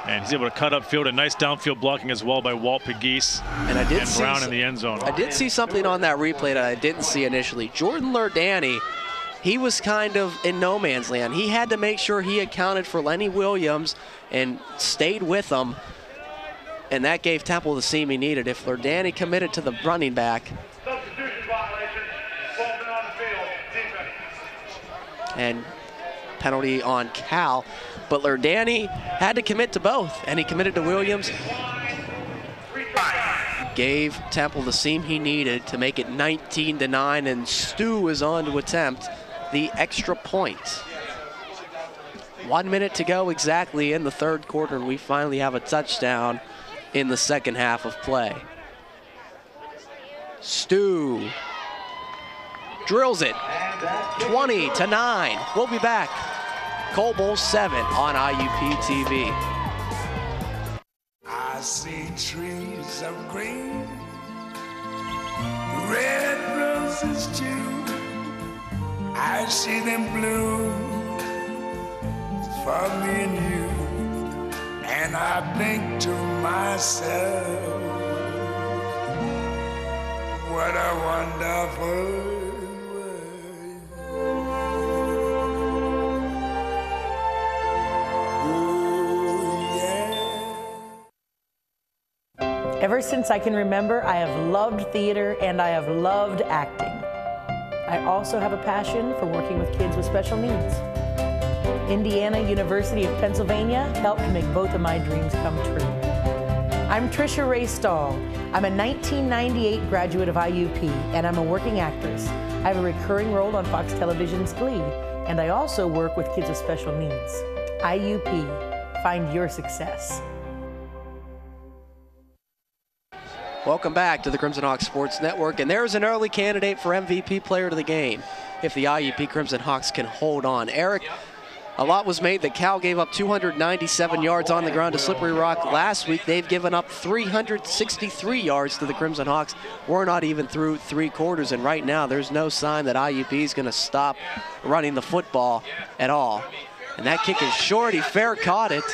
And he's able to cut upfield. A nice downfield blocking as well by Walt Pegues and Brown in the end zone.
I did see something on that replay that I didn't see initially. Jordan Lurdani, he was kind of in no man's land. He had to make sure he accounted for Lenny Williams and stayed with him. And that gave Temple the seam he needed. If Lurdani committed to the running back. And penalty on Cal. But Lurdani had to commit to both, and he committed to Williams. Gave Temple the seam he needed to make it 19-9, and Stu is on to attempt the extra point. 1 minute to go exactly in the third quarter, and we finally have a touchdown in the second half of play. Stu drills it, 20-9. We'll be back. Cole Bowl 7 on IUP TV.
I see trees of green, red roses too. I see them bloom for me and you, and I think to myself, what a wonderful
Ever since I can remember, I have loved theater and I have loved acting. I also have a passion for working with kids with special needs. Indiana University of Pennsylvania helped make both of my dreams come true. I'm Trisha Ray Stahl. I'm a 1998 graduate of IUP and I'm a working actress. I have a recurring role on Fox Television's Glee, and I also work with kids with special needs. IUP, find your success.
Welcome back to the Crimson Hawks Sports Network, and there's an early candidate for MVP player of the game if the IUP Crimson Hawks can hold on. Eric, a lot was made that Cal gave up 297 yards on the ground to Slippery Rock last week. They've given up 363 yards to the Crimson Hawks. We're not even through 3 quarters, and right now there's no sign that IUP is going to stop running the football at all. And that kick is short. He fair caught it.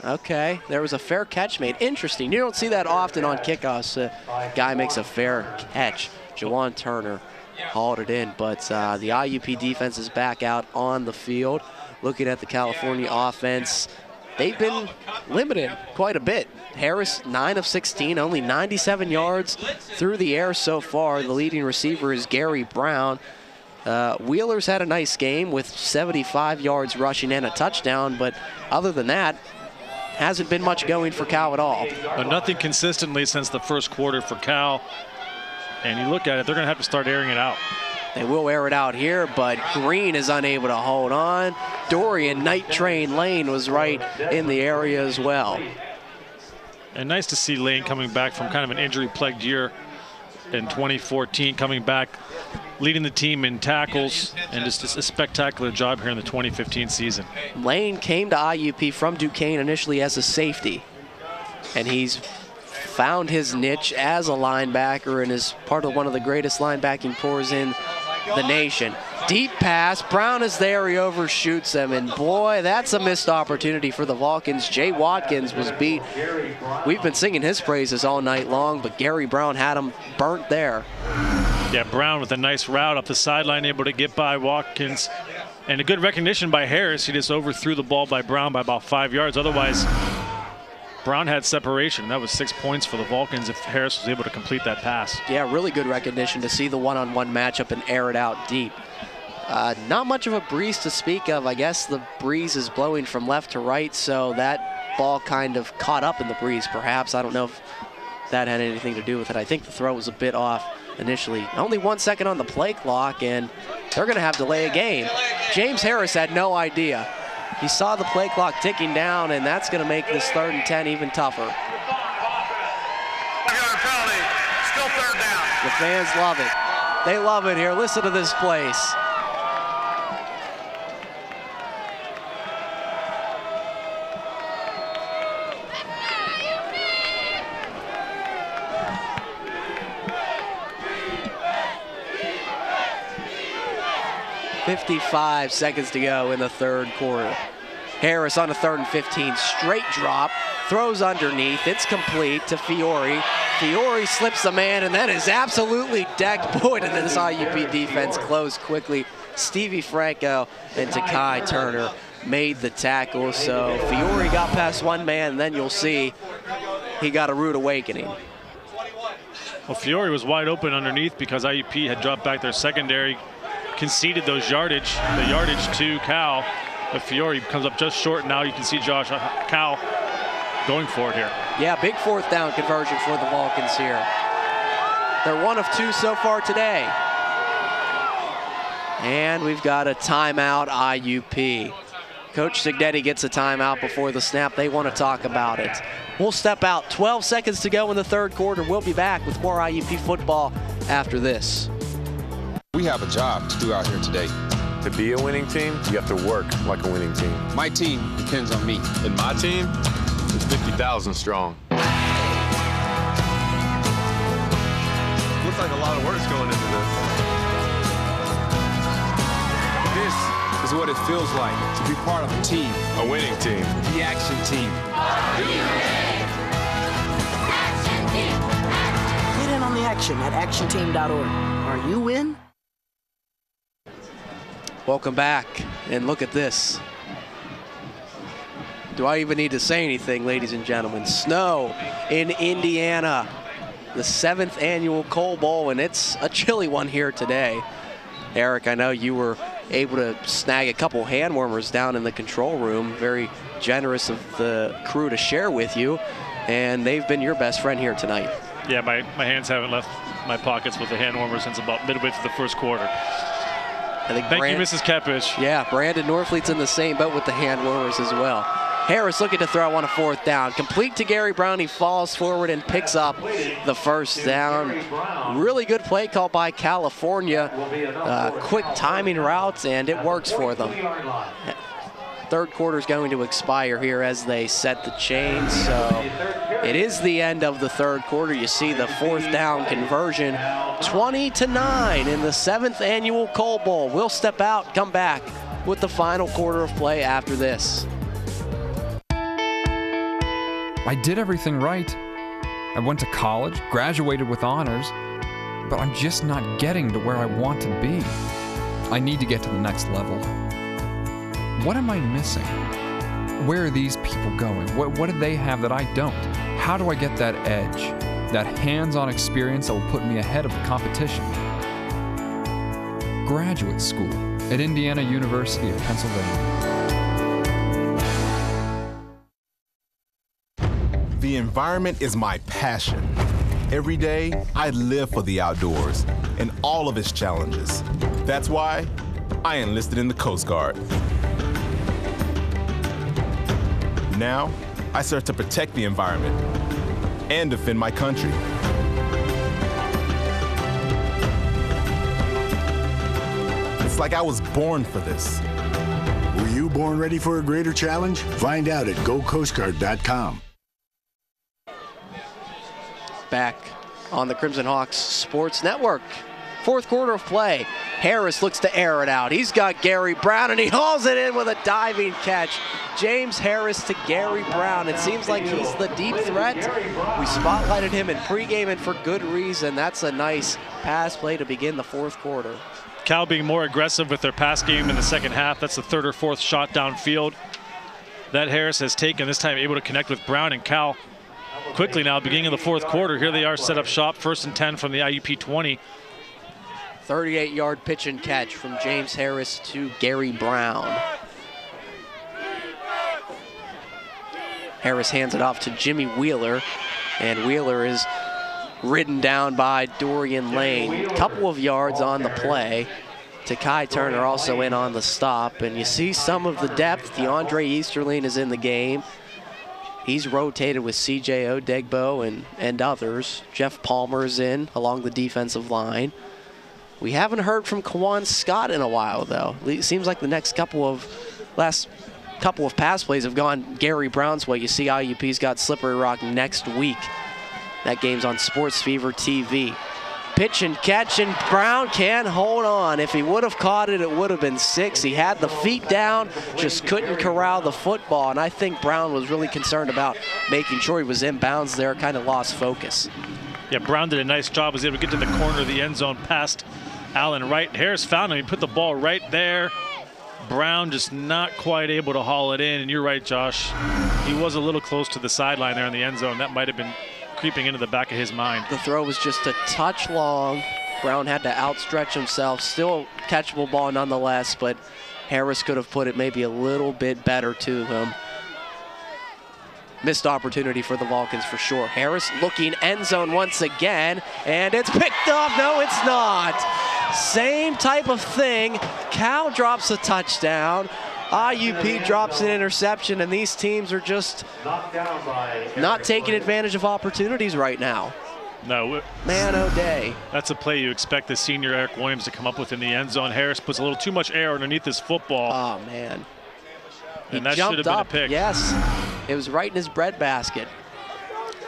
Okay, there was a fair catch made. Interesting. You don't see that often on kickoffs. Guy makes a fair catch. Jawan Turner hauled it in, but the IUP defense is back out on the field. Looking at the California offense, they've been limited quite a bit. Harris, 9 of 16, only 97 yards through the air so far. The leading receiver is Gary Brown. Wheeler's had a nice game with 75 yards rushing and a touchdown, but other than that, hasn't been much going for Cal at all.
But nothing consistently since the first quarter for Cal. And you look at it, they're going to have to start airing it out.
They will air it out here, but Green is unable to hold on. Dorian Night Train Lane was right in the area as well.
And nice to see Lane coming back from kind of an injury-plagued year in 2014, coming back, leading the team in tackles, and just a spectacular job here in the 2015 season.
Lane came to IUP from Duquesne initially as a safety, and he's found his niche as a linebacker and is part of one of the greatest linebacking corps in the nation. Deep pass, Brown is there, he overshoots him, and boy, that's a missed opportunity for the Vulcans. Jay Watkins was beat. We've been singing his praises all night long, but Gary Brown had him burnt there.
Yeah, Brown with a nice route up the sideline, able to get by Watkins. And a good recognition by Harris. He just overthrew the ball by Brown by about 5 yards. Otherwise, Brown had separation. That was 6 points for the Vulcans if Harris was able to complete that pass.
Yeah, really good recognition to see the one-on-one matchup and air it out deep. Not much of a breeze to speak of. I guess the breeze is blowing from left to right, so that ball kind of caught up in the breeze, perhaps. I don't know if that had anything to do with it. I think the throw was a bit off initially. Only 1 second on the play clock, and they're going to have to delay a game. James Harris had no idea. He saw the play clock ticking down, and that's going to make this 3rd and 10 even tougher.
Penalty. Still 3rd down.
The fans love it. They love it here. Listen to this place. .55 seconds to go in the 3rd quarter. Harris on a 3rd and 15, straight drop, throws underneath, it's complete to Fiore. Fiore slips the man, and that is absolutely decked. Boy, did this IUP defense close quickly. Stevie Franco and Takai Turner made the tackle, so Fiore got past one man, and then you'll see he got a rude awakening.
Well, Fiore was wide open underneath because IUP had dropped back their secondary, conceded the yardage to Cal, but Fiore comes up just short. Now you can see Cal going for it here.
Yeah, big 4th down conversion for the Vulcans here. They're 1 of 2 so far today. And we've got a timeout, IUP. Coach Signetti gets a timeout before the snap. They want to talk about it. We'll step out. 12 seconds to go in the 3rd quarter. We'll be back with more IUP football after this.
We have a job to do out here today.
To be a winning team, you have to work like a winning team.
My team depends on me.
And my team is 50,000 strong.
Looks like a lot of work's going into this. This is what it feels like to be part of a team.
A winning team.
The Action Team.
Get in on the action at actionteam.org. Are you in?
Welcome back, and look at this. Do I even need to say anything, ladies and gentlemen? Snow in Indiana, the 7th annual Coal Bowl, and it's a chilly one here today. Eric, I know you were able to snag a couple hand warmers down in the control room. Very generous of the crew to share with you, and they've been your best friend here tonight.
Yeah, my hands haven't left my pockets with the hand warmers since about midway through the 1st quarter.
I think
Thank you, Mrs. Kepich.
Yeah, Brandon Norfleet's in the same boat with the hand warmers as well. Harris looking to throw on a 4th down. Complete to Gary Brown. He falls forward and picks up the 1st down. Really good play call by California. Quick timing routes, and it works for them. 3rd quarter is going to expire here as they set the chains. So it is the end of the 3rd quarter. You see the 4th down conversion, 20-9 in the 7th annual Coal Bowl. We'll step out, come back with the final quarter of play after this.
I did everything right. I went to college, graduated with honors, but I'm just not getting to where I want to be. I need to get to the next level. What am I missing? Where are these people going? What do they have that I don't? How do I get that edge, that hands-on experience that will put me ahead of the competition? Graduate school at Indiana University of Pennsylvania.
The environment is my passion. Every day, I live for the outdoors and all of its challenges. That's why I enlisted in the Coast Guard. Now, I serve to protect the environment and defend my country. It's like I was born for this.
Were you born ready for a greater challenge? Find out at GoCoastGuard.com.
Back on the Crimson Hawks Sports Network. 4th quarter of play. Harris looks to air it out. He's got Gary Brown, and he hauls it in with a diving catch. James Harris to Gary Brown. It seems like he's the deep threat. We spotlighted him in pregame, and for good reason. That's a nice pass play to begin the 4th quarter.
Cal being more aggressive with their pass game in the 2nd half. That's the 3rd or 4th shot downfield that Harris has taken, this time able to connect with Brown. And Cal quickly now, beginning of the 4th quarter, here they are set up shop, 1st and 10 from the IUP 20.
38-yard pitch and catch from James Harris to Gary Brown. Harris hands it off to Jimmy Wheeler, and Wheeler is ridden down by Dorian Lane. Couple of yards on the play. Takai Turner also in on the stop, and you see some of the depth. DeAndre Easterling is in the game. He's rotated with C.J. Odegbo and others. Jeff Palmer is in along the defensive line. We haven't heard from Kawan Scott in a while, though. It seems like the last couple of pass plays have gone Gary Brown's way. You see IUP's got Slippery Rock next week. That game's on Sports Fever TV. Pitch and catch, and Brown can hold on. If he would have caught it, it would have been 6. He had the feet down, just couldn't corral the football, and I think Brown was really concerned about making sure he was in bounds there, kind of lost focus.
Yeah, Brown did a nice job, was able to get to the corner of the end zone past Allen Wright. Harris found him, he put the ball right there. Brown just not quite able to haul it in, and you're right, Josh. He was a little close to the sideline there in the end zone. That might have been creeping into the back of his mind.
The throw was just a touch long. Brown had to outstretch himself. Still a catchable ball nonetheless, but Harris could have put it maybe a little bit better to him. Missed opportunity for the Vulcans for sure. Harris looking end zone once again, and it's picked up. No, it's not. Same type of thing. Cal drops a touchdown. IUP drops an interception, and these teams are just not taking advantage of opportunities right now.
No.
Man, oh day.
That's a play you expect the senior Eric Williams to come up with in the end zone. Harris puts a little too much air underneath this football.
Oh, man.
And that should have been a pick.
Yes. It was right in his breadbasket.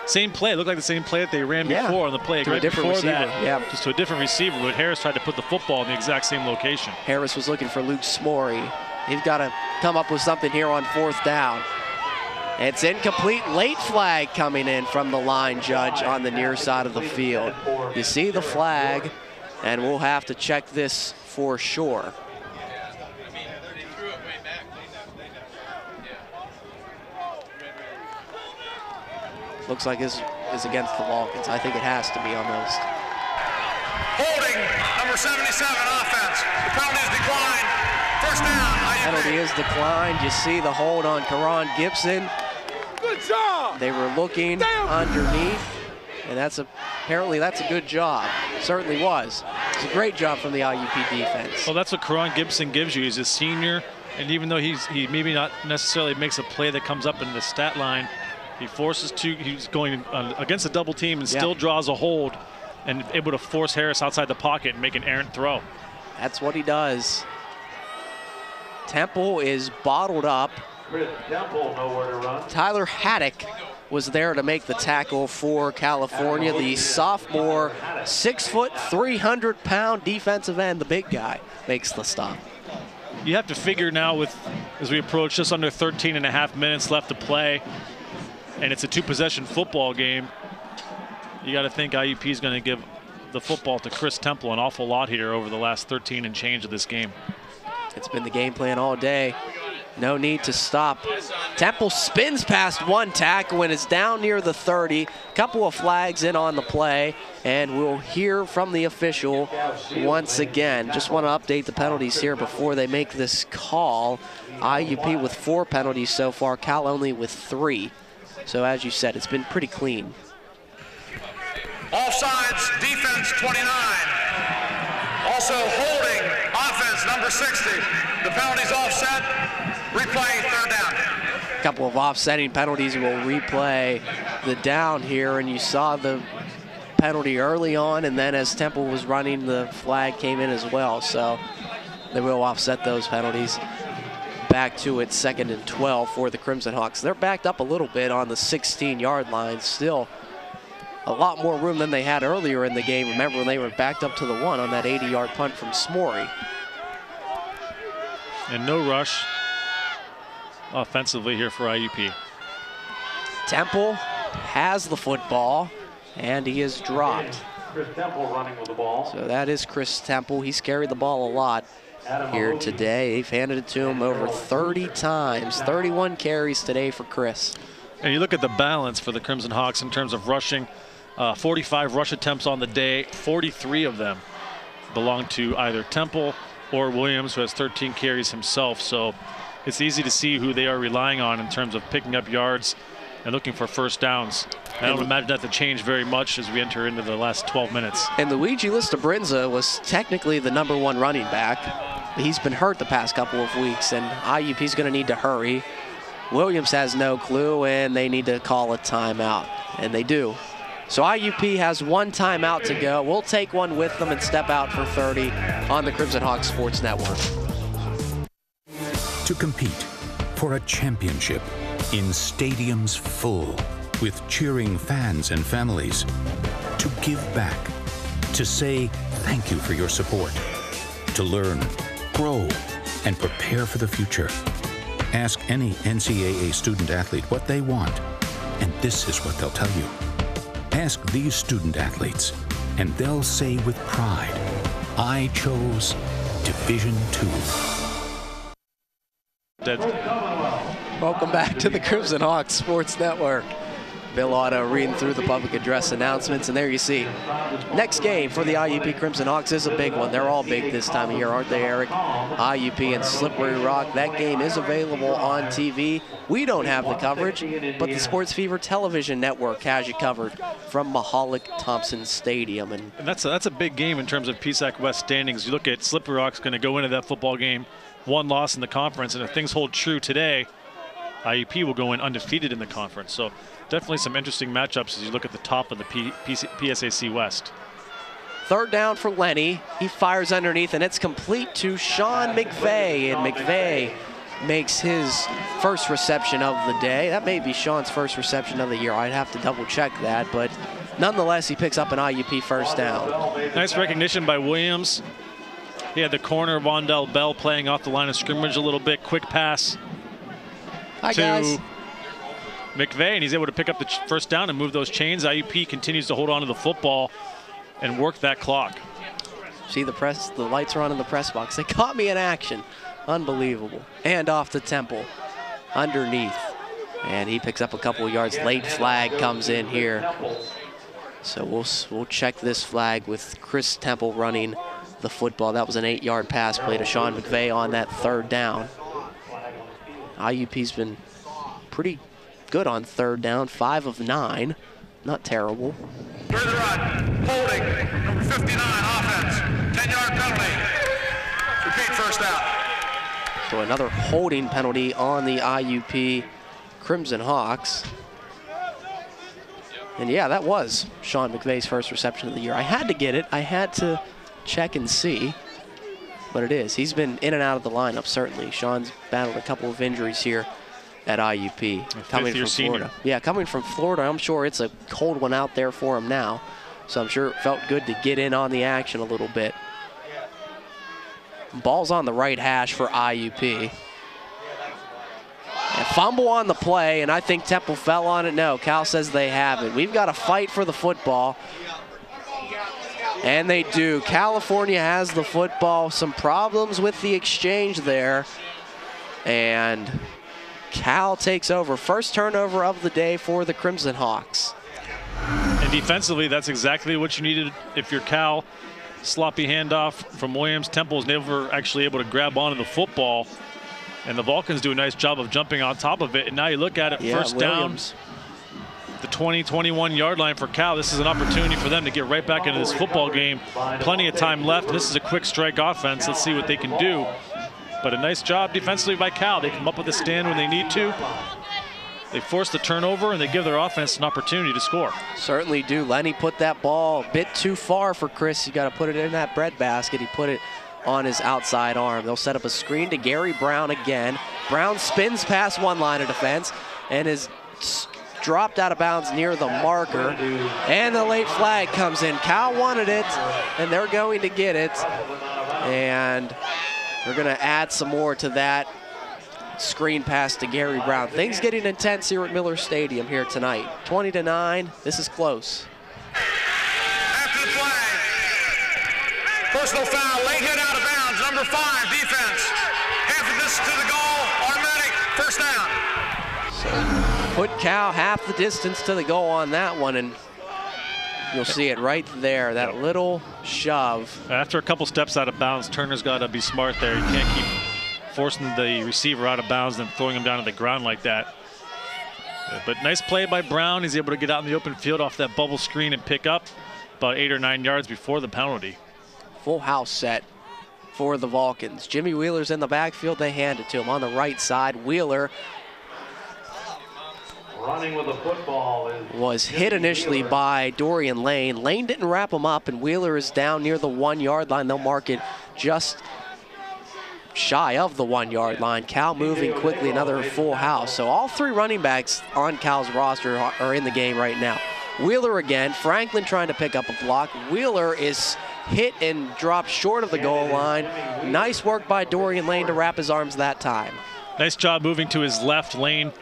Same play. It looked like the same play that they ran before on the play.
To a different receiver. Yeah.
Just to a different receiver, but Harris tried to put the football in the exact same location.
Harris was looking for Luke Smorey. He's got to come up with something here on 4th down. It's incomplete. Late flag coming in from the line judge on the near side of the field. You see the flag, and we'll have to check this for sure. Looks like this is against the Vulcans. I think it has to be almost.
Holding, number 77, offense. The penalty is declined. First down.
Penalty is declined. You see the hold on Karan Gibson.
Good job.
They were looking underneath, and apparently that's a good job. Certainly was. It's a great job from the IUP defense.
Well, that's what Karan Gibson gives you. He's a senior And even though he maybe not necessarily makes a play that comes up in the stat line, he forces two. He's going against a double team and still draws a hold and able to force Harris outside the pocket and make an errant throw.
That's what he does. Temple is bottled up.
Chris Temple nowhere to run.
Tyler Haddock was there to make the tackle for California. The sophomore, 6 foot, 300-pound defensive end, the big guy, makes the stop.
You have to figure now as we approach just under 13.5 minutes left to play, and it's a 2-possession football game, you got to think IUP is going to give the football to Chris Temple an awful lot here over the last 13 and change of this game.
It's been the game plan all day. No need to stop. Temple spins past one tackle and is down near the 30. Couple of flags in on the play, and we'll hear from the official once again. Just want to update the penalties here before they make this call. IUP with 4 penalties so far, Cal only with 3. So as you said, it's been pretty clean.
Offsides, defense 29. Also holding, offense number 60. The penalty's offset, replay, third down.
A couple of offsetting penalties will replay the down here, and you saw the penalty early on, and then as Temple was running, the flag came in as well. So they will offset those penalties. Back to it, 2nd and 12 for the Crimson Hawks. They're backed up a little bit on the 16-yard line. Still a lot more room than they had earlier in the game. Remember when they were backed up to the 1 on that 80-yard punt from Smorey.
And no rush offensively here for IUP.
Temple has the football, and he is dropped.
Chris Temple running with the ball.
So that is Chris Temple. He's carried the ball a lot here today. They've handed it to him over 30 times. 31 carries today for Chris.
And you look at the balance for the Crimson Hawks in terms of rushing. 45 rush attempts on the day. 43 of them belong to either Temple or Williams, who has 13 carries himself. So it's easy to see who they are relying on in terms of picking up yards and looking for first downs. I don't imagine that to change very much as we enter into the last 12 minutes.
And Luigi Listabrinza was technically the #1 running back. He's been hurt the past couple of weeks, and IUP's going to need to hurry. Williams has no clue, and they need to call a timeout, and they do. So IUP has 1 timeout to go. We'll take one with them and step out for 30 on the Crimson Hawks Sports Network.
To compete for a championship in stadiums full with cheering fans and families. To give back. To say thank you for your support. To learn, grow, and prepare for the future. Ask any NCAA student athlete what they want, and this is what they'll tell you. Ask these student athletes, and they'll say with pride, I chose Division II.
Welcome back to the Crimson Hawks Sports Network. Bill Otto reading through the public address announcements, and there you see. Next game for the IUP Crimson Hawks is a big one. They're all big this time of year, aren't they, Eric? IUP and Slippery Rock. That game is available on TV. We don't have the coverage, but the Sports Fever Television Network has you covered from Mahalik Thompson Stadium.
And that's a big game in terms of PSAC West standings. You look at Slippery Rock's going to go into that football game, 1 loss in the conference, and if things hold true today, IUP will go in undefeated in the conference. So definitely some interesting matchups as you look at the top of the PSAC West.
3rd down for Lenny. He fires underneath, and it's complete to Sean McVeigh. And McVeigh makes his first reception of the day. That may be Sean's first reception of the year. I'd have to double check that, but nonetheless, he picks up an IUP first down.
Nice recognition by Williams. He had the corner, Wandell Bell, playing off the line of scrimmage a little bit. Quick pass to McVeigh, and he's able to pick up the first down and move those chains. IUP continues to hold on to the football and work that clock.
See the lights are on in the press box. They caught me in action. Unbelievable. And off to Temple underneath. And he picks up a couple of yards. Late flag comes in here. So we'll check this flag with Chris Temple running the football. That was an 8-yard pass play to Sean McVeigh on that 3rd down. IUP's been pretty good on 3rd down, 5 of 9. Not terrible.
Through the run, holding, number 59, offense, 10-yard penalty. Repeat, first down.
So another holding penalty on the IUP Crimson Hawks. And yeah, that was Sean McVay's first reception of the year. I had to get it. I had to check and see. But it is. He's been in and out of the lineup, certainly. Sean's battled a couple of injuries here at IUP. Coming from Florida. Yeah, coming from Florida, I'm sure it's a cold one out there for him now. So I'm sure it felt good to get in on the action a little bit. Ball's on the right hash for IUP. And fumble on the play, and I think Temple fell on it. No, Cal says they haven't. We've got to fight for the football. And they do. California has the football. Some problems with the exchange there. And Cal takes over. First turnover of the day for the Crimson Hawks.
And defensively, that's exactly what you needed if you're Cal. Sloppy handoff from Williams. Temple's never actually able to grab onto the football. And the Vulcans do a nice job of jumping on top of it. And now you look at it, first down, the 20-21 yard line for Cal. This is an opportunity for them to get right back into this football game. Plenty of time left. This is a quick strike offense. Let's see what they can do. But a nice job defensively by Cal. They come up with a stand when they need to. They force the turnover, and they give their offense an opportunity to score.
Certainly do. Lenny put that ball a bit too far for Chris. You got to put it in that breadbasket. He put it on his outside arm. They'll set up a screen to Gary Brown again. Brown spins past one line of defense and is dropped out of bounds near the marker. And the late flag comes in. Cal wanted it, and they're going to get it. And they're going to add some more to that screen pass to Gary Brown. Things getting intense here at Miller Stadium here tonight. 20-9. This is close.
After the play, personal foul, late hit out of bounds, number 5, defense. Half the distance to the goal, automatic, first down.
So put Cal half the distance to the goal on that one, and you'll see it right there, that little shove.
After a couple steps out of bounds, Turner's got to be smart there. You can't keep forcing the receiver out of bounds and throwing him down to the ground like that. But nice play by Brown. He's able to get out in the open field off that bubble screen and pick up about 8 or 9 yards before the penalty.
Full house set for the Vulcans. Jimmy Wheeler's in the backfield. They hand it to him on the right side. Wheeler
running with the football
was hit initially by Dorian Lane. Lane didn't wrap him up, and Wheeler is down near the 1 yard line. They'll mark it just shy of the 1 yard line. Cal moving quickly, another full house. So all 3 running backs on Cal's roster are in the game right now. Wheeler again, Franklin trying to pick up a block. Wheeler is hit and dropped short of the goal line. Nice work by Dorian Lane to wrap his arms that time.
Nice job moving to his left lane.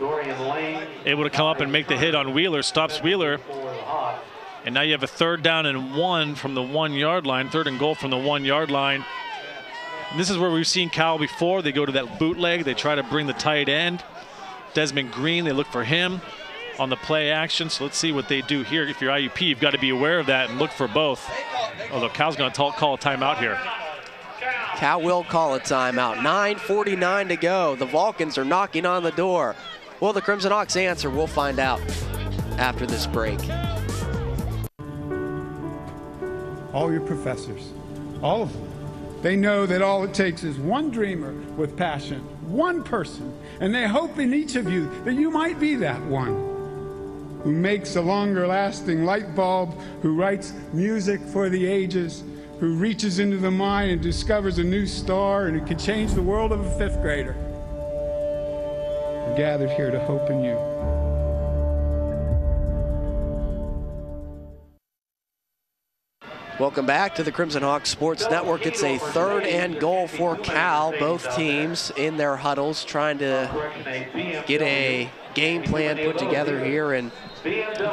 Able to come up and make the hit on Wheeler, stops Wheeler. And now you have a 3rd down and 1 from the 1 yard line, 3rd and goal from the 1 yard line. And this is where we've seen Cal before. They go to that bootleg. They try to bring the tight end. Desmond Green, they look for him on the play action. So let's see what they do here. If you're IUP, you've got to be aware of that and look for both. Although Cal's going to call a timeout here.
Cal will call a timeout. 9:49 to go. The Vulcans are knocking on the door. Will the Crimson Hawks answer? We'll find out after this break.
All your professors, all of them, they know that all it takes is one dreamer with passion, one person, and they hope in each of you that you might be that one who makes a longer lasting light bulb, who writes music for the ages, who reaches into the mind and discovers a new star and who can change the world of a 5th grader. We're gathered here to hope in you.
Welcome back to the Crimson Hawks Sports Network. It's a 3rd and goal for Cal. Both teams in their huddles trying to get a game plan put together here. And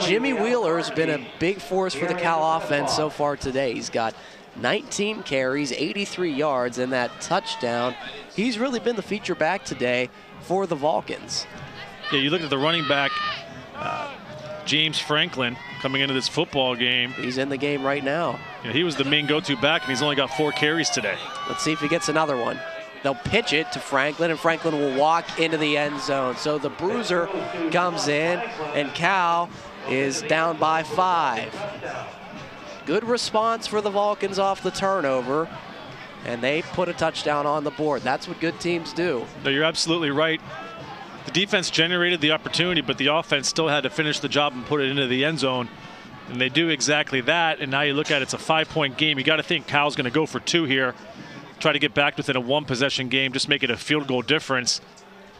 Jimmy Wheeler's been a big force for the Cal offense so far today. He's got 19 carries, 83 yards, and that touchdown. He's really been the feature back today for the Vulcans.
Yeah, you look at the running back, James Franklin, coming into this football game.
He's in the game right now.
Yeah, he was the main go-to back, and he's only got 4 carries today.
Let's see if he gets another one. They'll pitch it to Franklin, and Franklin will walk into the end zone. So the bruiser comes in, and Cal is down by 5. Good response for the Vulcans off the turnover. and they put a touchdown on the board. That's what good teams do.
No, you're absolutely right. The defense generated the opportunity, but the offense still had to finish the job and put it into the end zone. And they do exactly that. And now you look at it's a 5-point game. You got to think Cal's going to go for 2 here, try to get back within a 1-possession game, just make it a field goal difference.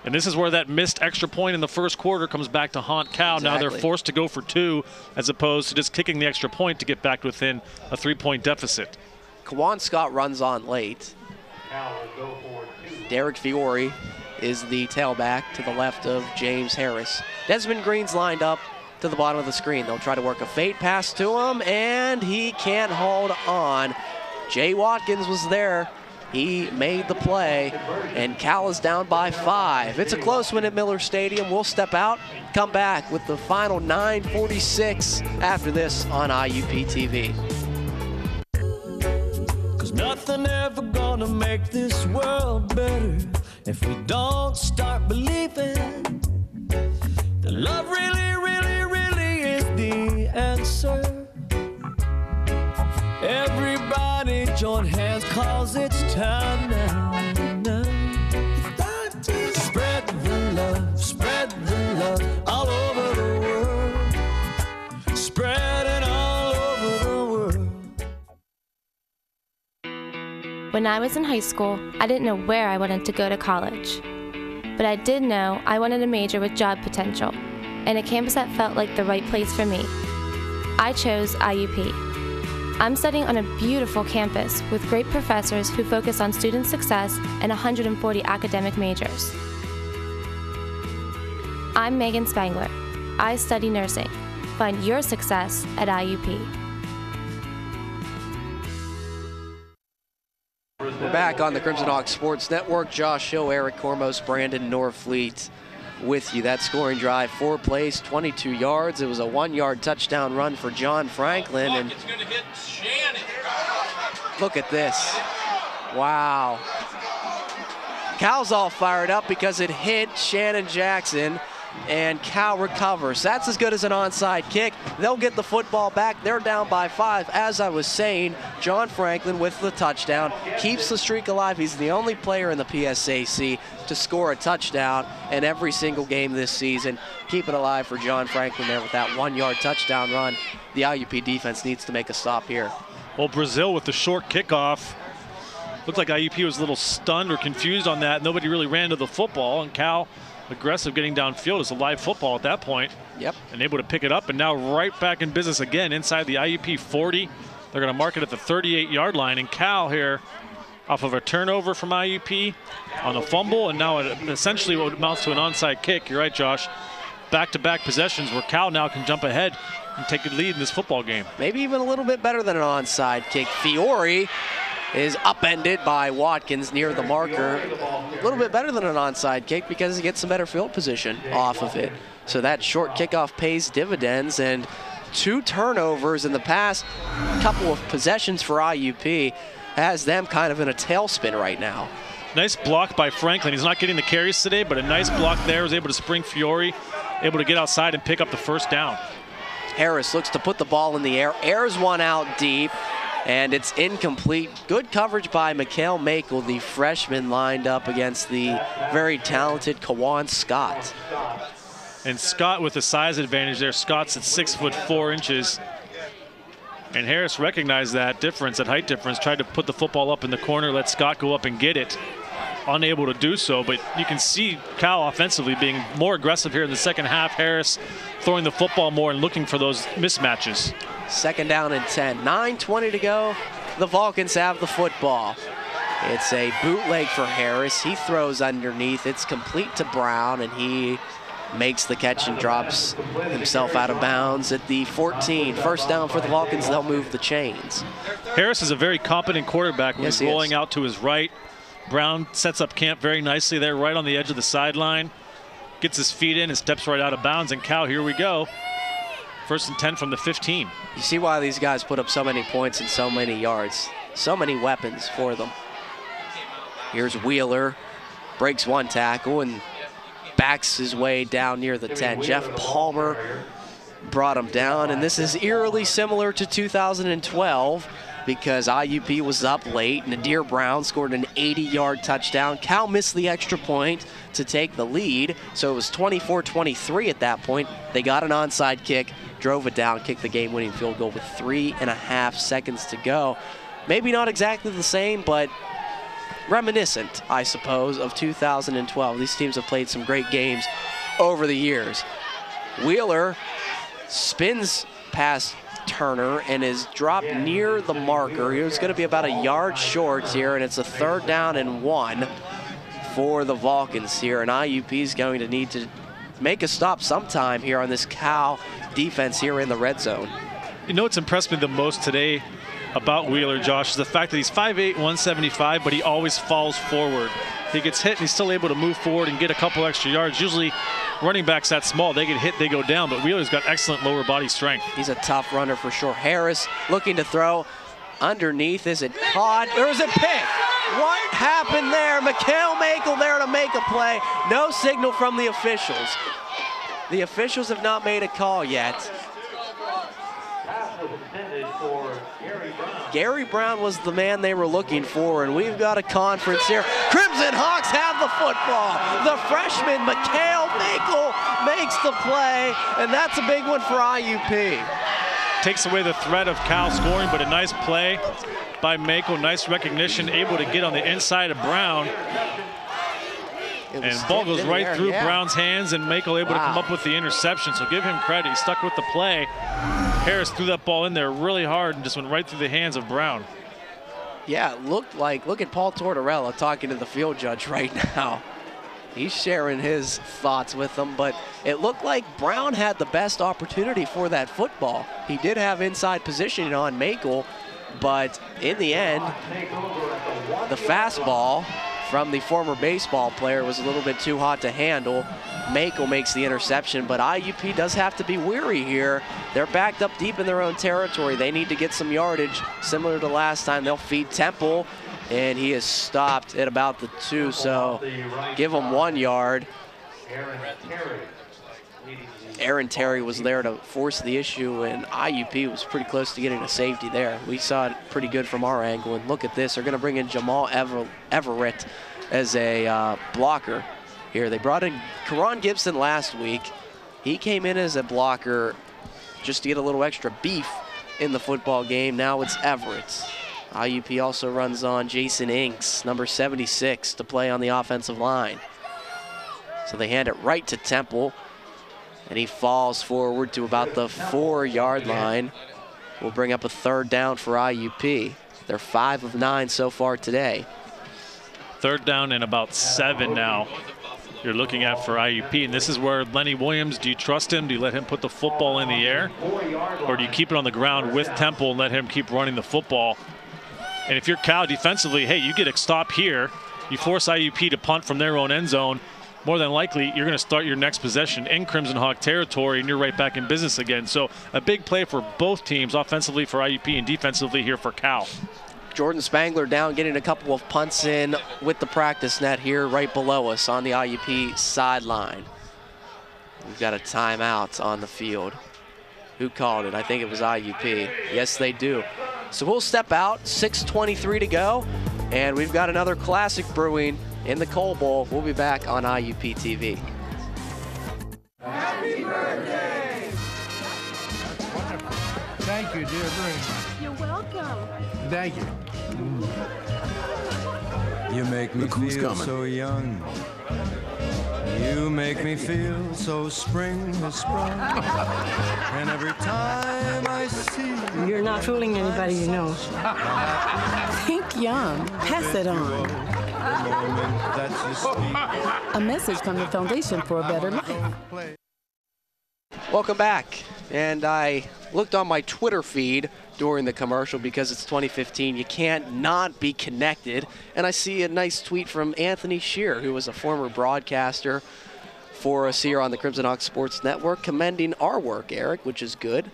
And this is where that missed extra point in the first quarter comes back to haunt Cal. Exactly. Now they're forced to go for 2 as opposed to just kicking the extra point to get back within a 3-point deficit.
Kawan Scott runs on late. Derek Fiore is the tailback to the left of James Harris. Desmond Green's lined up to the bottom of the screen. They'll try to work a fade pass to him, and he can't hold on. Jay Watkins was there. He made the play, and Cal is down by 5. It's a close one at Miller Stadium. We'll step out, come back with the final 9:46 after this on IUP TV.
'Cause nothing ever gonna make this world better if we don't start believing that love really, really, really is the answer. Everybody join hands 'cause it's time now. Spread the love all over the world. Spread it all over the world.
When I was in high school, I didn't know where I wanted to go to college. But I did know I wanted a major with job potential, and a campus that felt like the right place for me. I chose IUP. I'm studying on a beautiful campus with great professors who focus on student success and 140 academic majors. I'm Megan Spangler. I study nursing. Find your success at IUP.
We're back on the Crimson Hawk Sports Network. Josh Hill, Eric Kormos, Brandon Norfleet with you. That scoring drive, 4 plays, 22 yards. It was a 1-yard touchdown run for John Franklin. And look at this. Wow. Cal's all fired up because it hit Shannon Jackson, and Cal recovers. That's as good as an onside kick. They'll get the football back. They're down by 5. As I was saying, John Franklin with the touchdown keeps the streak alive. He's the only player in the PSAC to score a touchdown in every single game this season. Keep it alive for John Franklin there with that 1-yard touchdown run. The IUP defense needs to make a stop here.
Well, Brazil with the short kickoff. Looked like IUP was a little stunned or confused on that. Nobody really ran to the football, and Cal aggressive getting downfield. It's a live football at that point.
Yep.
And able to pick it up, and now right back in business again inside the IUP 40. They're going to mark it at the 38-yard line, and Cal here off of a turnover from IUP on a fumble, and now it essentially what amounts to an onside kick. You're right, Josh. Back-to-back possessions where Cal now can jump ahead and take a lead in this football game.
Maybe even a little bit better than an onside kick. Fiore is upended by Watkins near the marker. A little bit better than an onside kick because he gets some better field position off of it. So that short kickoff pays dividends, and 2 turnovers in the past couple of possessions for IUP has them kind of in a tailspin right now.
Nice block by Franklin. He's not getting the carries today, but a nice block there. Was able to spring Fiore, able to get outside and pick up the first down.
Harris looks to put the ball in the air, airs one out deep, and it's incomplete. Good coverage by Mikael Makel, the freshman lined up against the very talented Kawan Scott.
And Scott with the size advantage there. Scott's at 6'4". And Harris recognized that difference, that height difference, tried to put the football up in the corner, let Scott go up and get it. Unable to do so, but you can see Cal offensively being more aggressive here in the second half. Harris throwing the football more and looking for those mismatches.
2nd down and 10. 9:20 to go. The Vulcans have the football. It's a bootleg for Harris. He throws underneath. It's complete to Brown, and he makes the catch and drops himself out of bounds at the 14. First down for the Vulcans. They'll move the chains.
Harris is a very competent quarterback when
Yes,
he's rolling out to his right. Brown sets up camp very nicely there, right on the edge of the sideline. Gets his feet in and steps right out of bounds. And Cal, here we go. 1st and 10 from the 15.
You see why these guys put up so many points and so many yards. So many weapons for them. Here's Wheeler. Breaks 1 tackle and backs his way down near the 10. Jeff Palmer brought him down, and this is eerily similar to 2012 because IUP was up late. Nadir Brown scored an 80-yard touchdown. Cal missed the extra point to take the lead, so it was 24-23 at that point. They got an onside kick, drove it down, kicked the game-winning field goal with 3.5 seconds to go. Maybe not exactly the same, but reminiscent, I suppose, of 2012. These teams have played some great games over the years. Wheeler spins past Turner and is dropped near the marker. He was going to be about a yard short here, and it's a 3rd down and 1 for the Vulcans here, and IUP is going to need to make a stop sometime here on this Cal defense here in the red zone.
You know what's impressed me the most today about Wheeler, Josh, is the fact that he's 5'8", 175, but he always falls forward. He gets hit and he's still able to move forward and get a couple extra yards. Usually running backs that small, they get hit, they go down, but Wheeler's got excellent lower body strength.
He's a tough runner for sure. Harris looking to throw underneath. Is it caught or is it picked? What happened there? Mikhail Makel there to make a play. No signal from the officials. The officials have not made a call yet. Gary Brown was the man they were looking for, and we've got a conference here. Crimson Hawks have the football. The freshman, Mikhail Makel, makes the play, and that's a big one for IUP.
Takes away the threat of Cal scoring, but a nice play by Makel. Nice recognition, able to get on the inside of Brown. And ball goes right through Brown's hands, and Makel able to come up with the interception. So give him credit. He stuck with the play. Harris threw that ball in there really hard and just went right through the hands of Brown.
Yeah, it looked like, look at Paul Tortorella talking to the field judge right now. He's sharing his thoughts with them, but it looked like Brown had the best opportunity for that football. He did have inside positioning on Makel, but in the end, the fastball from the former baseball player was a little bit too hot to handle. Makel makes the interception, but IUP does have to be wary here. They're backed up deep in their own territory. They need to get some yardage. Similar to last time, they'll feed Temple, and he is stopped at about the 2, so give him 1 yard. Aaron Terry was there to force the issue, and IUP was pretty close to getting a safety there. We saw it pretty good from our angle, and look at this. They're going to bring in Jamal Everett as a blocker here. They brought in Karan Gibson last week. He came in as a blocker just to get a little extra beef in the football game. Now it's Everett. IUP also runs on Jason Inks, number 76, to play on the offensive line. So they hand it right to Temple, and he falls forward to about the 4-yard line. We'll bring up a 3rd down for IUP. They're 5 of 9 so far today.
3rd down and about 7 now you're looking at for IUP, and this is where Lenny Williams, do you trust him? Do you let him put the football in the air? Or do you keep it on the ground with Temple and let him keep running the football? And if you're Cal defensively, hey, you get a stop here, you force IUP to punt from their own end zone, more than likely you're going to start your next possession in Crimson Hawk territory, and you're right back in business again. So a big play for both teams, offensively for IUP and defensively here for Cal.
Jordan Spangler down, getting a couple of punts in with the practice net here right below us on the IUP sideline. We've got a timeout on the field. Who called it? I think it was IUP. Yes, they do. So we'll step out, 6:23 to go, and we've got another classic brewing in the Coal Bowl. We'll be back on IUP TV.
Happy birthday!
Thank you, dear, very much.
You're welcome.
Thank you.
You make me feel so young. You make me feel so spring has sprung. And every time I see you.
You're not fooling anybody, you know. Think young. Pass it on. A message from the Foundation for a Better Life.
Welcome back. And I looked on my Twitter feed during the commercial because it's 2015. You can't not be connected. And I see a nice tweet from Anthony Shear, who was a former broadcaster for us here on the Crimson Hawk Sports Network, commending our work, Eric, which is good.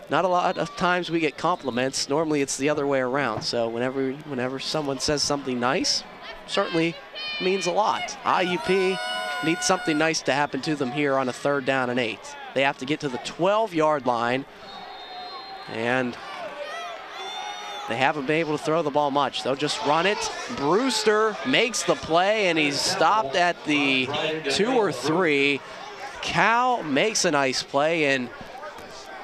Not a lot of times we get compliments. Normally it's the other way around. So whenever someone says something nice, certainly means a lot. IUP needs something nice to happen to them here on a 3rd down and 8. They have to get to the 12-yard line, and They haven't been able to throw the ball much. They'll just run it. Brewster makes the play, and he's stopped at the 2 or 3. Cal makes a nice play, and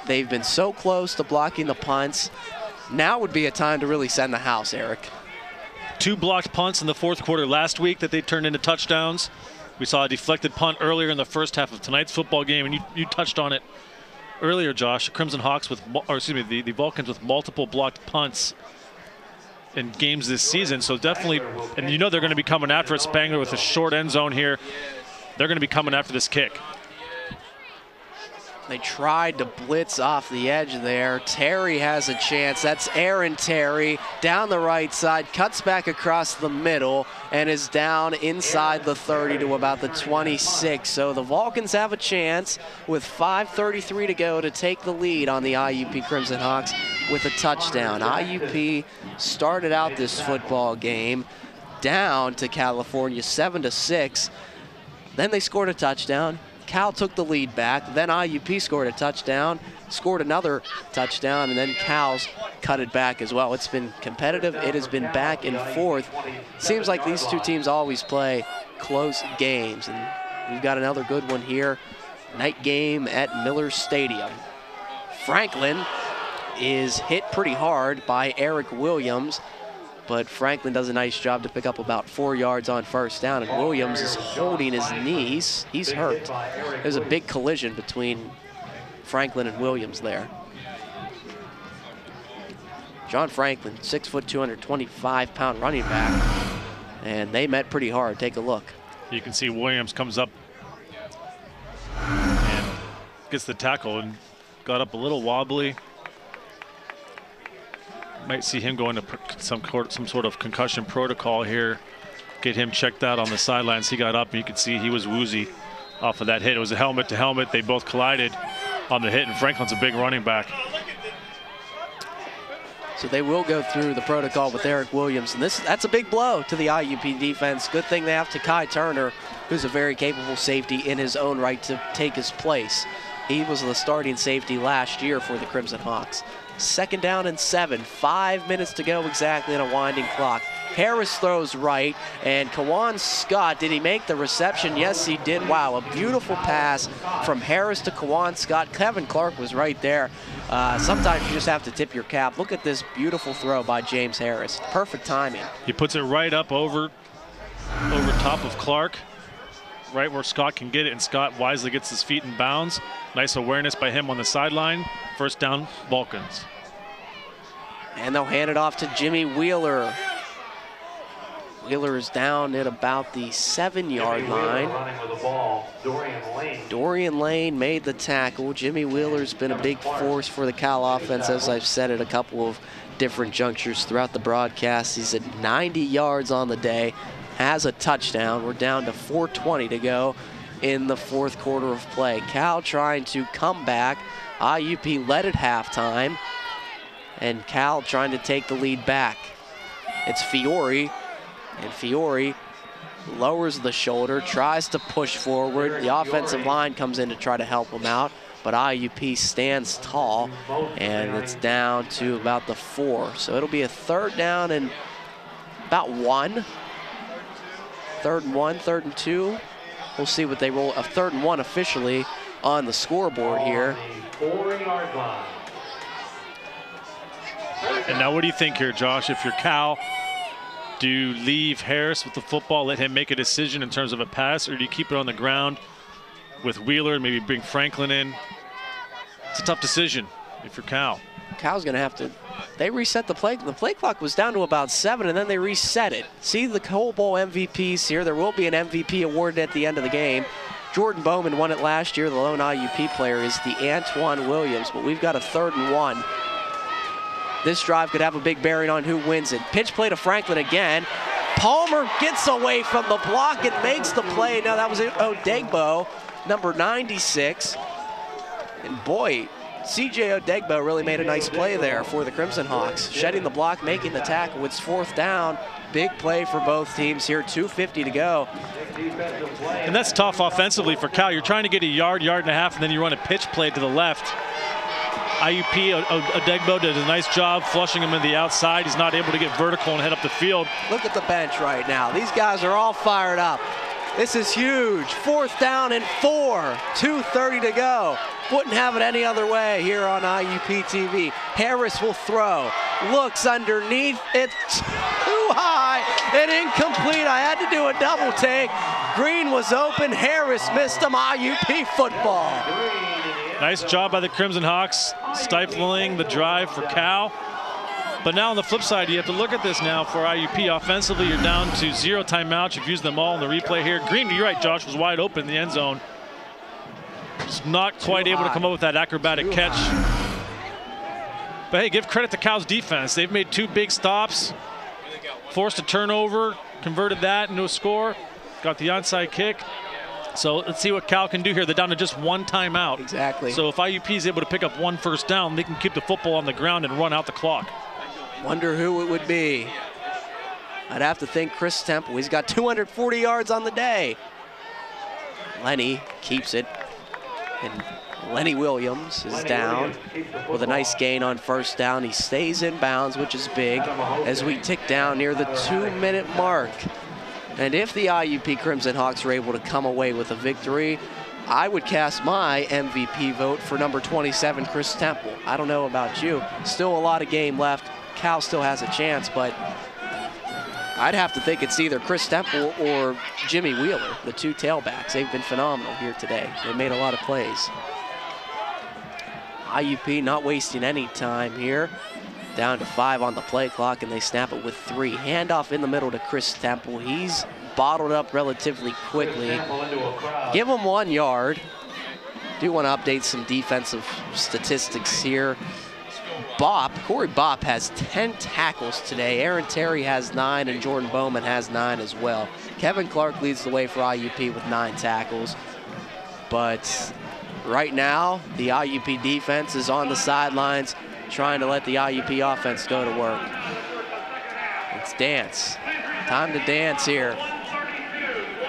they've been so close to blocking the punts. Now would be a time to really send the house, Eric.
2 blocked punts in the fourth quarter last week that they turned into touchdowns. We saw a deflected punt earlier in the first half of tonight's football game, and you touched on it earlier, Josh. Crimson Hawks the Vulcans with multiple blocked punts in games this season. So definitely, and you know they're going to be coming after it. Spangler with a short end zone here. They're going to be coming after this kick.
They tried to blitz off the edge there. Terry has a chance. That's Aaron Terry down the right side, cuts back across the middle, and is down inside the 30 to about the 26. So the Vulcans have a chance with 5:33 to go to take the lead on the IUP Crimson Hawks with a touchdown. IUP started out this football game down to California 7-6. Then they scored a touchdown. Cal took the lead back, then IUP scored a touchdown, scored another touchdown, and then Cal's cut it back as well. It's been competitive. It has been back and forth. Seems like these two teams always play close games, and we've got another good one here. Night game at Miller Stadium. Franklin is hit pretty hard by Eric Williams, but Franklin does a nice job to pick up about 4 yards on first down, and Williams is holding his knees. He's hurt. There's a big collision between Franklin and Williams there. John Franklin, 6 foot, 225-pound running back, and they met pretty hard. Take a look.
You can see Williams comes up and gets the tackle and got up a little wobbly. Might see him go into some sort of concussion protocol here. Get him checked out on the sidelines. He got up and you could see he was woozy off of that hit. It was a helmet to helmet. They both collided on the hit, and Franklin's a big running back.
So they will go through the protocol with Eric Williams, and that's a big blow to the IUP defense. Good thing they have Takai Turner, who's a very capable safety in his own right, to take his place. He was the starting safety last year for the Crimson Hawks. 2nd down and 7, 5 minutes to go exactly on a winding clock. Harris throws right, and Kawan Scott, did he make the reception? Yes, he did. Wow, a beautiful pass from Harris to Kawan Scott. Kevin Clark was right there. Sometimes you just have to tip your cap. Look at this beautiful throw by James Harris. Perfect timing.
He puts it right up over top of Clark, right where Scott can get it, and Scott wisely gets his feet in bounds. Nice awareness by him on the sideline. First down, Vulcans.
And they'll hand it off to Jimmy Wheeler. Wheeler is down at about the 7-yard line. Dorian Lane made the tackle. Jimmy Wheeler's been a big force for the Cal offense, as I've said at a couple of different junctures throughout the broadcast. He's at 90 yards on the day, has a touchdown. We're down to 4:20 to go in the fourth quarter of play. Cal trying to come back. IUP led at halftime, and Cal trying to take the lead back. It's Fiore, and Fiore lowers the shoulder, tries to push forward. The offensive line comes in to try to help him out, but IUP stands tall, and it's down to about the 4. So it'll be a 3rd down and about 1. 3rd and 1, 3rd and 2. We'll see what they roll. A 3rd and 1 officially on the scoreboard here.
And now what do you think here, Josh? If you're Cal, do you leave Harris with the football, let him make a decision in terms of a pass, or do you keep it on the ground with Wheeler and maybe bring Franklin in? It's a tough decision if you're Cal.
Cal's gonna have to, they reset the play. The play clock was down to about 7, and then they reset it. See the Coal Bowl MVPs here. There will be an MVP awarded at the end of the game. Jordan Bowman won it last year. The lone IUP player is the Antoine Williams, but we've got a 3rd and 1. This drive could have a big bearing on who wins it. Pitch play to Franklin again. Palmer gets away from the block and makes the play. Now that was Odegbo, number 96. And boy, CJ Odegbo really made a nice play there for the Crimson Hawks. Shedding the block, making the tackle. It's 4th down. Big play for both teams here, 2:50 to go.
And that's tough offensively for Cal. You're trying to get a yard, yard and a half, and then you run a pitch play to the left. IUP, Adegbo did a nice job flushing him in the outside. He's not able to get vertical and head up the field.
Look at the bench right now. These guys are all fired up. This is huge. 4th down and 4. 2:30 to go. Wouldn't have it any other way here on IUP TV. Harris will throw. Looks underneath. It's too high and incomplete. I had to do a double take. Green was open. Harris missed him. IUP football.
Nice job by the Crimson Hawks, stifling the drive for Cal. But now on the flip side, you have to look at this now for IUP. Offensively, you're down to 0 timeouts. You've used them all in the replay here. Green, you're right, Josh, was wide open in the end zone. Just not quite able to come up with that acrobatic catch. But hey, give credit to Cal's defense. They've made 2 big stops, forced a turnover, converted that into a score, got the onside kick. So let's see what Cal can do here. They're down to just 1 timeout.
Exactly.
So if IUP is able to pick up 1 first down, they can keep the football on the ground and run out the clock.
Wonder who it would be. I'd have to think Chris Temple. He's got 240 yards on the day. Lenny keeps it. And Lenny Williams is down with a nice gain on first down. He stays in bounds, which is big, as we tick down near the 2-minute mark. And if the IUP Crimson Hawks are able to come away with a victory, I would cast my MVP vote for number 27, Chris Temple. I don't know about you. Still a lot of game left. Cal still has a chance, but I'd have to think it's either Chris Temple or Jimmy Wheeler, the 2 tailbacks. They've been phenomenal here today. They made a lot of plays. IUP not wasting any time here. Down to 5 on the play clock, and they snap it with 3. Handoff in the middle to Chris Temple. He's bottled up relatively quickly. Give him 1 yard. Do want to update some defensive statistics here. Corey Bopp has 10 tackles today. Aaron Terry has 9, and Jordan Bowman has 9 as well. Kevin Clark leads the way for IUP with 9 tackles. But right now, the IUP defense is on the sidelines trying to let the IUP offense go to work. It's dance. Time to dance here.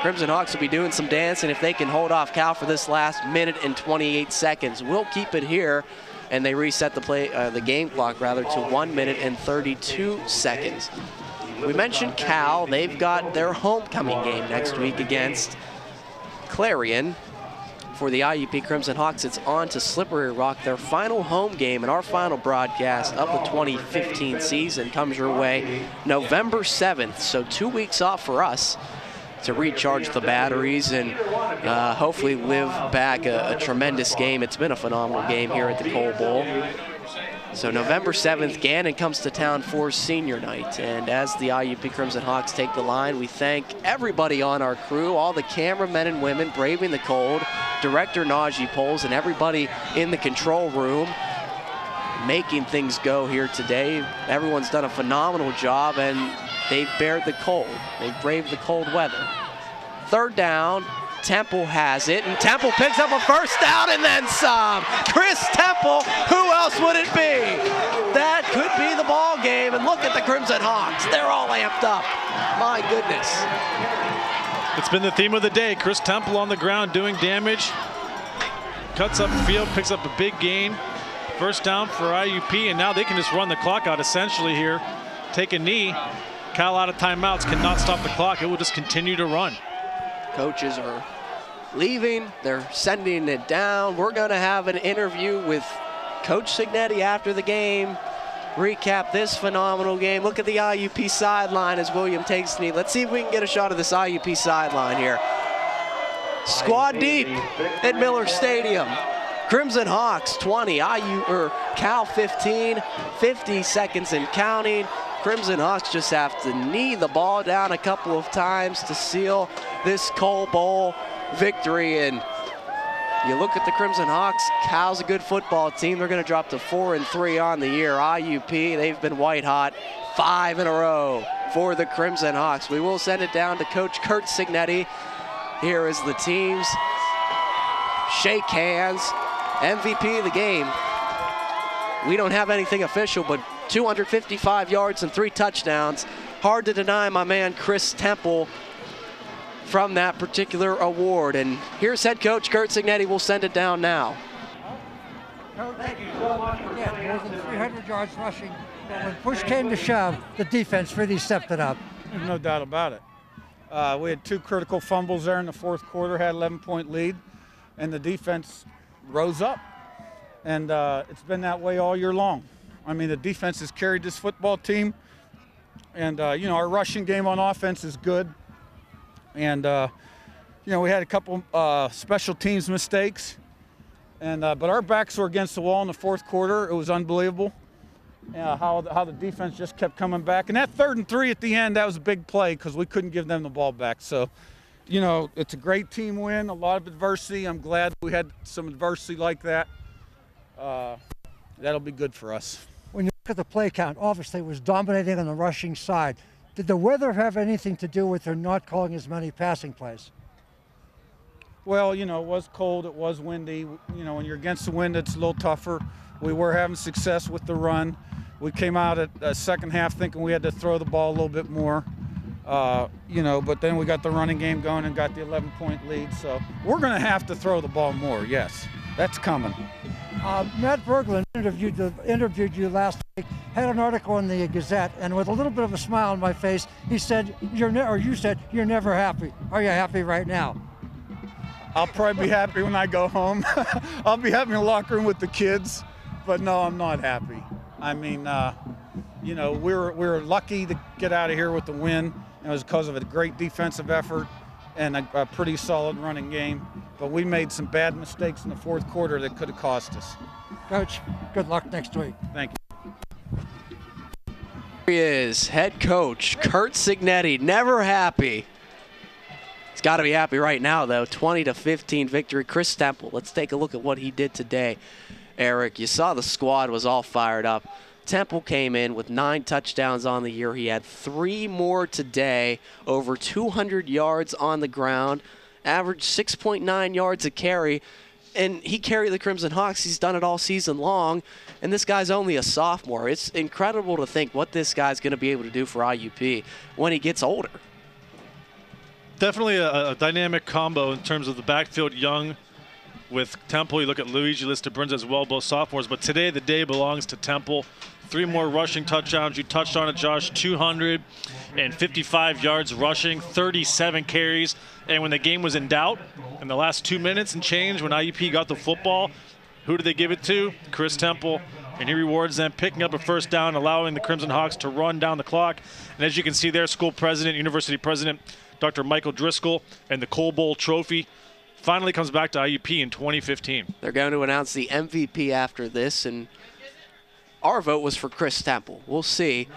Crimson Hawks will be doing some dancing if they can hold off Cal for this last minute and 28 seconds. We'll keep it here, and they reset the game clock rather to 1 minute and 32 seconds. We mentioned Cal. They've got their homecoming game next week against Clarion. For the IUP Crimson Hawks, it's on to Slippery Rock. Their final home game and our final broadcast of the 2015 season comes your way November 7th. So 2 weeks off for us to recharge the batteries and hopefully live back a tremendous game. It's been a phenomenal game here at the Cole Bowl. So November 7th, Gannon comes to town for senior night. And as the IUP Crimson Hawks take the line, we thank everybody on our crew, all the cameramen and women braving the cold, Director Najee Poles, and everybody in the control room making things go here today. Everyone's done a phenomenal job, and they've bared the cold. They've braved the cold weather. 3rd down. Temple has it, and Temple picks up a first down and then some. Chris Temple, who else would it be? That could be the ball game, and look at the Crimson Hawks. They're all amped up. My goodness.
It's been the theme of the day. Chris Temple on the ground doing damage. Cuts up the field, picks up a big gain. First down for IUP, and now they can just run the clock out essentially here. Take a knee. Cal out of timeouts, cannot stop the clock. It will just continue to run.
Coaches are leaving, they're sending it down. We're going to have an interview with Coach Signetti after the game. Recap this phenomenal game. Look at the IUP sideline as William takes the knee. Let's see if we can get a shot of this IUP sideline here. Squad deep at Miller Stadium. Crimson Hawks 20, Cal 15, 50 seconds and counting. Crimson Hawks just have to knee the ball down a couple of times to seal this Cole Bowl victory. And you look at the Crimson Hawks, Cal's a good football team. They're going to drop to 4-3 on the year. IUP, they've been white hot 5 in a row for the Crimson Hawks. We will send it down to Coach Kurt Signetti. Here is the teams. Shake hands. MVP of the game. We don't have anything official, but 255 yards and 3 touchdowns. Hard to deny my man Chris Temple from that particular award. And here's head coach Kurt Signetti. We'll send it down now.
Thank you so much for coming out. More than 300 yards rushing. But when push came to shove, the defense really stepped it up.
There's no doubt about it. We had 2 critical fumbles there in the fourth quarter, had 11-point lead, and the defense rose up. And it's been that way all year long. I mean, the defense has carried this football team. And, our rushing game on offense is good. And, we had a couple special teams mistakes. And but our backs were against the wall in the fourth quarter. It was unbelievable how the defense just kept coming back. And that 3rd and 3 at the end, that was a big play because we couldn't give them the ball back. So, it's a great team win, a lot of adversity. I'm glad we had some adversity like that. That'll be good for us.
When you look at the play count, obviously it was dominating on the rushing side. Did the weather have anything to do with their not calling as many passing plays?
Well, it was cold, it was windy. When you're against the wind, it's a little tougher. We were having success with the run. We came out at the second half thinking we had to throw the ball a little bit more, but then we got the running game going and got the 11-point lead. So we're going to have to throw the ball more, yes. That's coming.
Matt Berglund interviewed you last week, had an article in the Gazette, and with a little bit of a smile on my face, he said, you said, you're never happy. Are you happy right now?
I'll probably be happy when I go home. I'll be happy in the locker room with the kids, but no, I'm not happy. I mean, we were lucky to get out of here with the win. It was because of a great defensive effort and a pretty solid running game. But we made some bad mistakes in the fourth quarter that could have cost us.
Coach, good luck next week.
Thank you.
Here he is, head coach Curt Cignetti, never happy. He's got to be happy right now, though. 20-15 victory. Chris Temple, let's take a look at what he did today. Eric, you saw the squad was all fired up. Temple came in with 9 touchdowns on the year. He had 3 more today, over 200 yards on the ground, averaged 6.9 yards a carry, and he carried the Crimson Hawks. He's done it all season long, and this guy's only a sophomore. It's incredible to think what this guy's going to be able to do for IUP when he gets older.
Definitely a dynamic combo in terms of the backfield, young with Temple. You look at Luigi Listabrunza as well, both sophomores. But today, the day belongs to Temple. 3 more rushing touchdowns. You touched on it, Josh. 255 yards rushing, 37 carries. And when the game was in doubt, in the last 2 minutes and change, when IUP got the football, who did they give it to? Chris Temple. And he rewards them, picking up a first down, allowing the Crimson Hawks to run down the clock. And as you can see there, school president, university president, Dr. Michael Driscoll, and the Cole Bowl trophy finally comes back to IUP in 2015.
They're going to announce the MVP after this, and our vote was for Chris Temple. We'll see.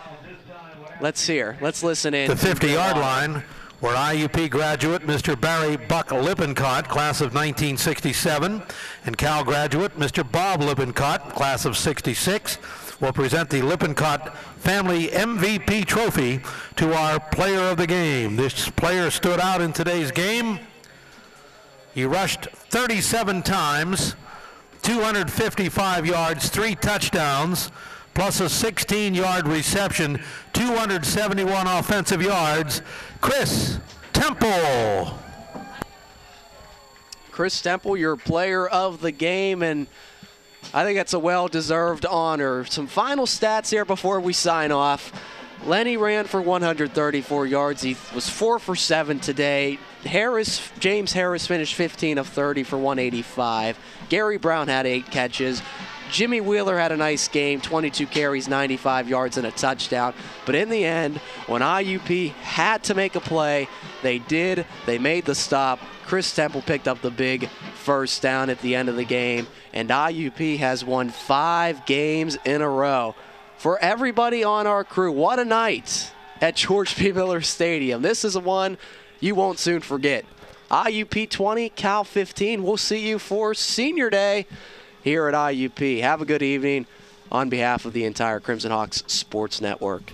Let's hear. Let's listen in.
The 50-yard line, where IUP graduate Mr. Barry Buck Lippincott, class of 1967, and Cal graduate Mr. Bob Lippincott, class of 66, will present the Lippincott Family MVP Trophy to our player of the game. This player stood out in today's game. He rushed 37 times, 255 yards, 3 touchdowns, plus a 16-yard reception, 271 offensive yards. Chris Temple.
Chris Temple, your player of the game, and I think that's a well-deserved honor. Some final stats here before we sign off. Lenny ran for 134 yards. He was 4 for 7 today. James Harris finished 15 of 30 for 185. Gary Brown had 8 catches. Jimmy Wheeler had a nice game, 22 carries, 95 yards, and a touchdown. But in the end, when IUP had to make a play, they did. They made the stop. Chris Temple picked up the big first down at the end of the game, and IUP has won 5 games in a row. For everybody on our crew, what a night at George P. Miller Stadium. This is one you won't soon forget. IUP 20, Cal 15. We'll see you for Senior Day here at IUP. Have a good evening on behalf of the entire Crimson Hawks Sports Network.